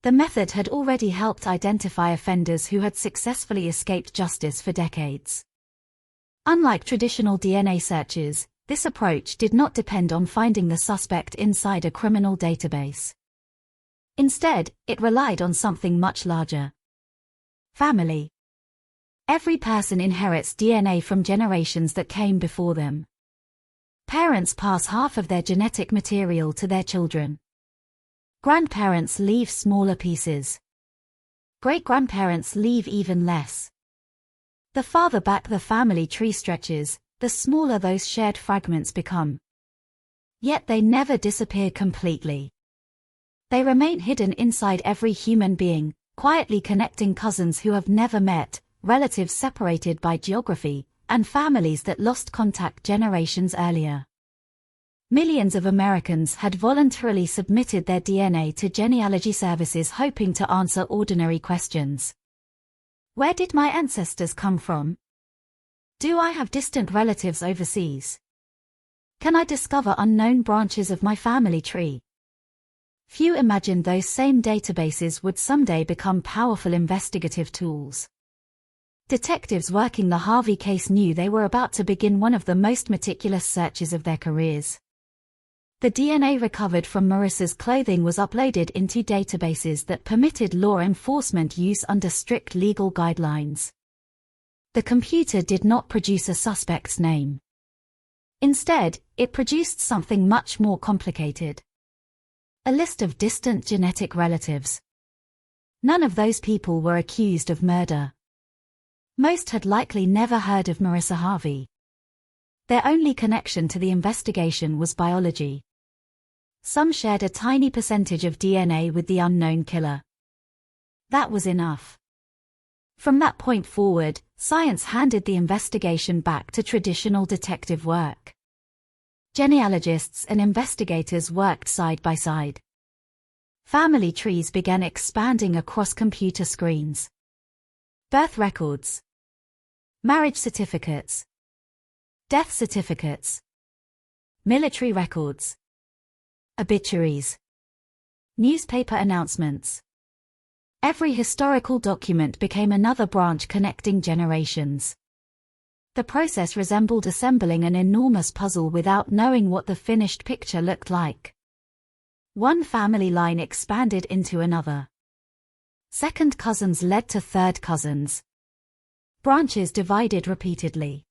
The method had already helped identify offenders who had successfully escaped justice for decades. Unlike traditional DNA searches, this approach did not depend on finding the suspect inside a criminal database. Instead, it relied on something much larger. Family. Every person inherits DNA from generations that came before them. Parents pass half of their genetic material to their children. Grandparents leave smaller pieces. Great-grandparents leave even less. The farther back the family tree stretches, the smaller those shared fragments become. Yet they never disappear completely. They remain hidden inside every human being, quietly connecting cousins who have never met, relatives separated by geography, and families that lost contact generations earlier. Millions of Americans had voluntarily submitted their DNA to genealogy services hoping to answer ordinary questions. Where did my ancestors come from? Do I have distant relatives overseas? Can I discover unknown branches of my family tree? Few imagined those same databases would someday become powerful investigative tools. Detectives working the Harvey case knew they were about to begin one of the most meticulous searches of their careers. The DNA recovered from Marissa's clothing was uploaded into databases that permitted law enforcement use under strict legal guidelines. The computer did not produce a suspect's name. Instead, it produced something much more complicated. A list of distant genetic relatives. None of those people were accused of murder. Most had likely never heard of Marissa Harvey. Their only connection to the investigation was biology. Some shared a tiny percentage of DNA with the unknown killer. That was enough. From that point forward, science handed the investigation back to traditional detective work. Genealogists and investigators worked side by side. Family trees began expanding across computer screens. Birth records, marriage certificates, death certificates, military records, obituaries, newspaper announcements. Every historical document became another branch connecting generations. The process resembled assembling an enormous puzzle without knowing what the finished picture looked like. One family line expanded into another. Second cousins led to third cousins. Branches divided repeatedly.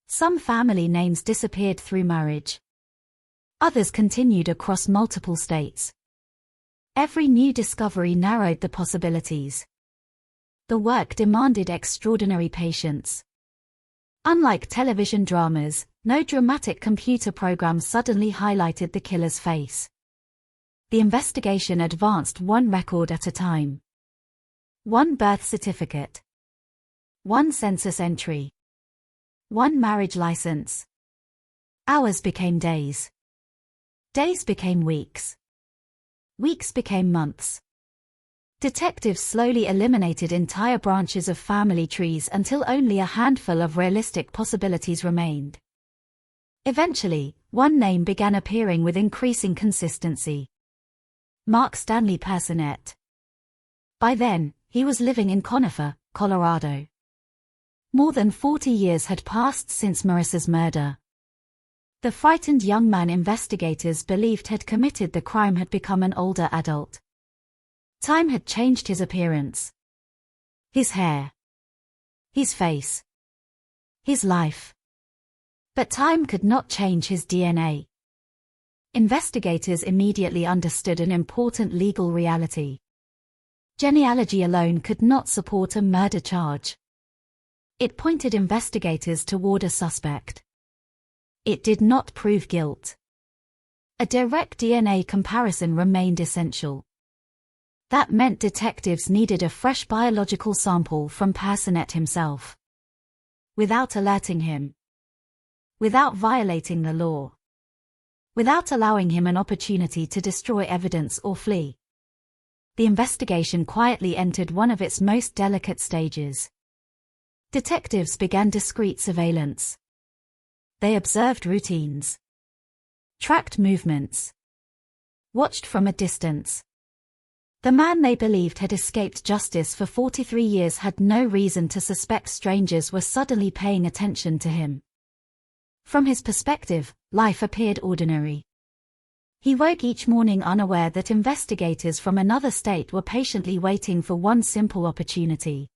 Some family names disappeared through marriage. Others continued across multiple states. Every new discovery narrowed the possibilities. The work demanded extraordinary patience. Unlike television dramas, no dramatic computer program suddenly highlighted the killer's face. The investigation advanced one record at a time. One birth certificate. One census entry. One marriage license. Hours became days. Days became weeks. Weeks became months. Detectives slowly eliminated entire branches of family trees until only a handful of realistic possibilities remained. Eventually, one name began appearing with increasing consistency. Mark Stanley Personette. By then, he was living in Conifer, Colorado. More than 40 years had passed since Marissa's murder. The frightened young man investigators believed had committed the crime had become an older adult. Time had changed his appearance. His hair. His face. His life. But time could not change his DNA. Investigators immediately understood an important legal reality. Genealogy alone could not support a murder charge. It pointed investigators toward a suspect. It did not prove guilt. A direct DNA comparison remained essential. That meant detectives needed a fresh biological sample from Personette himself. Without alerting him. Without violating the law. Without allowing him an opportunity to destroy evidence or flee. The investigation quietly entered one of its most delicate stages. Detectives began discreet surveillance. They observed routines. Tracked movements. Watched from a distance. The man they believed had escaped justice for 43 years had no reason to suspect strangers were suddenly paying attention to him. From his perspective, life appeared ordinary. He woke each morning unaware that investigators from another state were patiently waiting for one simple opportunity.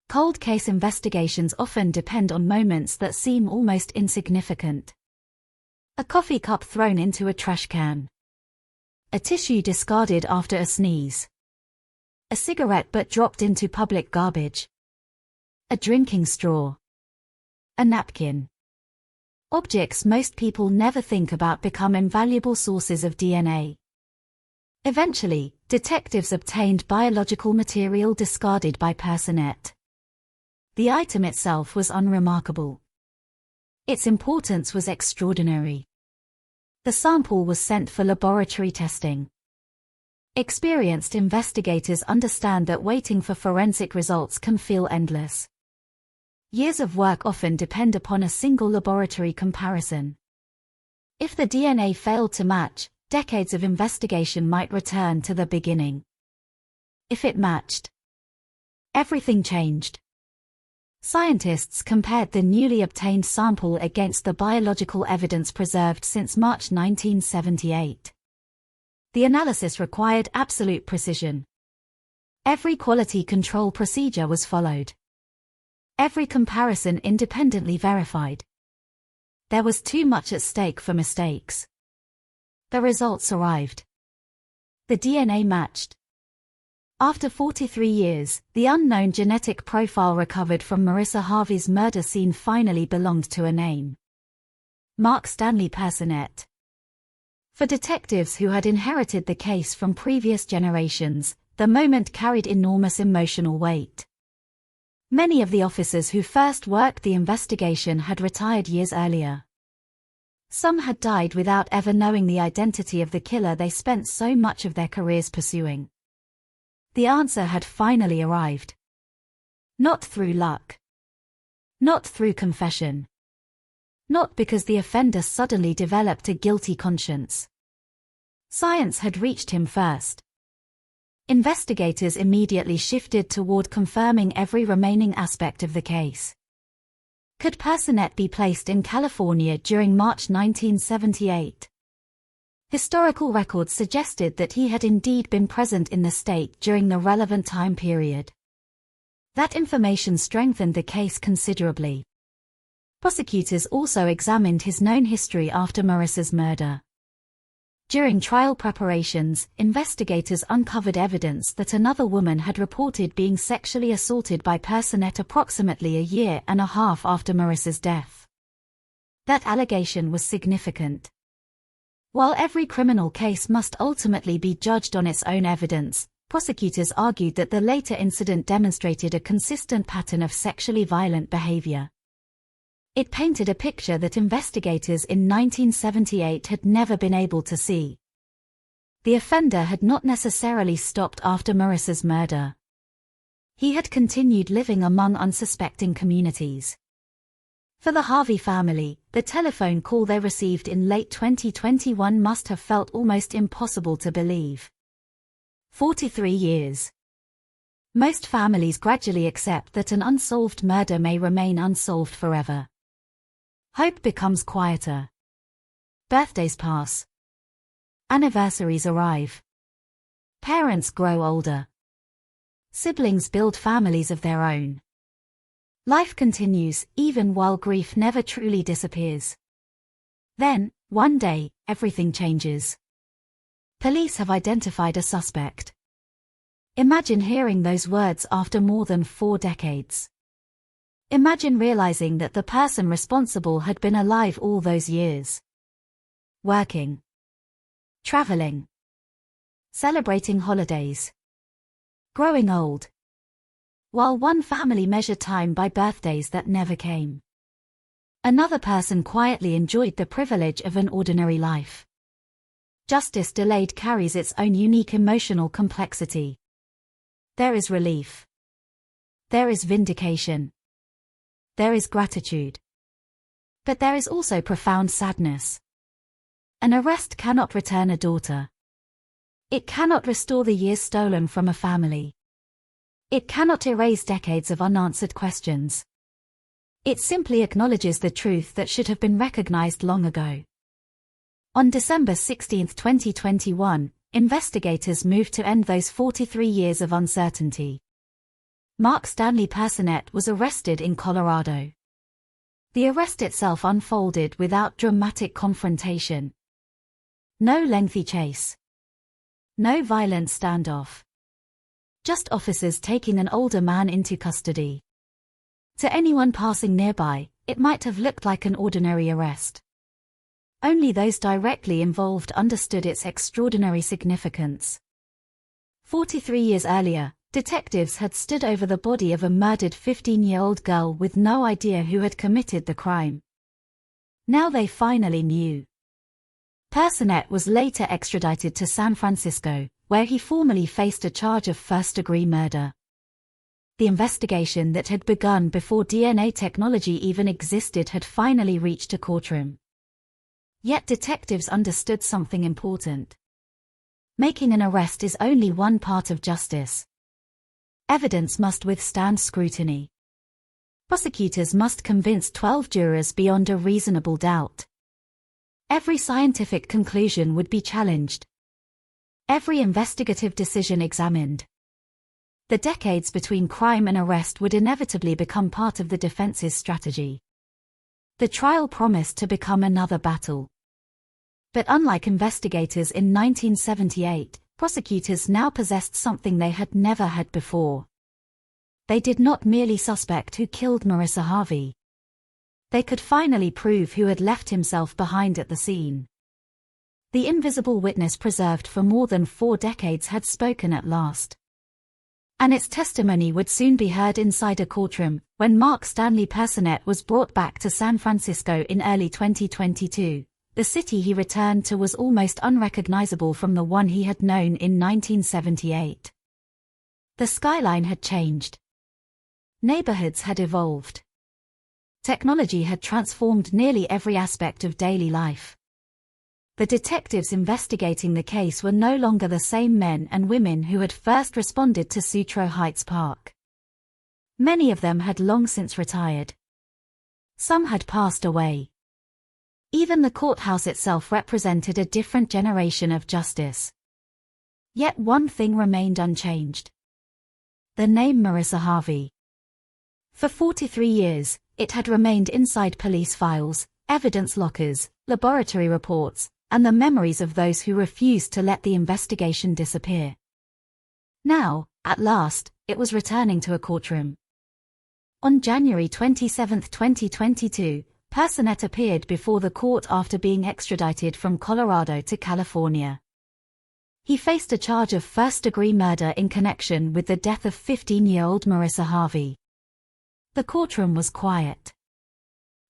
Cold case investigations often depend on moments that seem almost insignificant. A coffee cup thrown into a trash can. A tissue discarded after a sneeze. A cigarette butt dropped into public garbage. A drinking straw. A napkin. Objects most people never think about become invaluable sources of DNA. Eventually, detectives obtained biological material discarded by Personette. The item itself was unremarkable. Its importance was extraordinary. The sample was sent for laboratory testing. Experienced investigators understand that waiting for forensic results can feel endless. Years of work often depend upon a single laboratory comparison. If the DNA failed to match, decades of investigation might return to the beginning. If it matched, everything changed. Scientists compared the newly obtained sample against the biological evidence preserved since March 1978. The analysis required absolute precision. Every quality control procedure was followed. Every comparison independently verified. There was too much at stake for mistakes. The results arrived. The DNA matched. After 43 years, the unknown genetic profile recovered from Marissa Harvey's murder scene finally belonged to a name. Mark Stanley Personette. For detectives who had inherited the case from previous generations, the moment carried enormous emotional weight. Many of the officers who first worked the investigation had retired years earlier. Some had died without ever knowing the identity of the killer they spent so much of their careers pursuing. The answer had finally arrived. Not through luck. Not through confession. Not because the offender suddenly developed a guilty conscience. Science had reached him first. Investigators immediately shifted toward confirming every remaining aspect of the case. Could Personette be placed in California during March 1978? Historical records suggested that he had indeed been present in the state during the relevant time period. That information strengthened the case considerably. Prosecutors also examined his known history after Marissa's murder. During trial preparations, investigators uncovered evidence that another woman had reported being sexually assaulted by Personette approximately a year and a half after Marissa's death. That allegation was significant. While every criminal case must ultimately be judged on its own evidence, prosecutors argued that the later incident demonstrated a consistent pattern of sexually violent behavior. It painted a picture that investigators in 1978 had never been able to see. The offender had not necessarily stopped after Marissa's murder. He had continued living among unsuspecting communities. For the Harvey family, the telephone call they received in late 2021 must have felt almost impossible to believe. 43 years. Most families gradually accept that an unsolved murder may remain unsolved forever. Hope becomes quieter. Birthdays pass. Anniversaries arrive. Parents grow older. Siblings build families of their own. Life continues, even while grief never truly disappears. Then, one day, everything changes. Police have identified a suspect. Imagine hearing those words after more than 4 decades. Imagine realizing that the person responsible had been alive all those years. Working. Traveling. Celebrating holidays. Growing old. While one family measured time by birthdays that never came, another person quietly enjoyed the privilege of an ordinary life. Justice delayed carries its own unique emotional complexity. There is relief. There is vindication. There is gratitude. But there is also profound sadness. An arrest cannot return a daughter. It cannot restore the years stolen from a family. It cannot erase decades of unanswered questions. It simply acknowledges the truth that should have been recognized long ago. On December 16, 2021, investigators moved to end those 43 years of uncertainty. Mark Stanley Personette was arrested in Colorado. The arrest itself unfolded without dramatic confrontation. No lengthy chase. No violent standoff. Just officers taking an older man into custody. To anyone passing nearby, it might have looked like an ordinary arrest. Only those directly involved understood its extraordinary significance. 43 years earlier, detectives had stood over the body of a murdered 15-year-old girl with no idea who had committed the crime. Now they finally knew. Personette was later extradited to San Francisco, where he formally faced a charge of first-degree murder. The investigation that had begun before DNA technology even existed had finally reached a courtroom. Yet detectives understood something important. Making an arrest is only one part of justice. Evidence must withstand scrutiny. Prosecutors must convince 12 jurors beyond a reasonable doubt. Every scientific conclusion would be challenged. Every investigative decision examined. The decades between crime and arrest would inevitably become part of the defense's strategy. The trial promised to become another battle. But unlike investigators in 1978, prosecutors now possessed something they had never had before. They did not merely suspect who killed Marissa Harvey. They could finally prove who had left himself behind at the scene. The invisible witness preserved for more than 4 decades had spoken at last. And its testimony would soon be heard inside a courtroom, when Mark Stanley Personette was brought back to San Francisco in early 2022. The city he returned to was almost unrecognizable from the one he had known in 1978. The skyline had changed. Neighborhoods had evolved. Technology had transformed nearly every aspect of daily life. The detectives investigating the case were no longer the same men and women who had first responded to Sutro Heights Park. Many of them had long since retired. Some had passed away. Even the courthouse itself represented a different generation of justice. Yet one thing remained unchanged. The name Marissa Harvey. For 43 years, it had remained inside police files, evidence lockers, laboratory reports, and the memories of those who refused to let the investigation disappear. Now, at last, it was returning to a courtroom. On January 27, 2022, Personet appeared before the court after being extradited from Colorado to California. He faced a charge of first-degree murder in connection with the death of 15-year-old Marissa Harvey. The courtroom was quiet.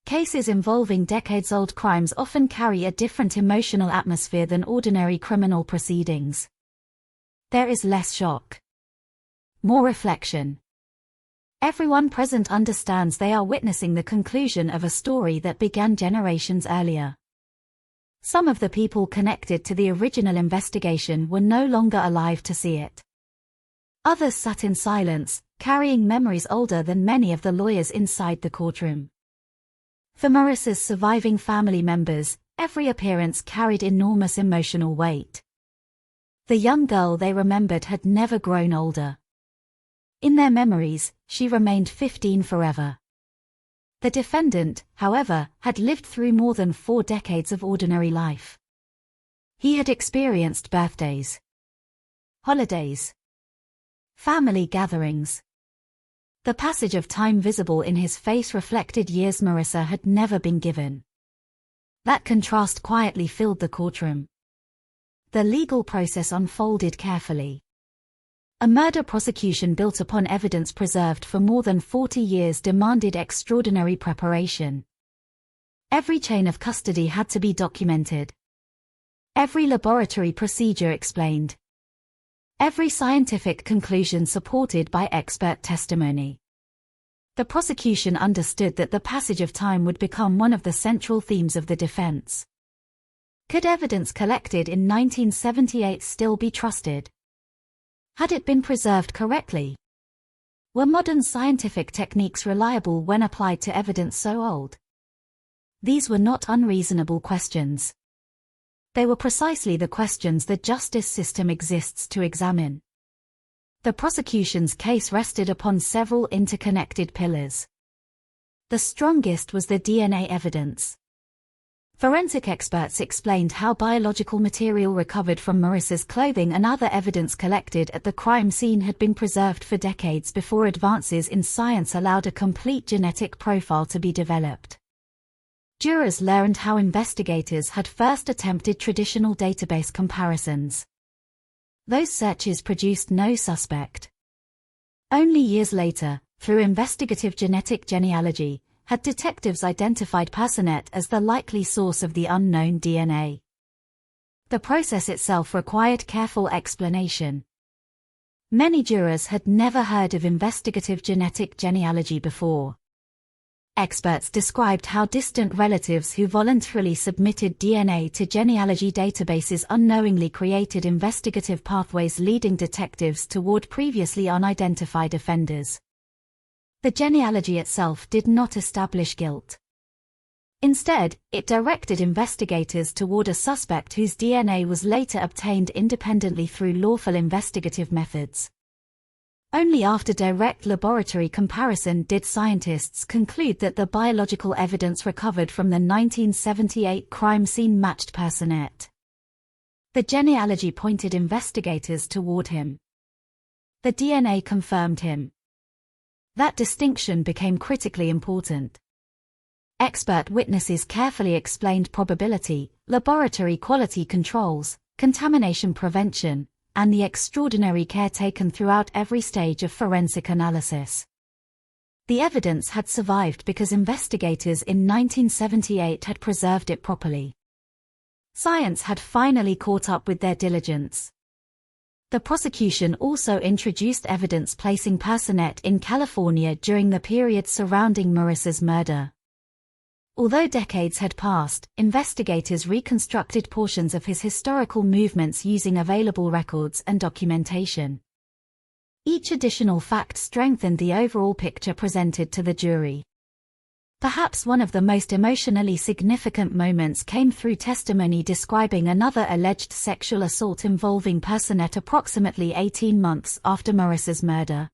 Cases involving decades-old crimes often carry a different emotional atmosphere than ordinary criminal proceedings. There is less shock. More reflection. Everyone present understands they are witnessing the conclusion of a story that began generations earlier. Some of the people connected to the original investigation were no longer alive to see it. Others sat in silence, carrying memories older than many of the lawyers inside the courtroom. For Marissa's surviving family members, every appearance carried enormous emotional weight. The young girl they remembered had never grown older. In their memories, she remained 15 forever. The defendant, however, had lived through more than 4 decades of ordinary life. He had experienced birthdays, holidays, family gatherings. The passage of time visible in his face reflected years Marissa had never been given. That contrast quietly filled the courtroom. The legal process unfolded carefully. A murder prosecution built upon evidence preserved for more than 40 years demanded extraordinary preparation. Every chain of custody had to be documented. Every laboratory procedure explained. Every scientific conclusion supported by expert testimony. The prosecution understood that the passage of time would become one of the central themes of the defense. Could evidence collected in 1978 still be trusted? Had it been preserved correctly? Were modern scientific techniques reliable when applied to evidence so old? These were not unreasonable questions. They were precisely the questions the justice system exists to examine. The prosecution's case rested upon several interconnected pillars. The strongest was the DNA evidence. Forensic experts explained how biological material recovered from Marissa's clothing and other evidence collected at the crime scene had been preserved for decades before advances in science allowed a complete genetic profile to be developed. Jurors learned how investigators had first attempted traditional database comparisons. Those searches produced no suspect. Only years later, through investigative genetic genealogy, had detectives identified Personet as the likely source of the unknown DNA. The process itself required careful explanation. Many jurors had never heard of investigative genetic genealogy before. Experts described how distant relatives who voluntarily submitted DNA to genealogy databases unknowingly created investigative pathways leading detectives toward previously unidentified offenders. The genealogy itself did not establish guilt. Instead, it directed investigators toward a suspect whose DNA was later obtained independently through lawful investigative methods. Only after direct laboratory comparison did scientists conclude that the biological evidence recovered from the 1978 crime scene matched Personet. The genealogy pointed investigators toward him. The DNA confirmed him. That distinction became critically important. Expert witnesses carefully explained probability, laboratory quality controls, contamination prevention, and the extraordinary care taken throughout every stage of forensic analysis. The evidence had survived because investigators in 1978 had preserved it properly. Science had finally caught up with their diligence. The prosecution also introduced evidence placing Personet in California during the period surrounding Marissa's murder. Although decades had passed, investigators reconstructed portions of his historical movements using available records and documentation. Each additional fact strengthened the overall picture presented to the jury. Perhaps one of the most emotionally significant moments came through testimony describing another alleged sexual assault involving Personette approximately 18 months after Marissa's murder.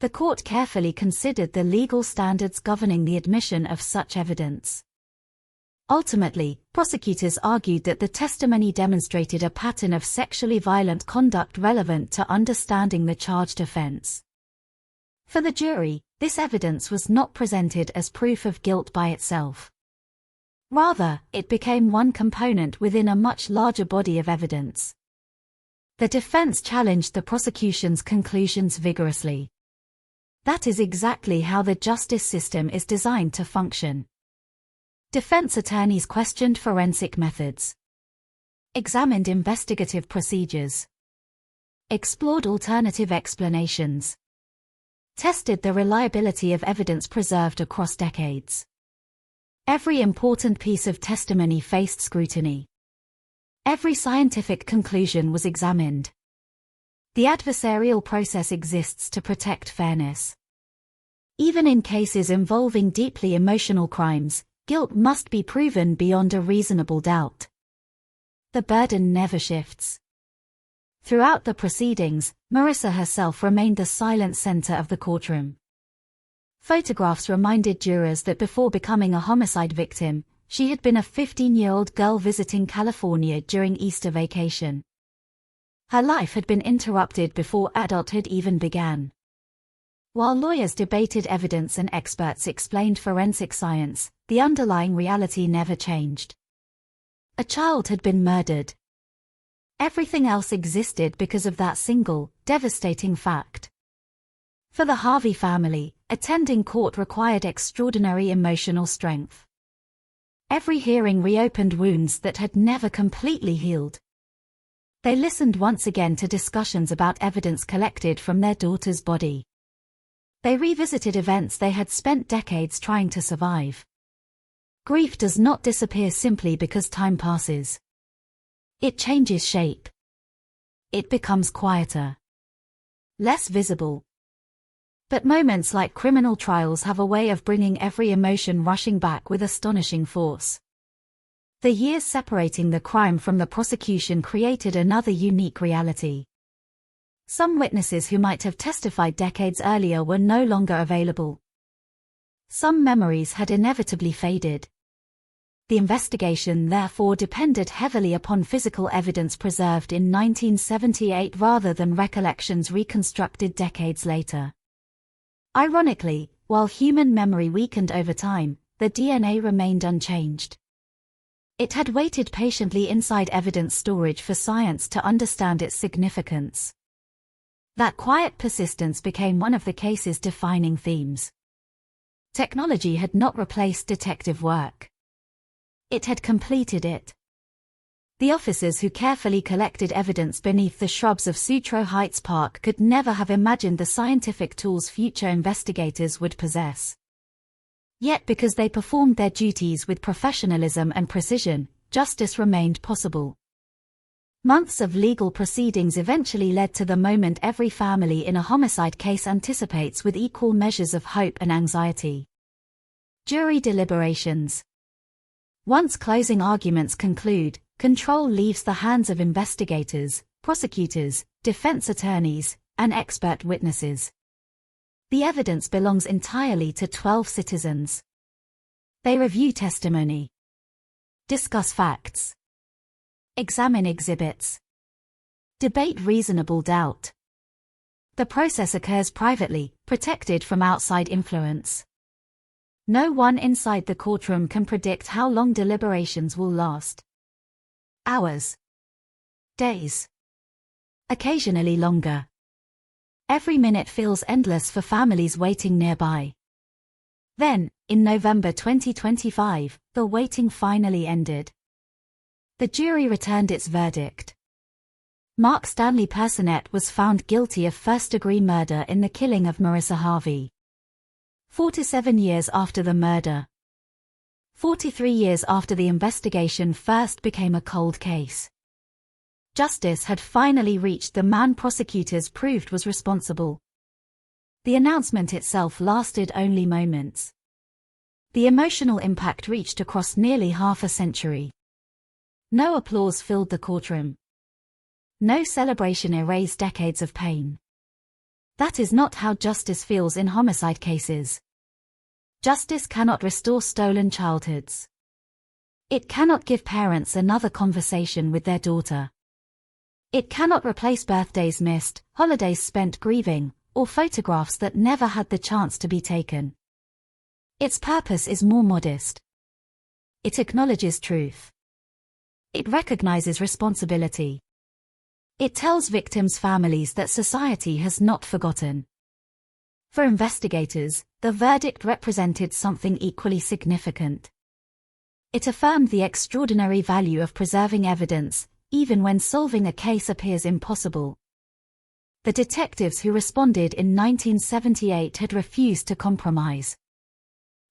The court carefully considered the legal standards governing the admission of such evidence. Ultimately, prosecutors argued that the testimony demonstrated a pattern of sexually violent conduct relevant to understanding the charged offense. For the jury, this evidence was not presented as proof of guilt by itself. Rather, it became one component within a much larger body of evidence. The defense challenged the prosecution's conclusions vigorously. That is exactly how the justice system is designed to function. Defense attorneys questioned forensic methods, examined investigative procedures, explored alternative explanations, tested the reliability of evidence preserved across decades. Every important piece of testimony faced scrutiny. Every scientific conclusion was examined. The adversarial process exists to protect fairness. Even in cases involving deeply emotional crimes, guilt must be proven beyond a reasonable doubt. The burden never shifts. Throughout the proceedings, Marissa herself remained the silent center of the courtroom. Photographs reminded jurors that before becoming a homicide victim, she had been a 15-year-old girl visiting California during Easter vacation. Her life had been interrupted before adulthood even began. While lawyers debated evidence and experts explained forensic science, the underlying reality never changed. A child had been murdered. Everything else existed because of that single, devastating fact. For the Harvey family, attending court required extraordinary emotional strength. Every hearing reopened wounds that had never completely healed. They listened once again to discussions about evidence collected from their daughter's body. They revisited events they had spent decades trying to survive. Grief does not disappear simply because time passes. It changes shape. It becomes quieter, less visible. But moments like criminal trials have a way of bringing every emotion rushing back with astonishing force. The years separating the crime from the prosecution created another unique reality. Some witnesses who might have testified decades earlier were no longer available. Some memories had inevitably faded. The investigation therefore depended heavily upon physical evidence preserved in 1978 rather than recollections reconstructed decades later. Ironically, while human memory weakened over time, the DNA remained unchanged. It had waited patiently inside evidence storage for science to understand its significance. That quiet persistence became one of the case's defining themes. Technology had not replaced detective work. It had completed it. The officers who carefully collected evidence beneath the shrubs of Sutro Heights Park could never have imagined the scientific tools future investigators would possess. Yet because they performed their duties with professionalism and precision, justice remained possible. Months of legal proceedings eventually led to the moment every family in a homicide case anticipates with equal measures of hope and anxiety. Jury deliberations. Once closing arguments conclude, control leaves the hands of investigators, prosecutors, defense attorneys, and expert witnesses. The evidence belongs entirely to 12 citizens. They review testimony, discuss facts, examine exhibits, debate reasonable doubt. The process occurs privately, protected from outside influence. No one inside the courtroom can predict how long deliberations will last. Hours. Days. Occasionally longer. Every minute feels endless for families waiting nearby. Then, in November 2025, the waiting finally ended. The jury returned its verdict. Mark Stanley Personette was found guilty of first-degree murder in the killing of Marissa Harvey. 47 years after the murder. 43 years after the investigation first became a cold case. Justice had finally reached the man prosecutors proved was responsible. The announcement itself lasted only moments. The emotional impact reached across nearly half a century. No applause filled the courtroom. No celebration erased decades of pain. That is not how justice feels in homicide cases. Justice cannot restore stolen childhoods. It cannot give parents another conversation with their daughter. It cannot replace birthdays missed, holidays spent grieving, or photographs that never had the chance to be taken. Its purpose is more modest. It acknowledges truth. It recognizes responsibility. It tells victims' families that society has not forgotten. For investigators, the verdict represented something equally significant. It affirmed the extraordinary value of preserving evidence, even when solving a case appears impossible. The detectives who responded in 1978 had refused to compromise.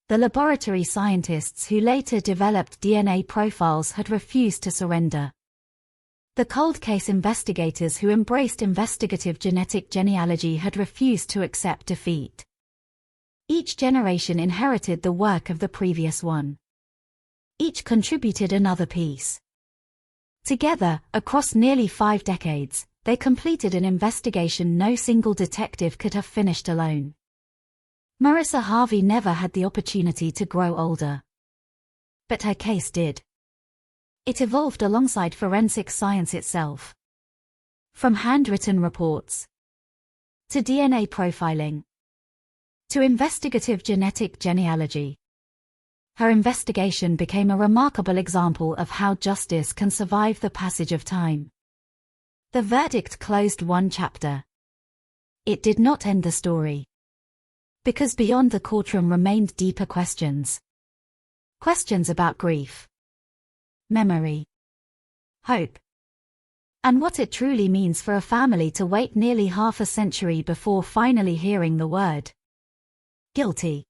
The laboratory scientists who later developed DNA profiles had refused to surrender. The cold case investigators who embraced investigative genetic genealogy had refused to accept defeat. Each generation inherited the work of the previous one. Each contributed another piece. Together, across nearly 5 decades, they completed an investigation no single detective could have finished alone. Marissa Harvey never had the opportunity to grow older. But her case did. It evolved alongside forensic science itself. From handwritten reports to DNA profiling to investigative genetic genealogy. Her investigation became a remarkable example of how justice can survive the passage of time. The verdict closed one chapter. It did not end the story. Because beyond the courtroom remained deeper questions. Questions about grief, memory, hope, and what it truly means for a family to wait nearly half a century before finally hearing the word guilty.